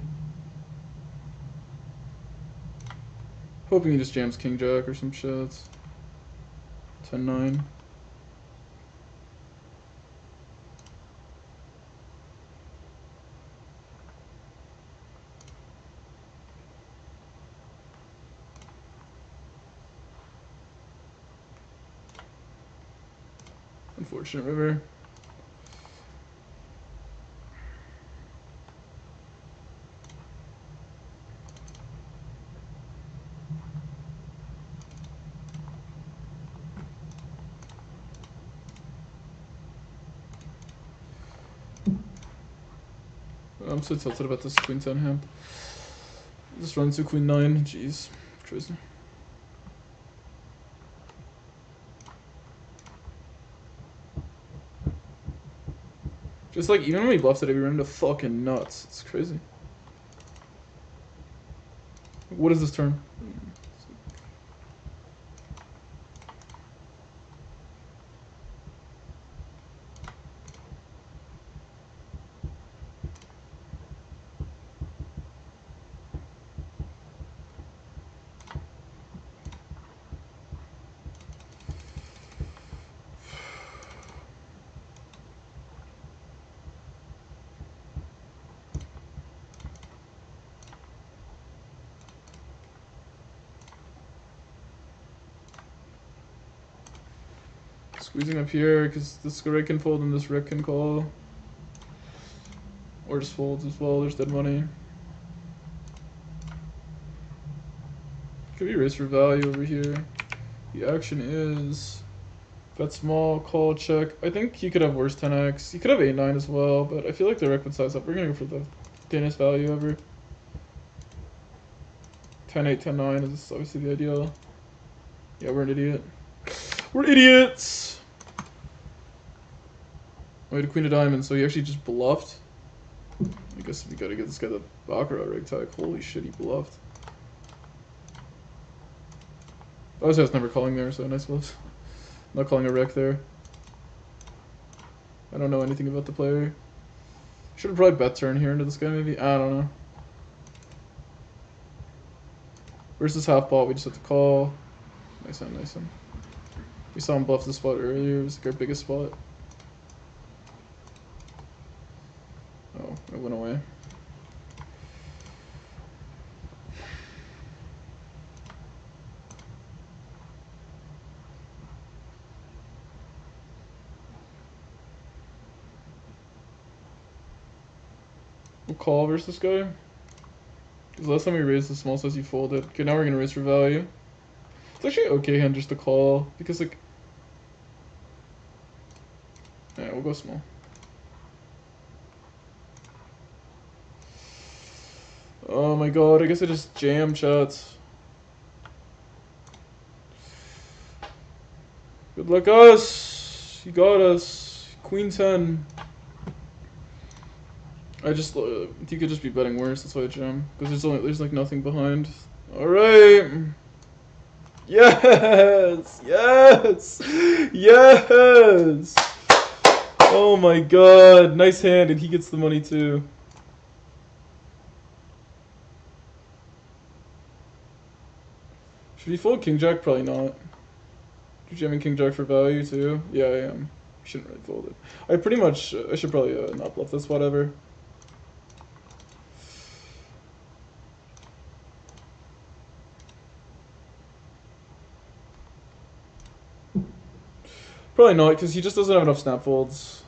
Hoping he just jams king jack or some shit. 10-9. Unfortunate river. I'm so tilted about this queen 10 hand. Just run to queen 9. Jeez. Crazy. Just like, even when we bluffed it, we ran into fucking nuts. It's crazy. What is this turn? Squeezing up here because this Rick can fold and this Rick can call. Or just folds as well, there's dead money. Could be raised for value over here. The action is bet small, call, check. I think he could have worse 10x. He could have 8-9 as well, but I feel like the Rick would size up. We're gonna go for the thinnest value ever. 10-8, 10-9 is obviously the ideal. Yeah, we're an idiot. We're idiots! We had a queen of diamonds, so he actually just bluffed. I guess we gotta get this guy the Baccarat rig tag. Holy shit, he bluffed. Obviously, I was never calling there, so nice bluffs. Not calling a wreck there. I don't know anything about the player. Should have probably bet turn here into this guy, maybe? I don't know. Versus half ball, we just have to call. Nice one, nice one. We saw him bluff this spot earlier. It was like our biggest spot. Oh, it went away. We'll call versus this guy. Because last time we raised the small size, you folded. Okay, now we're gonna raise for value. It's actually okay hand just to call. Because, like... Yeah, we'll go small. Oh my god, I guess I just jammed shots. Good luck us! You got us. Queen 10. I just, you could just be betting worse, that's why I jam. Because there's like nothing behind. Alright! Yes! Yes! Yes! Oh my god, nice hand, and he gets the money too. Should he fold King Jack? Probably not. You're jamming King Jack for value too? Yeah, I am. Shouldn't really fold it. I should probably not bluff this, whatever. Probably not, because he just doesn't have enough snap folds.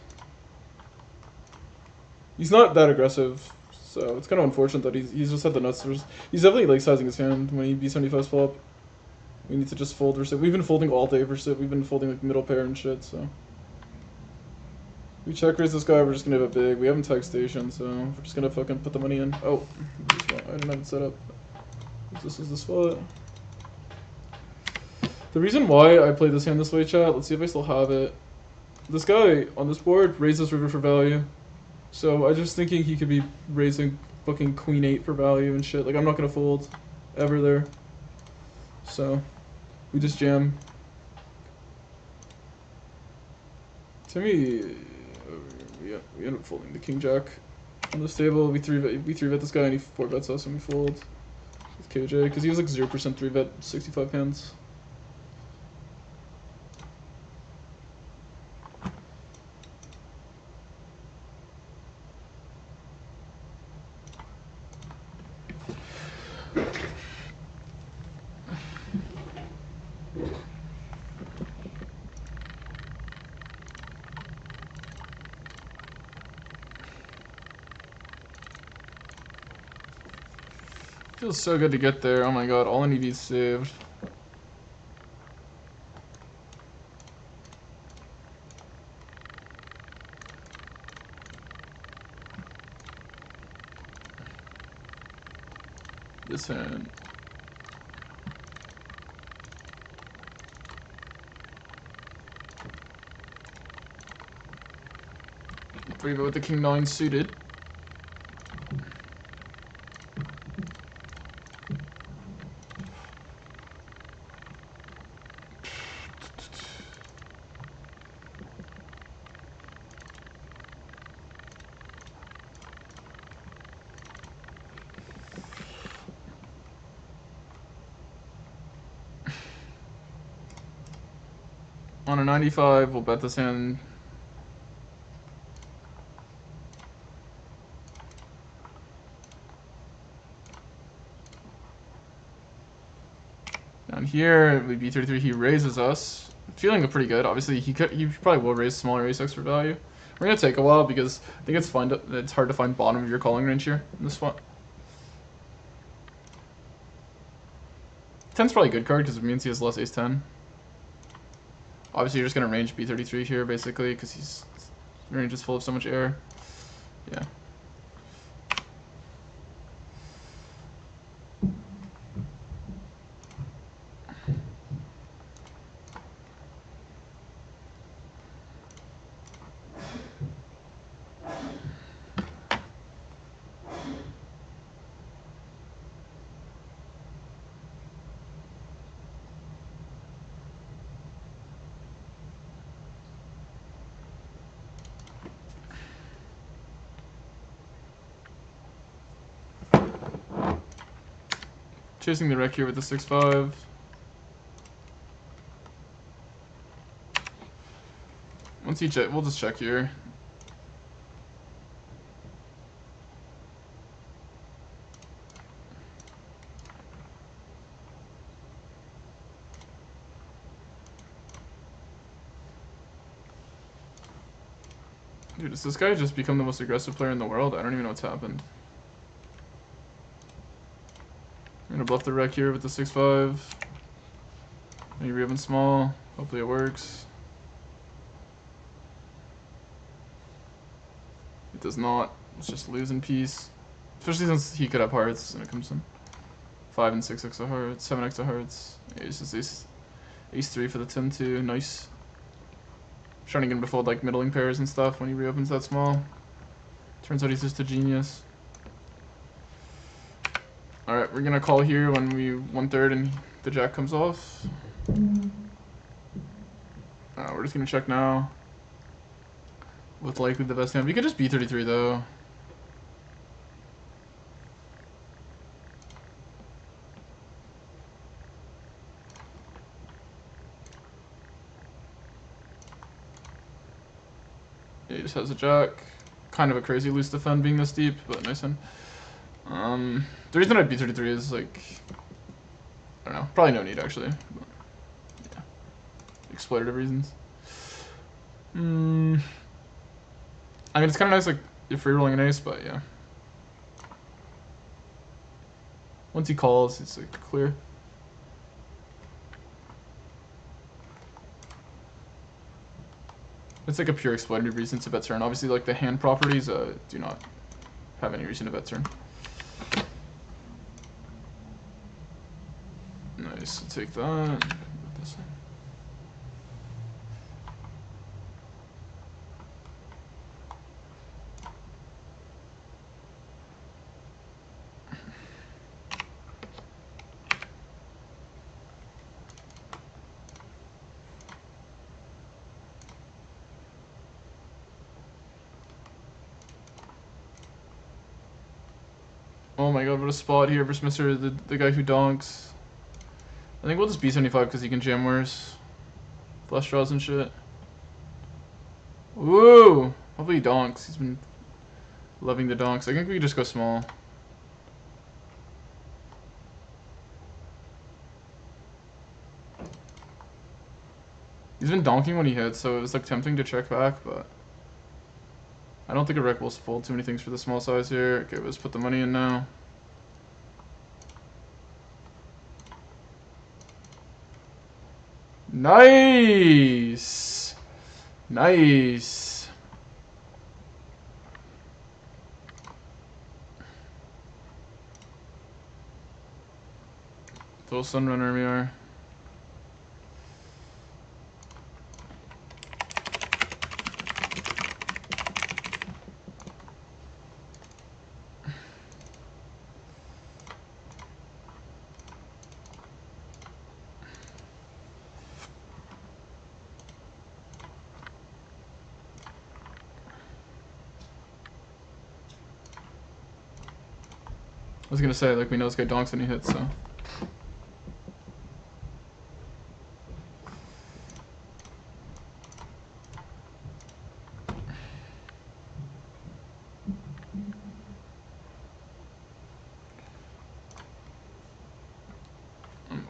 He's not that aggressive, so it's kind of unfortunate that he's just had the nuts. He's definitely like sizing his hand when he B75 flop. We need to just fold versus. We've been folding all day versus. We've been folding like middle pair and shit, so. We check raise this guy, we're just gonna have it big. We haven't tag station, so we're just gonna fucking put the money in. Oh, I didn't have it set up. This is the spot. The reason why I played this hand this way, chat, let's see if I still have it. This guy on this board raises river for value. So I just thinking he could be raising fucking queen 8 for value and shit. Like, I'm not gonna fold ever there. So we just jam. To me, we end up folding the king jack on this table. We three bet this guy and he 4-bets us and we fold with KJ because he has like 0% 3-bet 65 hands. Feels so good to get there. Oh my god, all an EV's saved. This hand. Three with the king nine suited. On a 95, we'll bet this hand. Down here, it would be 33. He raises us. Feeling pretty good. Obviously, he probably will raise smaller ace X for value. We're gonna take a while because I think it's hard to find bottom of your calling range here in this spot. 10's probably a good card because it means he has less ace 10. Obviously, you're just gonna range B33 here basically because his range is full of so much air. Yeah. Chasing the wreck here with the 6-5. Once he check, we'll just check here. Dude, does this guy just become the most aggressive player in the world? I don't even know what's happened. I'm gonna bluff the wreck here with the 6-5. Maybe re-open small. Hopefully it works. It does not. It's just losing piece. Especially since he could have hearts and it comes in. 5 and 6x of hearts, 7x of hearts. Ace is ace 3 for the 10-2. Nice. Trying to get him to fold like middling pairs and stuff when he reopens that small. Turns out he's just a genius. Alright, we're gonna call here when we 1/3 and the jack comes off. We're just gonna check now. With likely the best hand. We could just B33 though. Yeah, he just has a jack. Kind of a crazy loose defend being this deep, but nice hand. The reason I'd B33 is like, I don't know, probably no need actually. But, yeah. Exploitative reasons. I mean, it's kind of nice like if free rolling an ace, but yeah. Once he calls, it's like clear. It's like a pure exploitative reason to bet turn. Obviously, like the hand properties do not have any reason to bet turn. Nice, I'll take that. This one. Oh my god, what a spot here versus Mr. the guy who donks. I think we'll just B75 because he can jam worse. Flush draws and shit. Woo! Hopefully he donks. He's been loving the donks. I think we could just go small. He's been donking when he hits, so it was like tempting to check back, but I don't think a wreck will fold too many things for the small size here. Okay, let's put the money in now. Nice. Nice. Full Sunrunner we are. I was gonna say, like, we know this guy donks when he hits, so.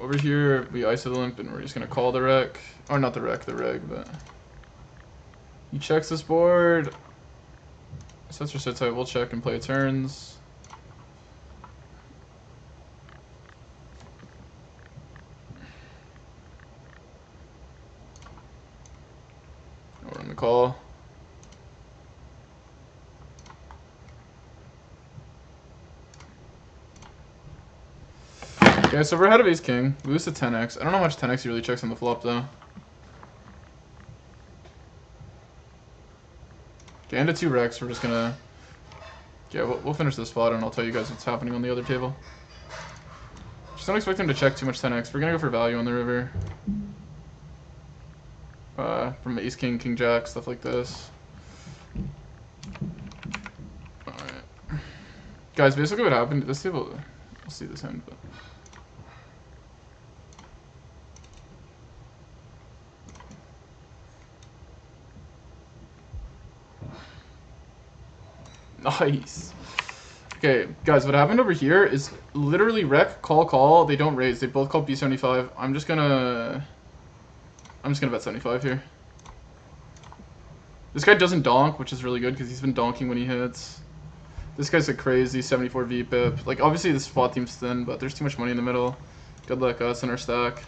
Over here, we ISO the limp, and we're just gonna call the rec. Or not the rec, the reg, but. He checks this board. Sets or sits out, we'll check and play turns. We're in the call. Okay, so we're ahead of ace king. We lose to 10x. I don't know how much 10x he really checks on the flop, though. Okay, into 2 recs. We're just gonna... Yeah, we'll finish this spot, and I'll tell you guys what's happening on the other table. Just don't expect him to check too much 10x. We're gonna go for value on the river. From ace king, king jack, stuff like this. Alright. Guys, basically what happened... This table... We'll see this end, but... Nice. Okay, guys, what happened over here is literally rec, call, they don't raise. They both call B75. I'm just gonna bet 75 here. This guy doesn't donk, which is really good because he's been donking when he hits. This guy's a crazy 74 VPIP. Like, obviously this spot team's thin, but there's too much money in the middle. Good luck us in our stack.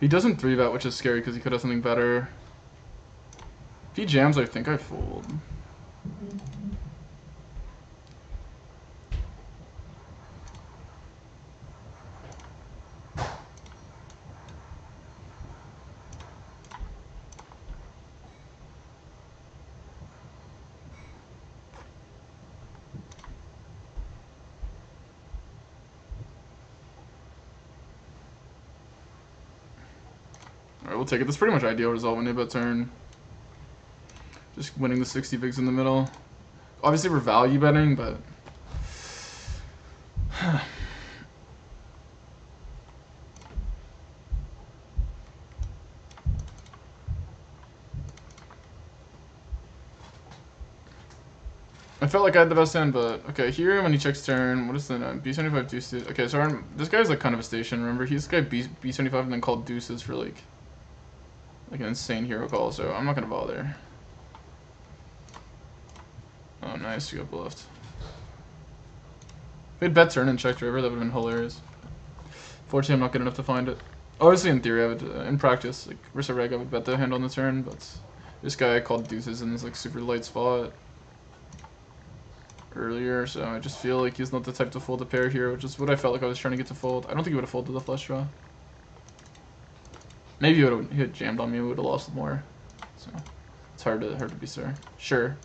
He doesn't 3-bet, which is scary because he could have something better. If he jams, I think I fold. Alright, we'll take it. That's pretty much ideal result when they bet turn. Just winning the 60 bigs in the middle. Obviously we're value betting, but... I felt like I had the best hand, but... Okay, here when he checks turn, what is the B75 deuces? Okay, so this guy's like kind of a station, remember? He's this guy B75 and then called deuces for like an insane hero call, so I'm not gonna bother. Oh, nice, you got bluffed. If we had bet turn and checked river, that would have been hilarious. Fortunately, I'm not good enough to find it. Obviously, in theory, I would, in practice, like, versus reg, I would bet the hand on the turn, but this guy called deuces in this, like, super light spot earlier, so I just feel like he's not the type to fold a pair here, which is what I felt like I was trying to get to fold. I don't think he would have folded the flush draw. Maybe he had jammed on me, we would have lost more. So, it's hard to be sure.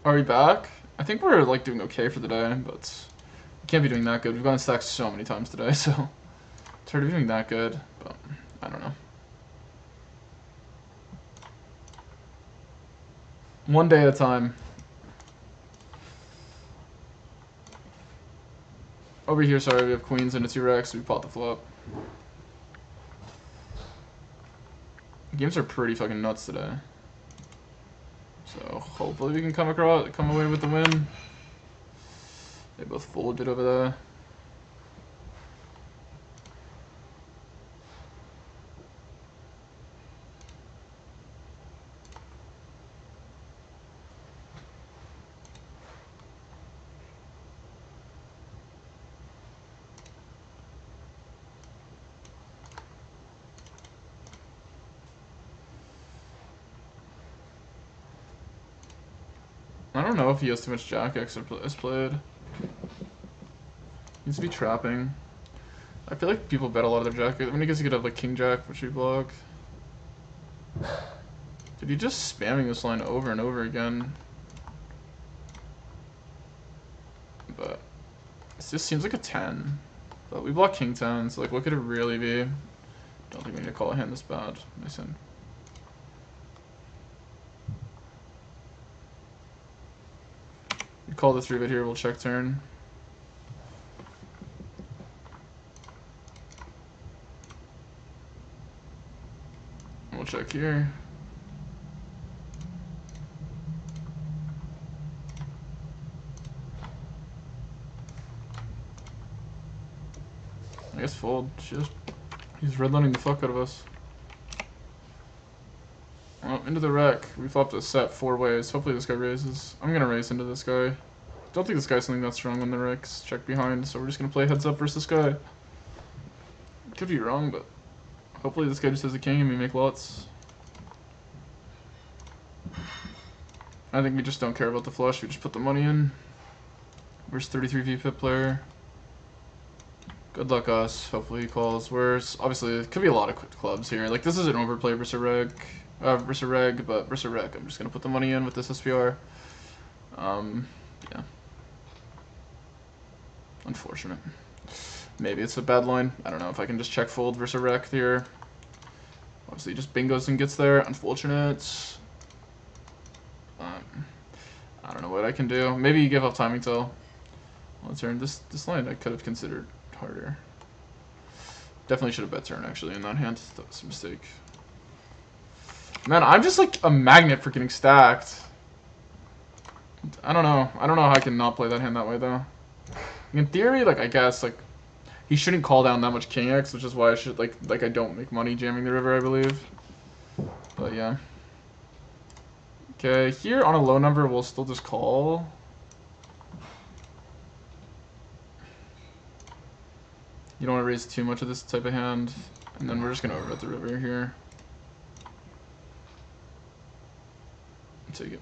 Are we back? I think we're like doing okay for the day, but we can't be doing that good. We've gone stacked so many times today, so it's hard to be doing that good, but I don't know. One day at a time. Over here, sorry, we have queens and a 2-rack, so we pot the flop. Games are pretty fucking nuts today. So hopefully we can come away with the win. They both folded over there. I don't know if he has too much Jack X as played. Needs to be trapping. I feel like people bet a lot of their Jack X. I mean, I guess you could have like King Jack, which we block. Dude, you're just spamming this line over and over again. But it just seems like a 10. But we block King 10, so like what could it really be? Don't think we need to call a hand this bad. Nice hand. We call the 3-bet here, we'll check turn. We'll check here. I guess fold. He's redlining the fuck out of us. Well, into the wreck. We flopped a set 4 ways. Hopefully this guy raises. I'm gonna raise into this guy. Don't think this guy's something that strong on the wrecks. Check behind, so we're just gonna play heads up versus this guy. Could be wrong, but hopefully this guy just has a king and we make lots. I think we just don't care about the flush. We just put the money in. Where's 33 VPIP player? Good luck us. Hopefully he calls. Where's obviously it could be a lot of clubs here. Like this is an overplay versus reg, but versus reg. I'm just gonna put the money in with this SPR. Yeah. Unfortunate. Maybe it's a bad line. I don't know if I can just check fold versus rec here. Obviously, just bingos and gets there. Unfortunate. I don't know what I can do. Maybe you give up timing till. Well, turn this line I could have considered harder. Definitely should have bet turn actually in that hand. That was a mistake. Man, I'm just like a magnet for getting stacked. I don't know. I don't know how I can not play that hand that way though. In theory, like I guess like he shouldn't call down that much King X, which is why I should like I don't make money jamming the river, I believe. But yeah. Okay, here on a low number we'll still just call. You don't want to raise too much of this type of hand, and then we're just gonna overbet the river here. Take it.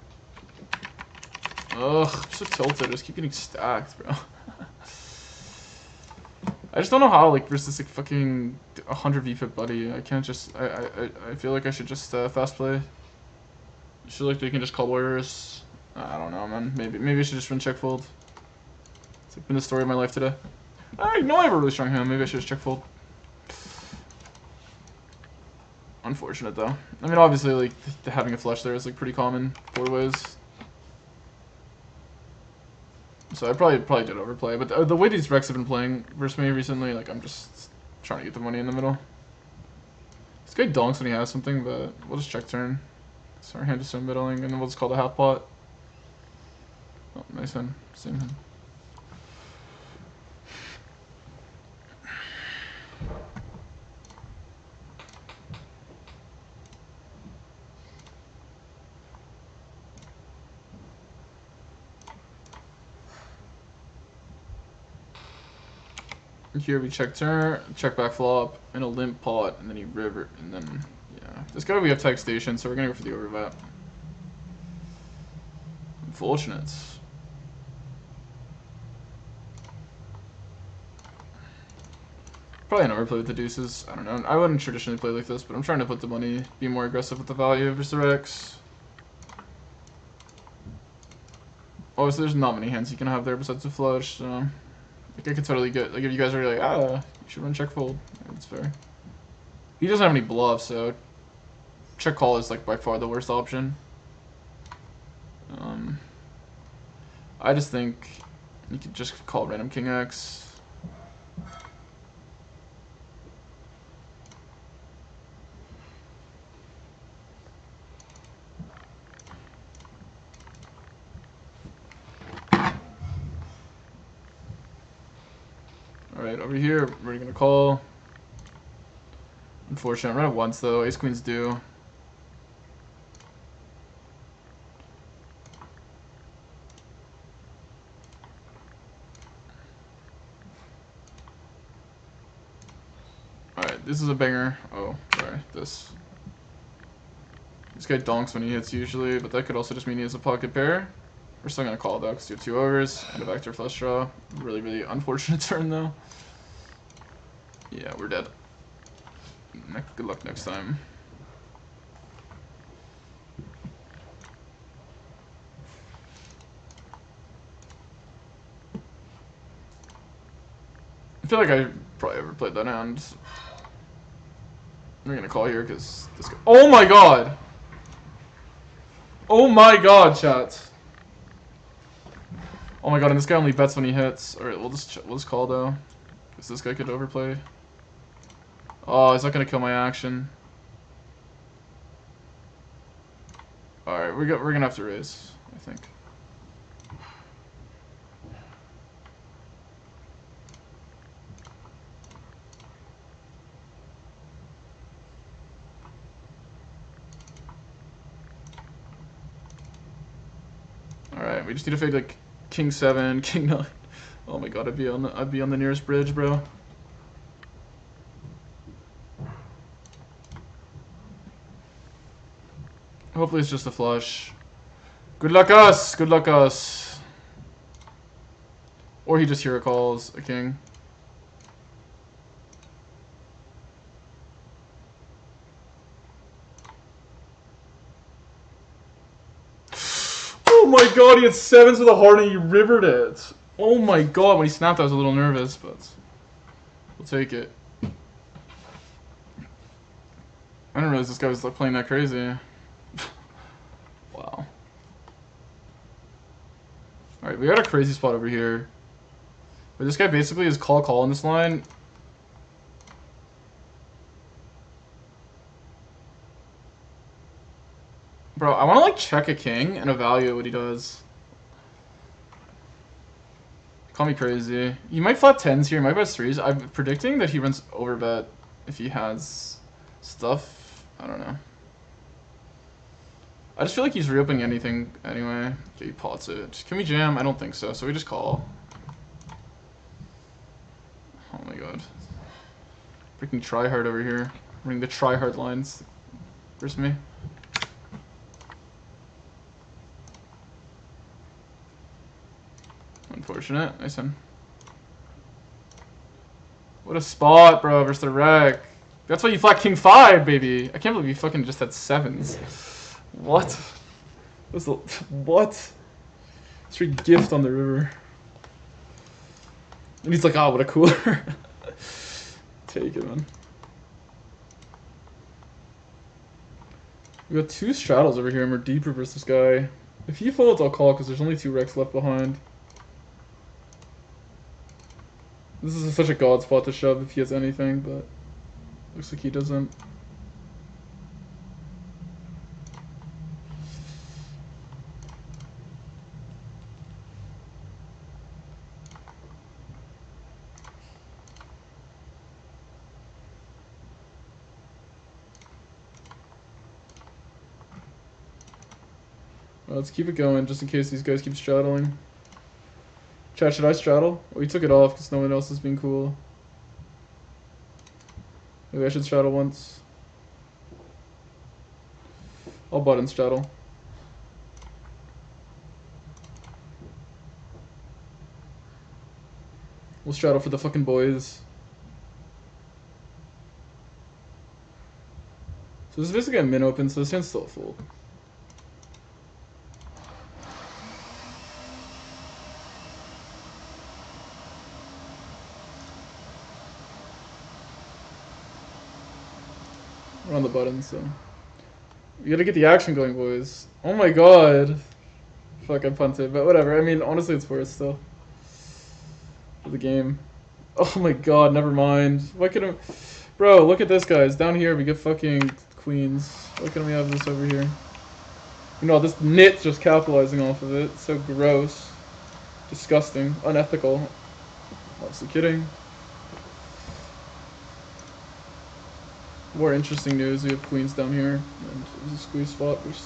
Ugh, I'm so tilted. I just keep getting stacked, bro. I just don't know how, like, versus like fucking 100 VPIP buddy. I can't just. I feel like I should just fast play. I feel like they can just call warriors. I don't know, man. Maybe I should just run check fold. It's like been the story of my life today. I know I have a really strong hand. Maybe I should just check fold. Unfortunate though. I mean, obviously, like having a flush there is like pretty common 4 ways. So I probably did overplay, but the way these Recs have been playing versus me recently, like I'm just trying to get the money in the middle. This guy donks when he has something, but we'll just check turn. So our hand is so middling, and then we'll just call the half pot. Oh, nice hand. Same hand. Here we check turn, check back flop, and a limp pot, and then he river, and then, yeah. This guy we have tech station, so we're gonna go for the overbet. Unfortunate. Probably an overplay with the deuces. I don't know. I wouldn't traditionally play like this, but I'm trying to put the money, be more aggressive with the value versus the Rex. Obviously, there's not many hands you can have there besides the flush, so. Like I could totally get, like if you guys are like, you should run check fold. Yeah, that's fair. He doesn't have any bluffs, so check call is like by far the worst option. I just think you could just call random King X. Alright, over here, we're gonna call. Unfortunate. Run it once though. Ace queens do. Alright, this is a banger. Oh, sorry. This guy donks when he hits usually, but that could also just mean he has a pocket pair. We're still gonna call though, because you have 2 overs and a vector flush draw. Really, really unfortunate turn though. Yeah, we're dead. Good luck next time. I feel like I probably overplayed that hand. We're gonna call here because this guy. Oh my god! Oh my god, chat. Oh my god, and this guy only bets when he hits. Alright, we'll just call though. Because this guy could overplay. Oh, he's not gonna kill my action. Alright, we're gonna have to raise, I think. Alright, we just need to fade like King 7, King 9. Oh my god, I'd be on the nearest bridge, bro. Hopefully it's just a flush. Good luck us! Good luck us. Or he just hero calls a king. Oh my god, he had 7s with a heart and he rivered it. Oh my god, when he snapped I was a little nervous, but we'll take it. I didn't realize this guy was like playing that crazy. Wow. Alright, we got a crazy spot over here. But this guy basically is call on this line. Bro, I want to like check a king and evaluate what he does. Call me crazy. He might flat 10s here, he might bet 3s. I'm predicting that he runs overbet if he has stuff. I don't know. I just feel like he's reopening anything anyway. Okay, he pots it. Can we jam? I don't think so, so we just call. Oh my god. Freaking tryhard over here. Running the tryhard lines. Where's me? Unfortunate. Nice one. What a spot, bro, versus the wreck. That's why you flat King 5, baby. I can't believe you fucking just had 7s. What? What? Straight gift on the river. And he's like, oh, what a cooler. Take it, man. We got 2 straddles over here and we're deeper versus this guy. If he folds, I'll call because there's only 2 wrecks left behind. This is such a god spot to shove if he has anything, but looks like he doesn't. Well, let's keep it going just in case these guys keep straddling. Chat, should I straddle? Oh, he took it off because no one else is being cool. Maybe I should straddle once. I'll button straddle. We'll straddle for the fucking boys. So this is basically a min open, so this hand's still full. We're on the button, so we gotta get the action going, boys. Oh my god. Fuck, I punted, but whatever. I mean, honestly, it's worth still. For the game. Oh my god, never mind. Why couldn't... Bro, look at this, guys. Down here, we get fucking queens. Why couldn't we have this over here? You know, this nit's just capitalizing off of it. So gross. Disgusting. Unethical. Obviously kidding. More interesting news, we have queens down here, and it was a squeeze spot, which,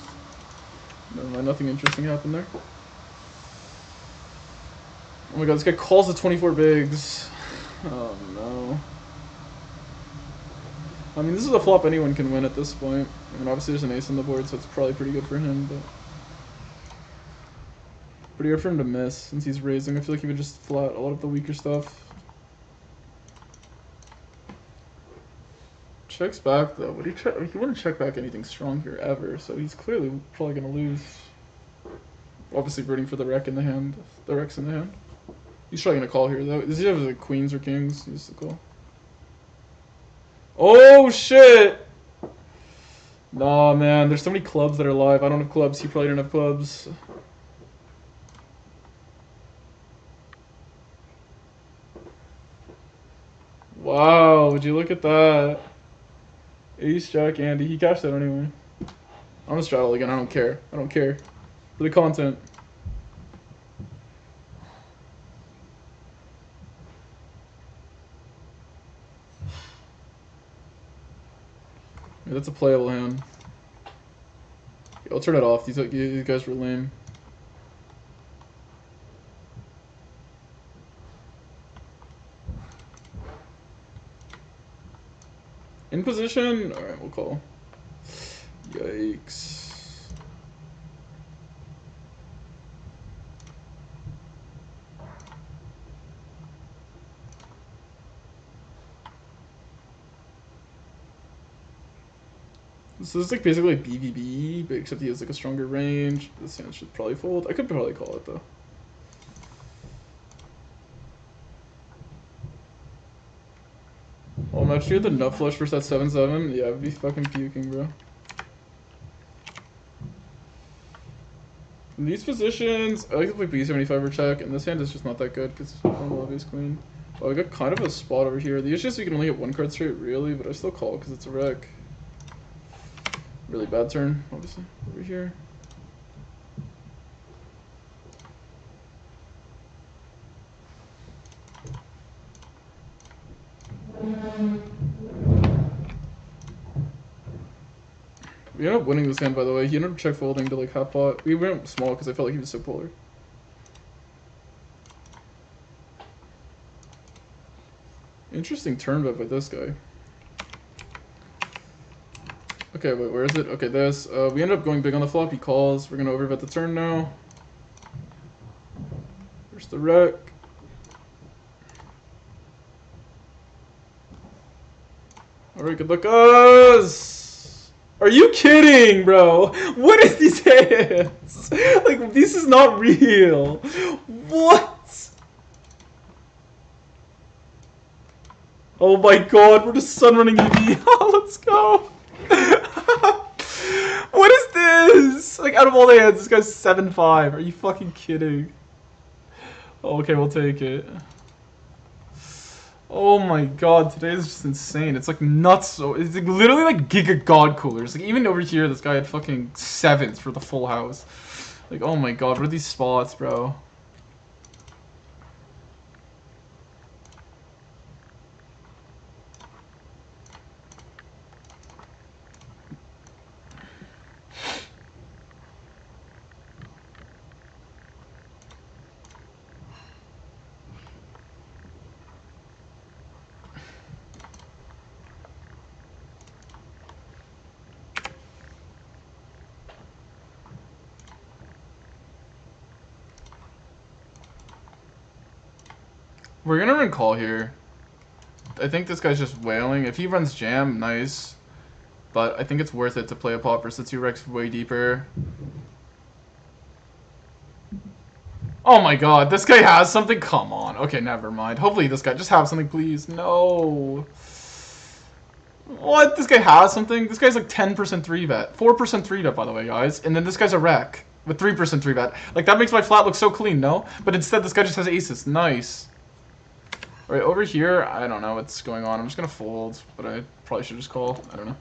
never mind, nothing interesting happened there. Oh my god, this guy calls the 24 bigs. Oh no. I mean, this is a flop anyone can win at this point. I mean, obviously there's an ace on the board, so it's probably pretty good for him, but... pretty hard for him to miss, since he's raising. I feel like he would just flat a lot of the weaker stuff. Checks back though, but he wouldn't check back anything strong here ever, so he's clearly probably gonna lose. Obviously rooting for the wreck in the hand. The wreck's in the hand. He's probably gonna call here though. Does he have like queens or kings? He needs to call. Oh shit! Nah man, there's so many clubs that are live. I don't have clubs, he probably didn't have clubs. Wow, would you look at that? Ace, Jack, Andy. He cashed that anyway. I'm gonna straddle again. I don't care. I don't care. For the content. Yeah, that's a playable hand. Yeah, I'll turn it off. These guys were lame. In position? Alright, we'll call. Yikes. So this is like basically like BBB, but except he has like a stronger range. This hand should probably fold. I could probably call it though. Oh, imagine you had the nut flush versus that 7-7. Yeah, I'd be fucking puking, bro. In these positions, I like to play B75 or check, and this hand is just not that good because it's normal obvious queen. Oh, I got kind of a spot over here. The issue is you can only get one card straight, really, but I still call because it's a wreck. Really bad turn, obviously, over here. We ended up winning this hand, by the way. He ended up check folding to like half pot. We went small because I felt like he was so polar. Interesting turn bet by this guy. Okay, wait, where is it? Okay, this. We ended up going big on the flop. He calls. We're gonna overbet the turn now. There's the wreck. Alright, good luck us! Are you kidding, bro? What is these hands? Like, this is not real. What? Oh my god, we're just sun running EV. Let's go. What is this? Like, out of all the hands, this guy's 7-5. Are you fucking kidding? Oh, okay, we'll take it. Oh my god, today is just insane. It's like nuts. So it's like literally like giga god coolers. Like even over here, this guy had fucking 7s for the full house. Like, oh my god, what are these spots, bro? We're gonna run call here. I think this guy's just wailing. If he runs jam, nice. But I think it's worth it to play a pot versus 2 Rex way deeper. Oh my god, this guy has something? Come on. Okay, never mind. Hopefully this guy just have something, please. No. What? This guy has something? This guy's like 10% 3-bet. 4% 3-bet, by the way, guys. And then this guy's a wreck with 3% 3-bet. Like, that makes my flat look so clean, no? But instead, this guy just has aces. Nice. Alright, over here, I don't know what's going on. I'm just gonna fold, but I probably should just call. I don't know.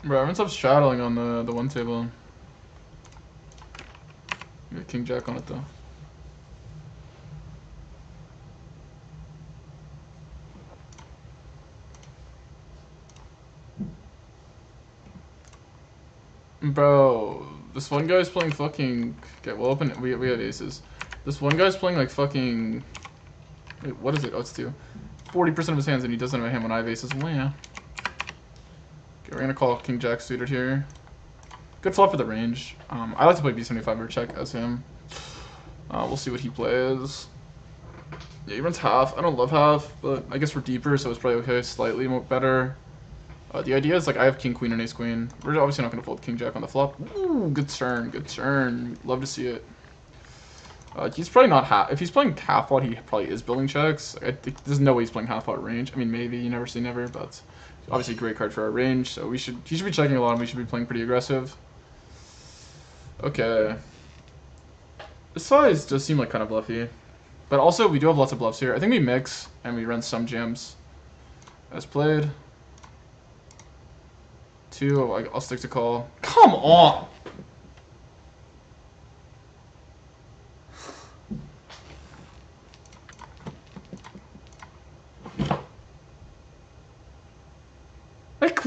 Bro, everyone stops shadowing on the one table. You got king jack on it though. Bro, this one guy's playing fucking. Okay, we'll open it. We have aces. This one guy's playing like fucking. Wait, what is it? Oh, it's 2. 40% of his hands, and he doesn't have a hand when I have aces. Well, yeah. Okay, we're gonna call king jack suited here. Good flop for the range. I like to play b75 or check as him. We'll see what he plays. Yeah, he runs half. I don't love half, but I guess we're deeper, so it's probably okay. Slightly more better. The idea is like I have king queen and ace queen. We're obviously not gonna fold king jack on the flop. Ooh, good turn, good turn. Love to see it. He's probably not half. If he's playing half pot, he probably is building checks. I think there's no way he's playing half pot range. I mean, maybe you never say never, but obviously a great card for our range. So he should be checking a lot, and we should be playing pretty aggressive. Okay. This size does seem like kind of bluffy, but also we do have lots of bluffs here. I think we mix and we run some jams as played. 2, I'll stick to call. Come on! Like,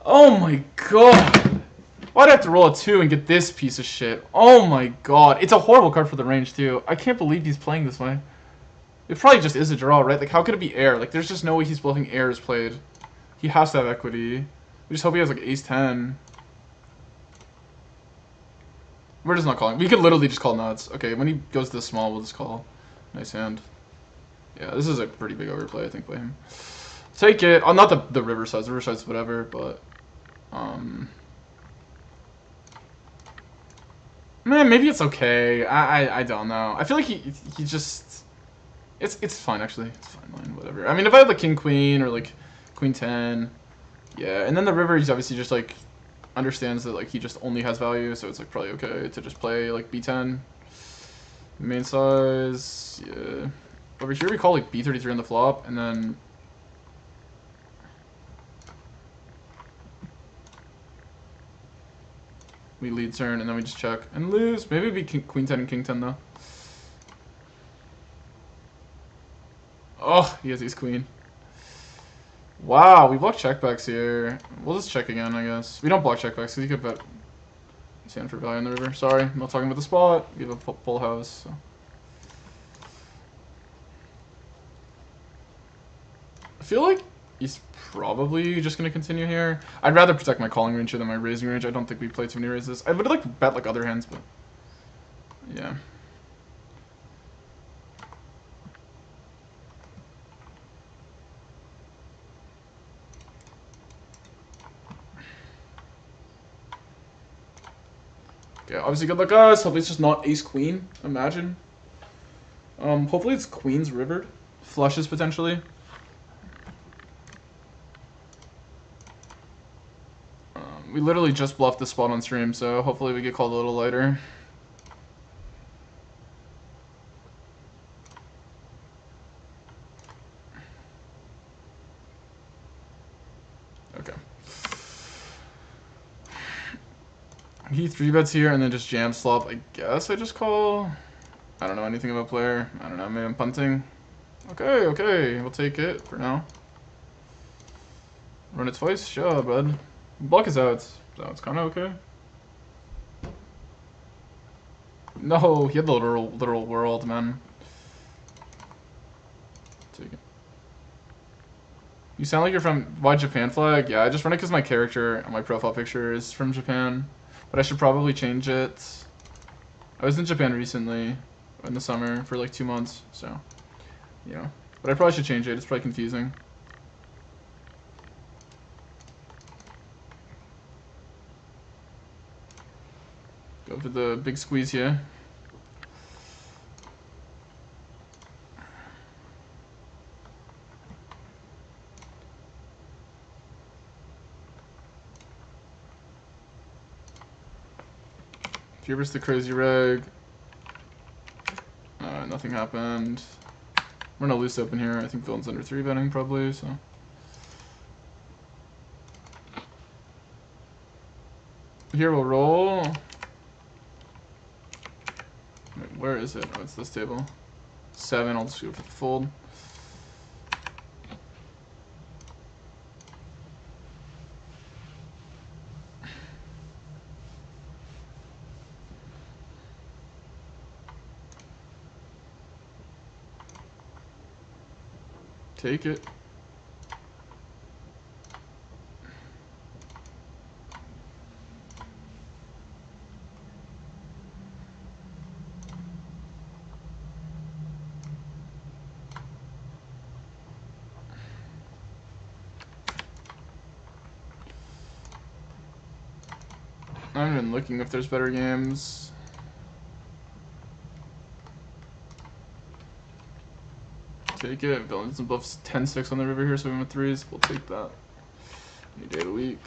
oh my god. Why'd I have to roll a 2 and get this piece of shit? Oh my god. It's a horrible card for the range, too. I can't believe he's playing this way. It probably just is a draw, right? Like, how could it be air? Like, there's just no way he's bluffing air is played. He has to have equity. We just hope he has, like, ace-10. We're just not calling. We could literally just call nuts. Okay, when he goes this small, we'll just call. Nice hand. Yeah, this is a pretty big overplay, I think, by him. Take it. Oh, not the river size. The river size, whatever, but... Man, maybe it's okay. I don't know. I feel like he just... It's fine, actually. It's fine line, whatever. I mean, if I had, like, king, queen, or, like, queen 10... Yeah, and then the river, he's obviously just, like... Understands that, like, he just only has value, so it's, like, probably okay to just play, like, b10. Main size... Yeah... Over here, we call, like, b33 on the flop, and then... We lead turn, and then we just check and lose. Maybe it'd be queen 10 and king 10, though. Oh, he has ace queen. Wow, we block checkbacks here. We'll just check again, I guess. We don't block checkbacks, because you could bet his hand for value on the river. Sorry, I'm not talking about the spot. We have a full house, so. I feel like he's probably just going to continue here. I'd rather protect my calling range here than my raising range. I don't think we play too many raises. I would like to bet like other hands, but yeah. Okay, obviously good luck us. Hopefully it's just not ace queen. Imagine. Hopefully it's queens rivered. Flushes potentially. We literally just bluffed the spot on stream, so hopefully we get called a little lighter. Okay. He 3-bets here and then just jams flop. I guess I just call. I don't know anything about player. I don't know, maybe I'm punting. Okay, we'll take it for now. Run it twice? Sure, bud. Block is out, so it's kind of okay. No, he had the literal world, man. Take it. You sound like you're from... Why Japan flag? Yeah, I just run it because my character on my profile picture is from Japan. But I should probably change it. I was in Japan recently, in the summer, for like 2 months, so... Yeah. But I probably should change it, it's probably confusing. Go for the big squeeze here. Here's the crazy reg. Nothing happened. We're gonna loose open here. I think villain's under 3-betting probably, so. Here we'll roll. Wait, where is it? Oh, it's this table. 7, I'll just go for the fold. Take it. I'm even looking if there's better games. Take it. Villains and Bluffs 10-6 on the river here, so we went 3s. We'll take that. Any day of the week.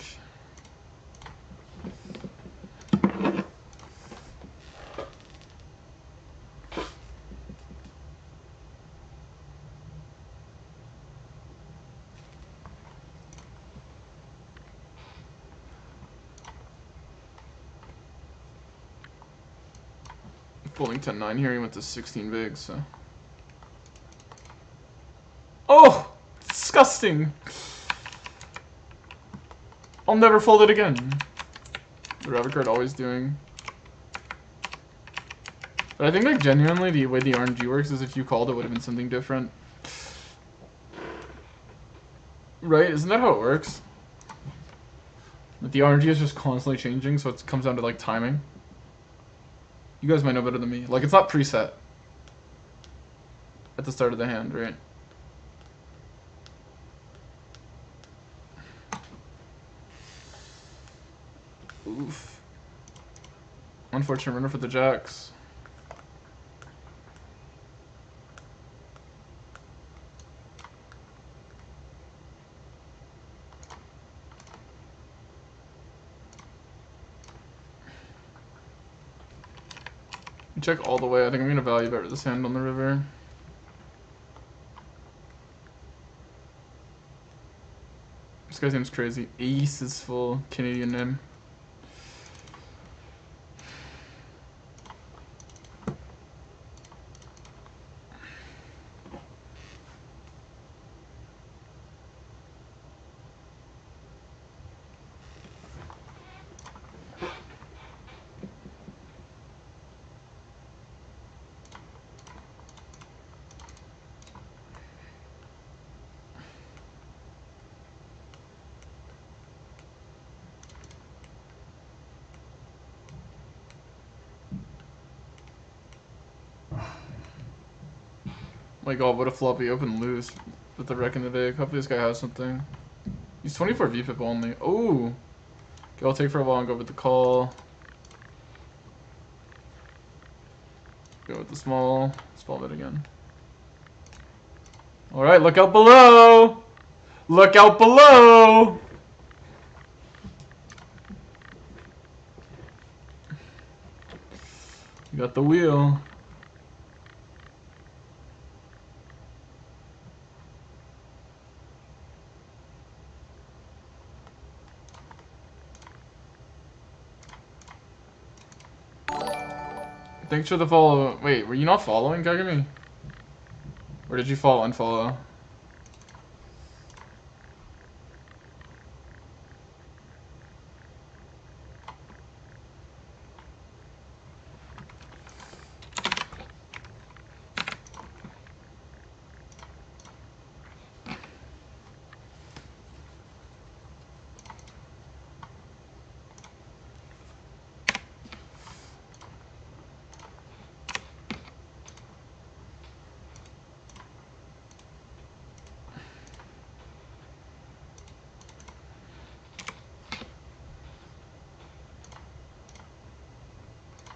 Folding 10-9 here, he went to 16 big, so. Oh! Disgusting! I'll never fold it again. The rubber card always doing. But I think, like, genuinely, the way the RNG works is if you called, it would have been something different. Right? Isn't that how it works? That the RNG is just constantly changing, so it comes down to, like, timing. You guys might know better than me. Like, it's not preset at the start of the hand, right? Oof. Unfortunate runner for the Jacks. Check all the way. I think I'm gonna value better this hand on the river. This guy seems crazy. Ace is full Canadian name. My god, what a floppy open loose with the wreck in the day. Hopefully this guy has something. He's 24 VPIP only. Oh! Okay, I'll take for a while and go with the call. Go with the small bet again. Alright, look out below! Look out below! You got the wheel. Thanks for the follow. Wait, were you not following, Kagami? Or did you follow and unfollow?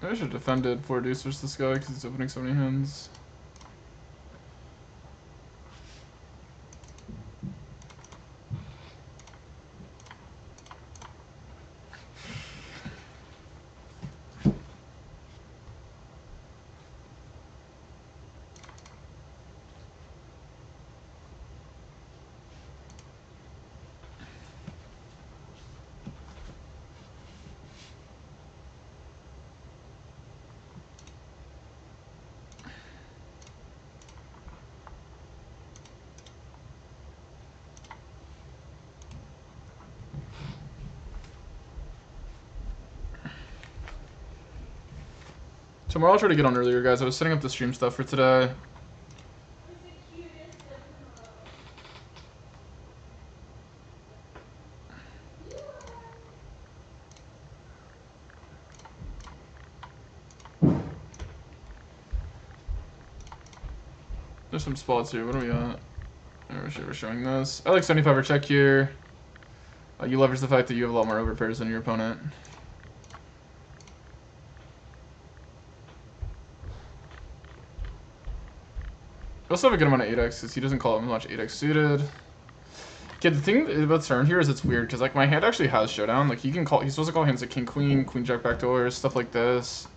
I should have defended 4 deuce versus this guy because he's opening so many hands. Tomorrow I'll try to get on earlier, guys. I was setting up the stream stuff for today. There's some spots here. What do we got? We're showing this. I like 75er check here. You leverage the fact that you have a lot more overpairs than your opponent. I also have a good amount of 8x because he doesn't call it much 8x suited. Okay, the thing about turn here is it's weird because like my hand actually has showdown. Like he's supposed to call hands like king queen, queen jack backdoors, stuff like this.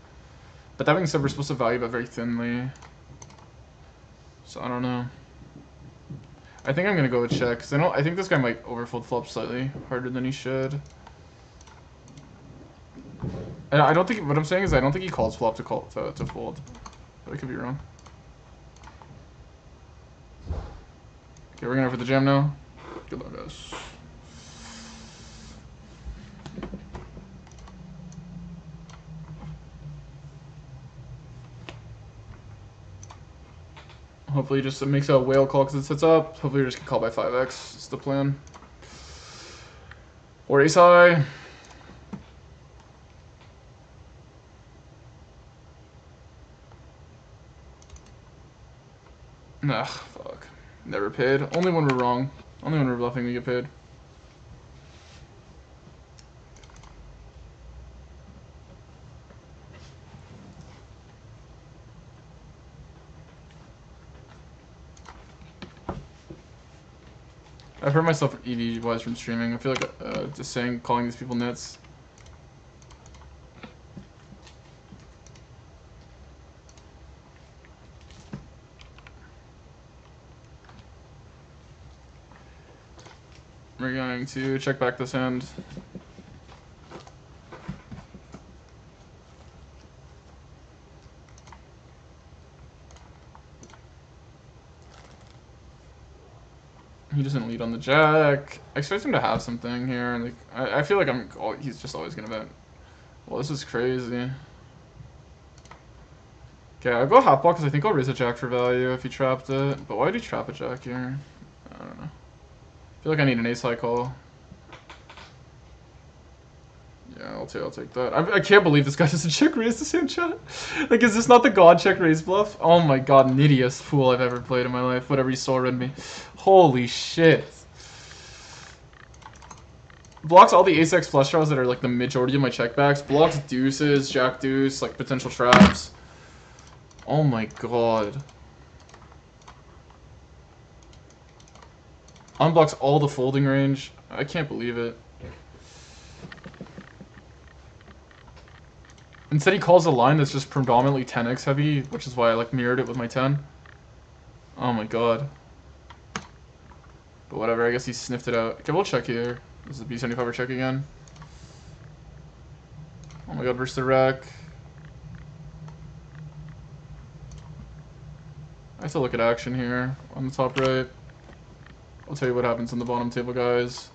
But that being said, we're supposed to value that very thinly. So I don't know. I think I'm gonna go with check because I think this guy might overfold flop slightly harder than he should. And I don't think what I'm saying is I don't think he calls flop to fold. But I could be wrong. Okay, we're gonna go for the jam now. Good luck, guys. Hopefully, just makes a whale call because it sets up. Hopefully, we just get called by 5x. That's the plan. Or ace high. Nah, fuck. Never paid. Only when we're wrong. Only when we're bluffing we get paid. I've heard myself EV-wise from streaming. I feel like just calling these people nits. We're going to check back this hand. He doesn't lead on the jack. I expect him to have something here. Like I feel like he's just always gonna bet. Well, this is crazy. Okay, I'll go half block because I think I'll raise a jack for value if he trapped it. But why did he trap a jack here? I don't know. I feel like I need an ace high call. Yeah, I'll take that. I can't believe this guy doesn't check raise this hand, chat. Like, is this not the god check raise bluff? Oh my god, nittiest fool I've ever played in my life. Whatever you saw read me. Holy shit. Blocks all the ace-x flush draws that are like the majority of my checkbacks. Blocks deuces, jack deuce, like potential traps. Oh my god. Unblocks all the folding range. I can't believe it. Instead he calls a line that's just predominantly 10x heavy, which is why I like mirrored it with my 10. Oh my god. But whatever, I guess he sniffed it out. Okay, we'll check here. This is a B75er check again. Oh my god, versus the rack. I have to look at action here on the top right. I'll tell you what happens on the bottom table, guys.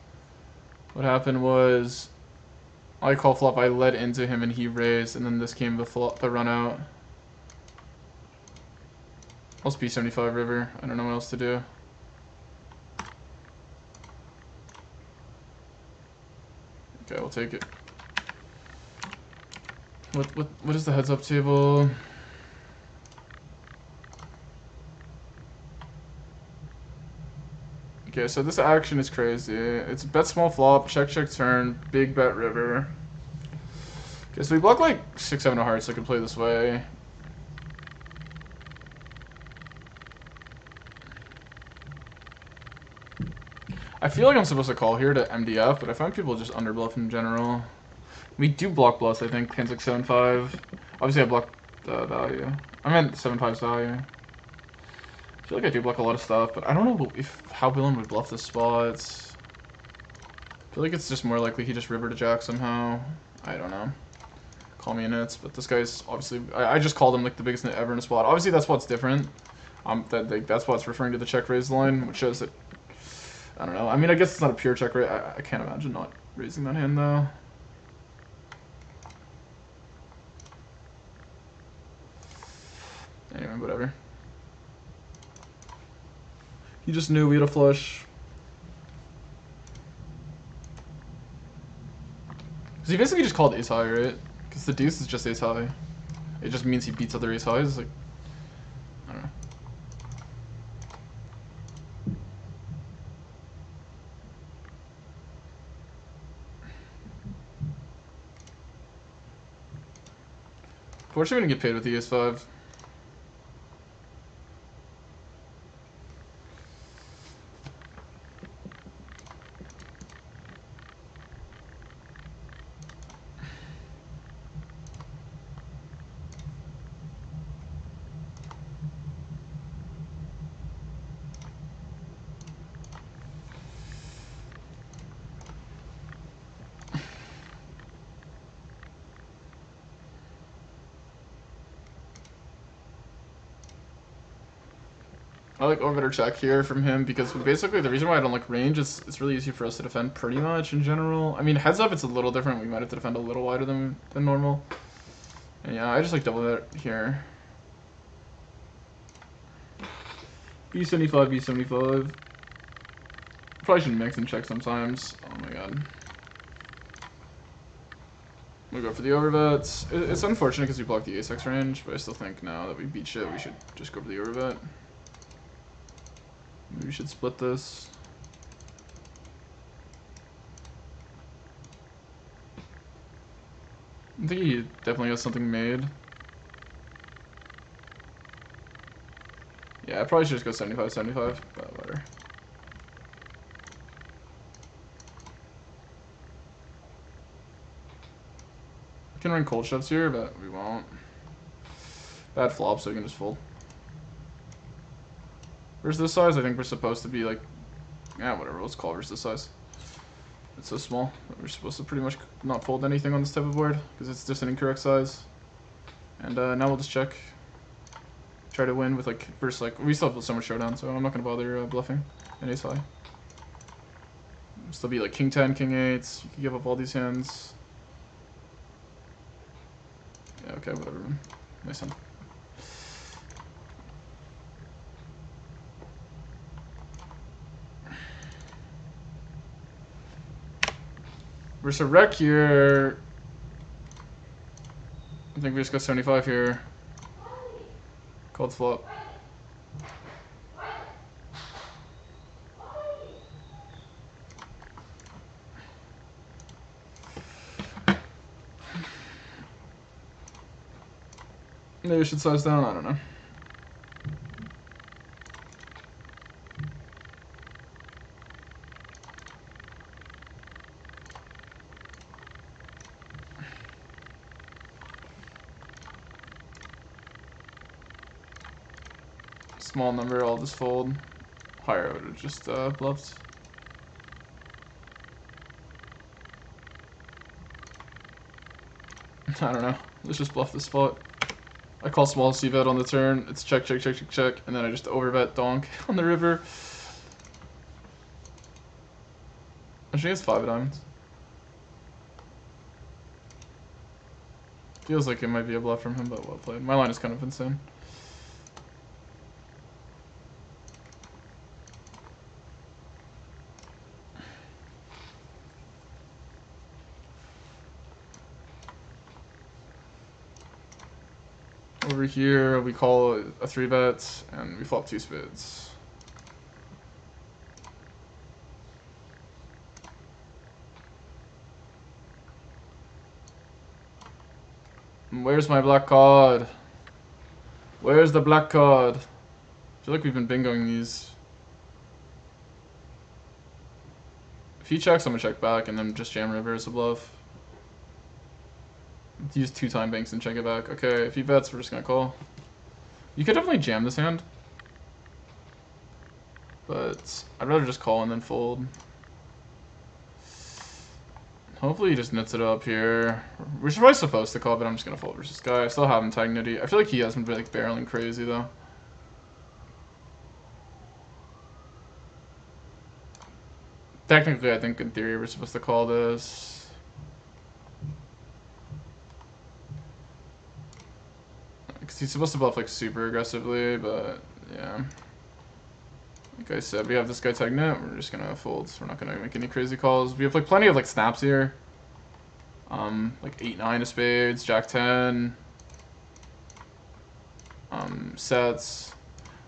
What happened was I call flop, I led into him and he raised, and then this came the run out. I'll B75 river. I don't know what else to do. Okay, we'll take it. What is the heads up table? Okay, so this action is crazy. It's bet small flop, check turn, big bet river. Okay, so we block like 6, 7 of hearts. I can play this way. I feel like I'm supposed to call here to MDF, but I find people just underbluff in general. We do block bluffs, I think. Hands like 7-5. Obviously, I block the value. I meant 7-5's value. I feel like I do block a lot of stuff, but I don't know how Villain would bluff this spot. I feel like it's just more likely he just river to jack somehow. I don't know. Call me a nits, but this guy's obviously... I just called him like the biggest nit ever in a spot. Obviously, that spot's different. That spot's referring to the check raise line, which shows that... I don't know. I mean, I guess it's not a pure check raise. I can't imagine not raising that hand, though. whatever. He just knew we had a flush. Because he basically just called ace high, right? Because the deuce is just ace high. It just means he beats other ace highs. Like, I don't know. Fortunately, we didn't get paid with the ace five. I like overbetter check here from him because basically the reason why I don't like range is it's really easy for us to defend pretty much in general. I mean, heads up it's a little different. We might have to defend a little wider than normal. And yeah, I just like double bet here. B75, B75. Probably should mix and check sometimes. Oh my god. We'll go for the overbets. It's unfortunate because we blocked the ace-x range, but I still think now that we beat shit, we should just go for the overbet. Maybe we should split this. I think he definitely has something made. Yeah, I probably should just go 75-75, but whatever. We can run cold shots here, but we won't. Bad flop, so we can just fold. Versus this size, I think we're supposed to be like, yeah, whatever, let's call versus this size. It's so small that we're supposed to pretty much not fold anything on this type of board because it's just an incorrect size. And now we'll just check. Try to win with like versus like we still have so much showdown, so I'm not gonna bother bluffing an ace high. Still be like king 10, king 8. You can give up all these hands. Yeah, okay, whatever. Man. Nice hand. Versus a wreck here. I think we just got 75 here. Called flop. Maybe we should size down, I don't know. Small number, I'll just fold. Higher, I would have just bluffed. I don't know. Let's just bluff this spot. I call small c-bet on the turn. It's check, check, check, check, check, and then I just overbet donk on the river. Actually, he has 5 diamonds. Feels like it might be a bluff from him, but well played. My line is kind of insane. Over here, we call a 3-bet, and we flop 2 spades. Where's my black card? Where's the black card? I feel like we've been bingoing these. If he checks, I'm gonna check back, and then just jam river as a bluff. Use 2 time banks and check it back. Okay, if he bets, we're just gonna call. You could definitely jam this hand. But I'd rather just call and then fold. Hopefully he just nets it up here. We're probably supposed to call, but I'm just gonna fold versus this guy. I still have him tag nitty. I feel like he hasn't been like barreling crazy though. Technically, I think in theory we're supposed to call this. he's supposed to bluff like super aggressively, but yeah. Like I said, we have this guy tag net. We're just gonna fold. We're not gonna make any crazy calls. We have like plenty of like snaps here. Like 8-9 of spades, Jack 10. Sets.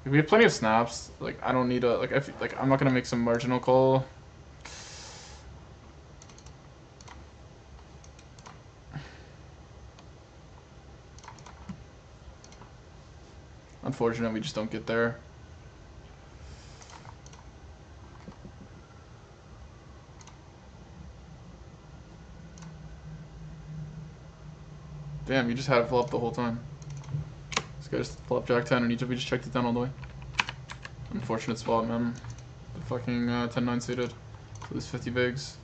We have plenty of snaps. Like I don't need a like I'm not gonna make some marginal call. Unfortunate, we just don't get there. Damn, you just had it flop the whole time. This guy just flopped Jack 10 and each of we just checked it down all the way. Unfortunate spot, man. The fucking 10-9 suited. So lose 50 bigs.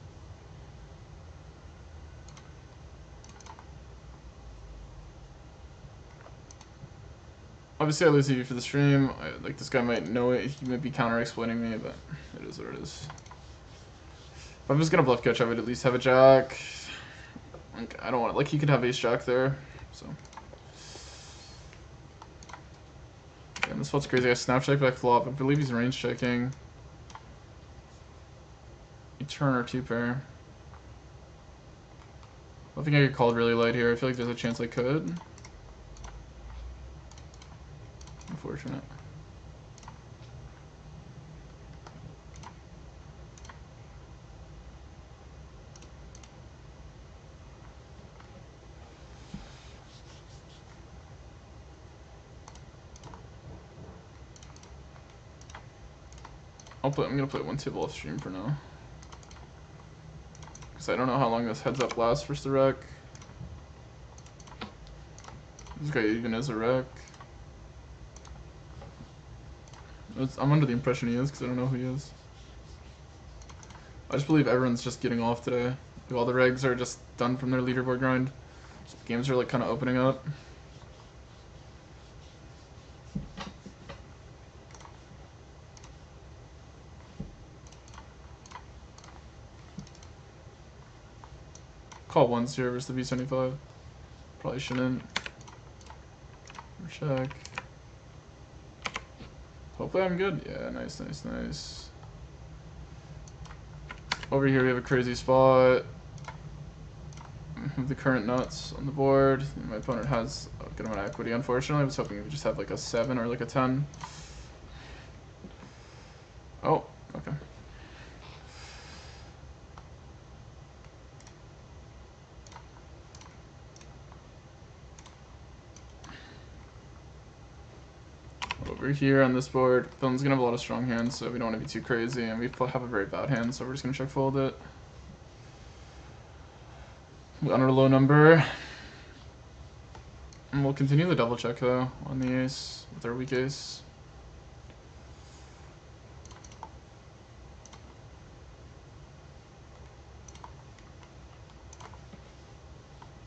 Obviously, I lose EV for the stream. Like this guy might know it. He might be counter-exploiting me, but it is what it is. If I'm just gonna bluff catch, I would at least have a jack. Like I don't want like he could have ace jack there. So. Damn, this spot's crazy. I snap check back flop. I believe he's range checking. A turn or two pair. I think I get called really light here. I feel like there's a chance I could. Unfortunate. I'm gonna play one table off stream for now. Because I don't know how long this heads up lasts versus the rec. This guy even is a rec. I'm under the impression he is because I don't know who he is. I just believe everyone's just getting off today. All the regs are just done from their leaderboard grind. So the games are like kind of opening up. Call once here versus the V75. Probably shouldn't. Check. Hopefully I'm good. Yeah, nice, nice, nice. Over here we have a crazy spot. The current nuts on the board. My opponent has a good amount of equity, unfortunately. I was hoping we would just have like a 7 or like a 10. Oh, okay. Over here on this board, Villain's gonna have a lot of strong hands, so we don't want to be too crazy, and we have a very bad hand, so we're just gonna check fold it. Under a low number. And we'll continue the double check though on the ace with our weak ace.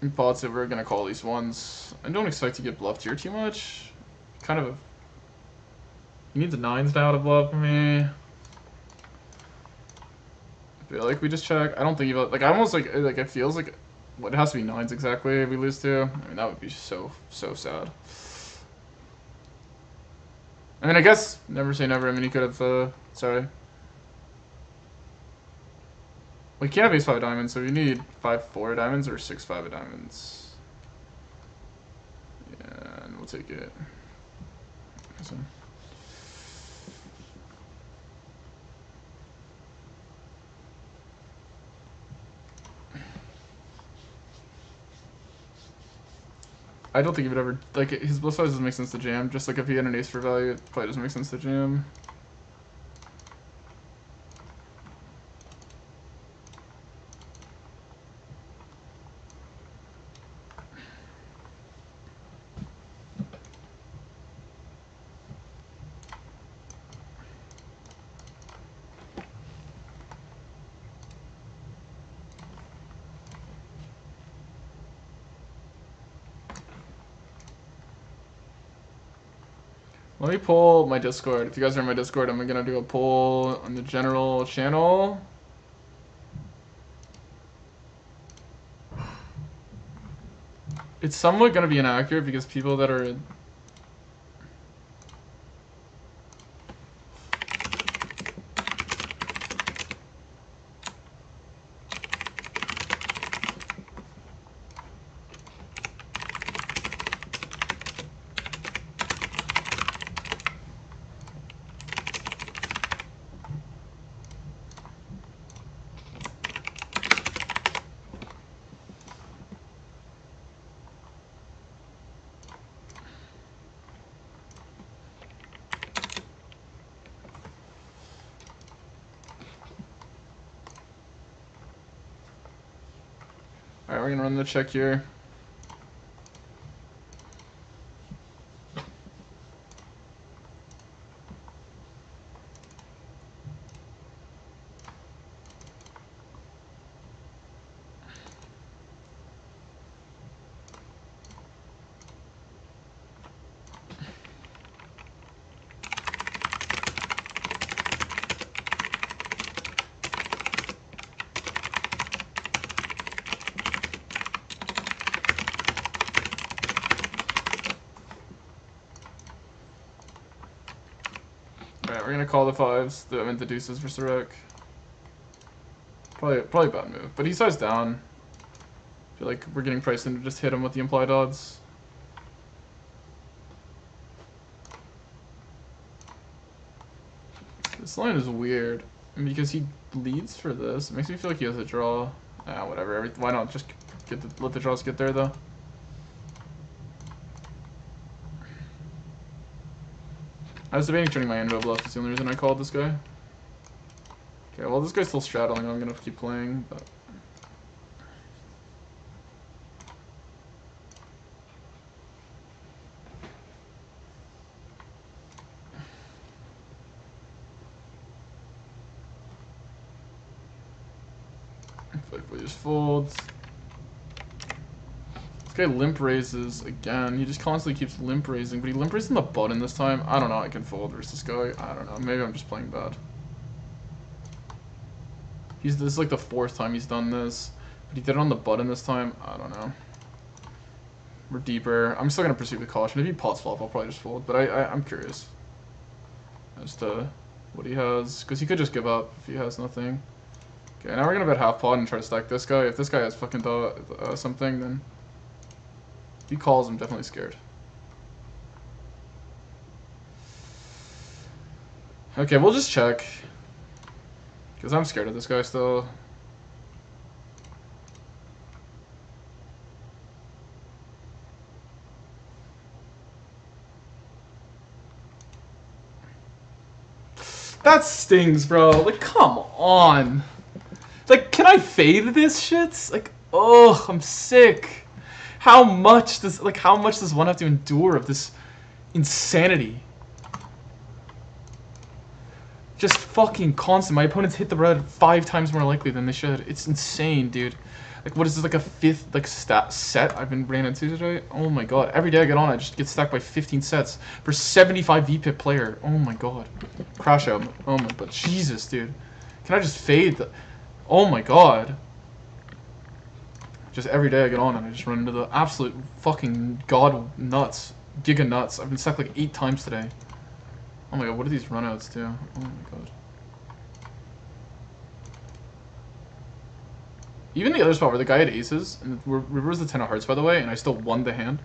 And thoughts that we're gonna call these ones. I don't expect to get bluffed here too much. Kind of. You need the 9s now to bluff me. I feel like we just check. I don't think about like I almost like it feels like it has to be 9s exactly if we lose to. I mean that would be so sad. I mean I guess never say never. I mean he could have sorry. We can't have ace-5 diamonds, so we need 5-4 diamonds or 6-5 diamonds. Yeah, and we'll take it. So. I don't think he would ever like his bluff size doesn't make sense to jam. Just like if he had an ace for value, it probably doesn't make sense to jam. Let me pull my Discord. If you guys are in my Discord, I'm gonna do a poll on the general channel. It's somewhat gonna be inaccurate because people that are Alright, we're gonna run the check here. Alright, we're gonna call the fives. I meant the deuces versus the rec. Probably a bad move, but he sized down. I feel like we're getting priced in to just hit him with the implied odds. This line is weird because he leads for this. It makes me feel like he has a draw. Ah, whatever. Why not just let the draws get there though? I was debating turning my Endo bluff. That's the only reason I called this guy. Okay, well this guy's still straddling. I'm gonna keep playing, but. If we just folds. This guy limp raises again. He just constantly keeps limp raising, but he limp raised in the button this time. I don't know. I can fold versus this guy. I don't know. Maybe I'm just playing bad. This is like the 4th time he's done this, but he did it on the button this time. I don't know. We're deeper. I'm still gonna proceed with caution. If he pots flop, I'll probably just fold. But I'm curious as to what he has, because he could just give up if he has nothing. Okay, now we're gonna bet half pot and try to stack this guy. If this guy has fucking something, then if he calls, I'm definitely scared. Okay, we'll just check, because I'm scared of this guy still. That stings, bro. Like, come on. Like, can I fade this shit? Like, oh, I'm sick. How much does one have to endure of this insanity? Just fucking constant. My opponents hit the red 5 times more likely than they should. It's insane, dude. Like, what is this, like a 5th like set I've been ran into today? Oh my god. Every day I get on, I just get stacked by 15 sets for 75 VPIP player. Oh my god. Crash out. Oh my god. Jesus, dude. Can I just fade the... Oh my god. Just every day I get on and I just run into the absolute fucking god nuts. Giga nuts. I've been stacked like 8 times today. Oh my god, what do these runouts do? Oh my god. Even the other spot where the guy had aces, and river was the 10 of hearts by the way, and I still won the hand.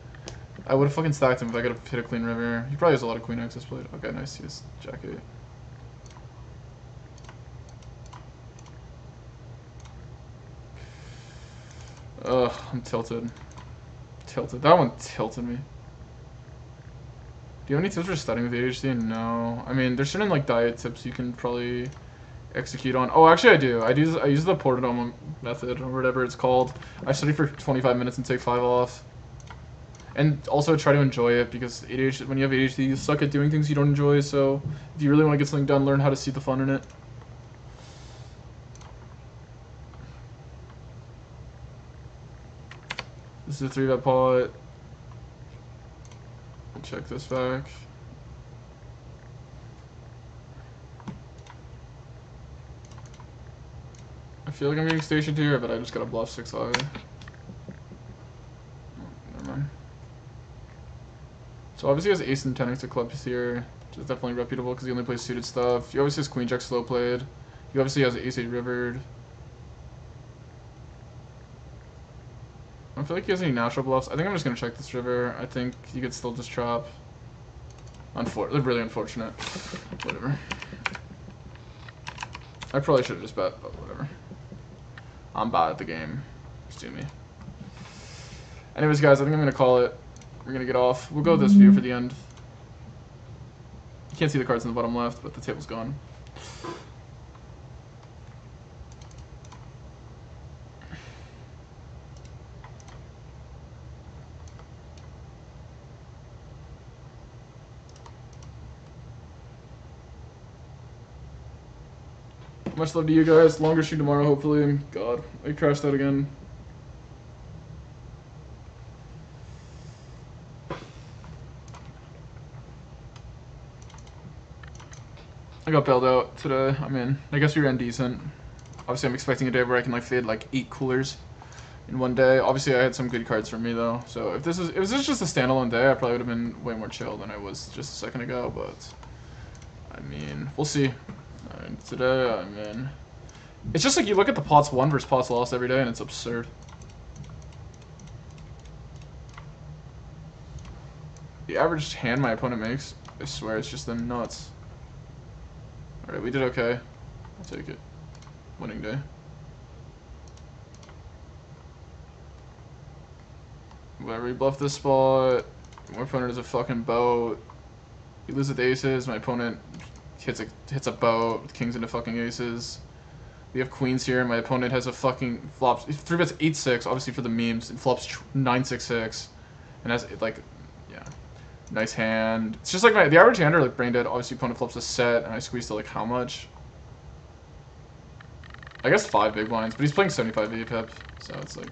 I would have fucking stacked him if I could have hit a clean river. He probably has a lot of queen access played. Okay, nice, he has jack 8. Ugh, I'm tilted. Tilted. That one tilted me. Do you have any tips for studying with ADHD? No. I mean, there's certain like diet tips you can probably execute on. Oh, actually I do. I use the Portodome method or whatever it's called. I study for 25 minutes and take 5 off. And also try to enjoy it, because ADHD, when you have ADHD, you suck at doing things you don't enjoy, so if you really want to get something done, learn how to see the fun in it. This is a 3-bet pot. I'll check this back. I feel like I'm getting stationed here, but I just got a bluff 6 high. Oh, never mind. So obviously he has ace and 10x of clubs here, which is definitely reputable because he only plays suited stuff. He obviously has queen jack slow played. He obviously has ace 8 rivered. I don't feel like he has any natural bluffs. I think I'm just gonna check this river. I think he could still just trap. Really unfortunate. Whatever. I probably should have just bet, but whatever. I'm bad at the game. Just do me. Anyways, guys, I think I'm gonna call it. We're gonna get off. We'll go with this view for the end. You can't see the cards in the bottom left, but the table's gone. Much love to you guys. Longer stream tomorrow, hopefully. God, I crashed out again. I got bailed out today. I mean, I guess we ran decent. Obviously, I'm expecting a day where I can like fade like 8 coolers in one day. Obviously, I had some good cards for me though. So if this was just a standalone day, I probably would have been way more chill than I was just a second ago. But I mean, we'll see. I mean, today, I mean, it's just like you look at the pots won versus pots lost every day, and it's absurd. The average hand my opponent makes, I swear, it's just the nuts. Alright, we did okay. I'll take it. Winning day. Whatever, we bluff this spot. My opponent is a fucking boat. You lose with aces, my opponent hits a boat with kings into fucking aces. We have queens here, and my opponent has a fucking flops. 3-bets 8-6, obviously for the memes, and flops 9-6-6. And has, like, yeah. Nice hand. It's just like the average hander, like brain dead. Obviously, opponent flips a set, and I squeeze to like how much? I guess 5 big blinds, but he's playing 75 APEP, so it's like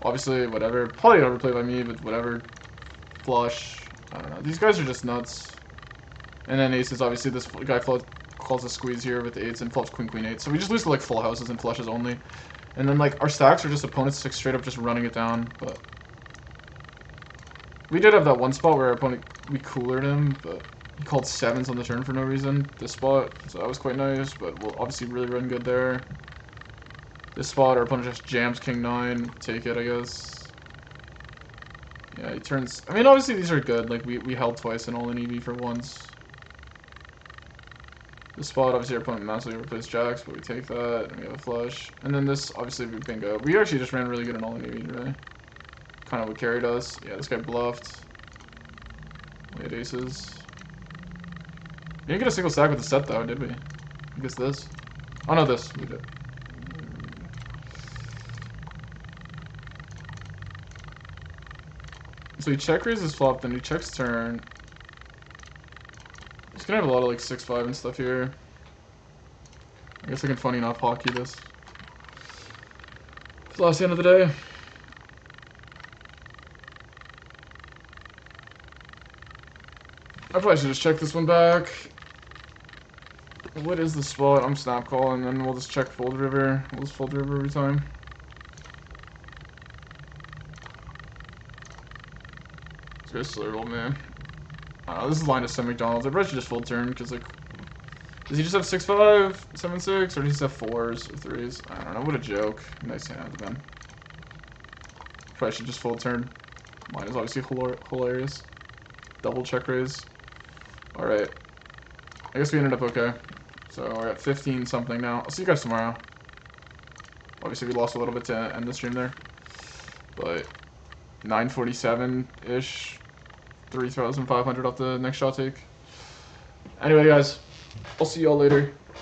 obviously whatever. Probably overplayed by me, but whatever. Flush. I don't know. These guys are just nuts. And then aces. Obviously, this guy calls a squeeze here with 8s and flops queen 8. So we just lose to like full houses and flushes only. And then like our stacks are just opponents like straight up just running it down, but. We did have that one spot where our opponent, we coolered him, but he called 7s on the turn for no reason, this spot, so that was quite nice, but we'll obviously really run good there. This spot, our opponent just jams king 9, take it, I guess. Yeah, he turns, I mean, obviously these are good, like, we held twice and all in EV for once. This spot, obviously our opponent massively replaced jacks, but we take that, and we have a flush. And then this, obviously, we bingo. We actually just ran really good in all in EV today. Kind of what carried us. Yeah, this guy bluffed. We had aces. We didn't get a single stack with the set though, did we? I guess this. Oh no, this. We did. So he check raises flop, then he checks turn. He's gonna have a lot of like 6-5 and stuff here. I guess I can funny enough hockey this. It's the last hand of the day. I probably should just check this one back. What is the spot? I'm snap calling, and then we'll just check fold river. We'll just fold river every time. This guy's slurgle, man. This is line to Sam McDonald's. I probably should just fold turn, because, like, does he just have 6-5, 7-6, or does he just have 4s or 3s? I don't know. What a joke. Nice hand, man. Probably should just fold turn. Mine is obviously hilarious. Double check raise. Alright. I guess we ended up okay. So we're at 15 something now. I'll see you guys tomorrow. Obviously we lost a little bit to end the stream there. But 947-ish. 3,500 off the next shot take. Anyway guys, I'll see y'all later.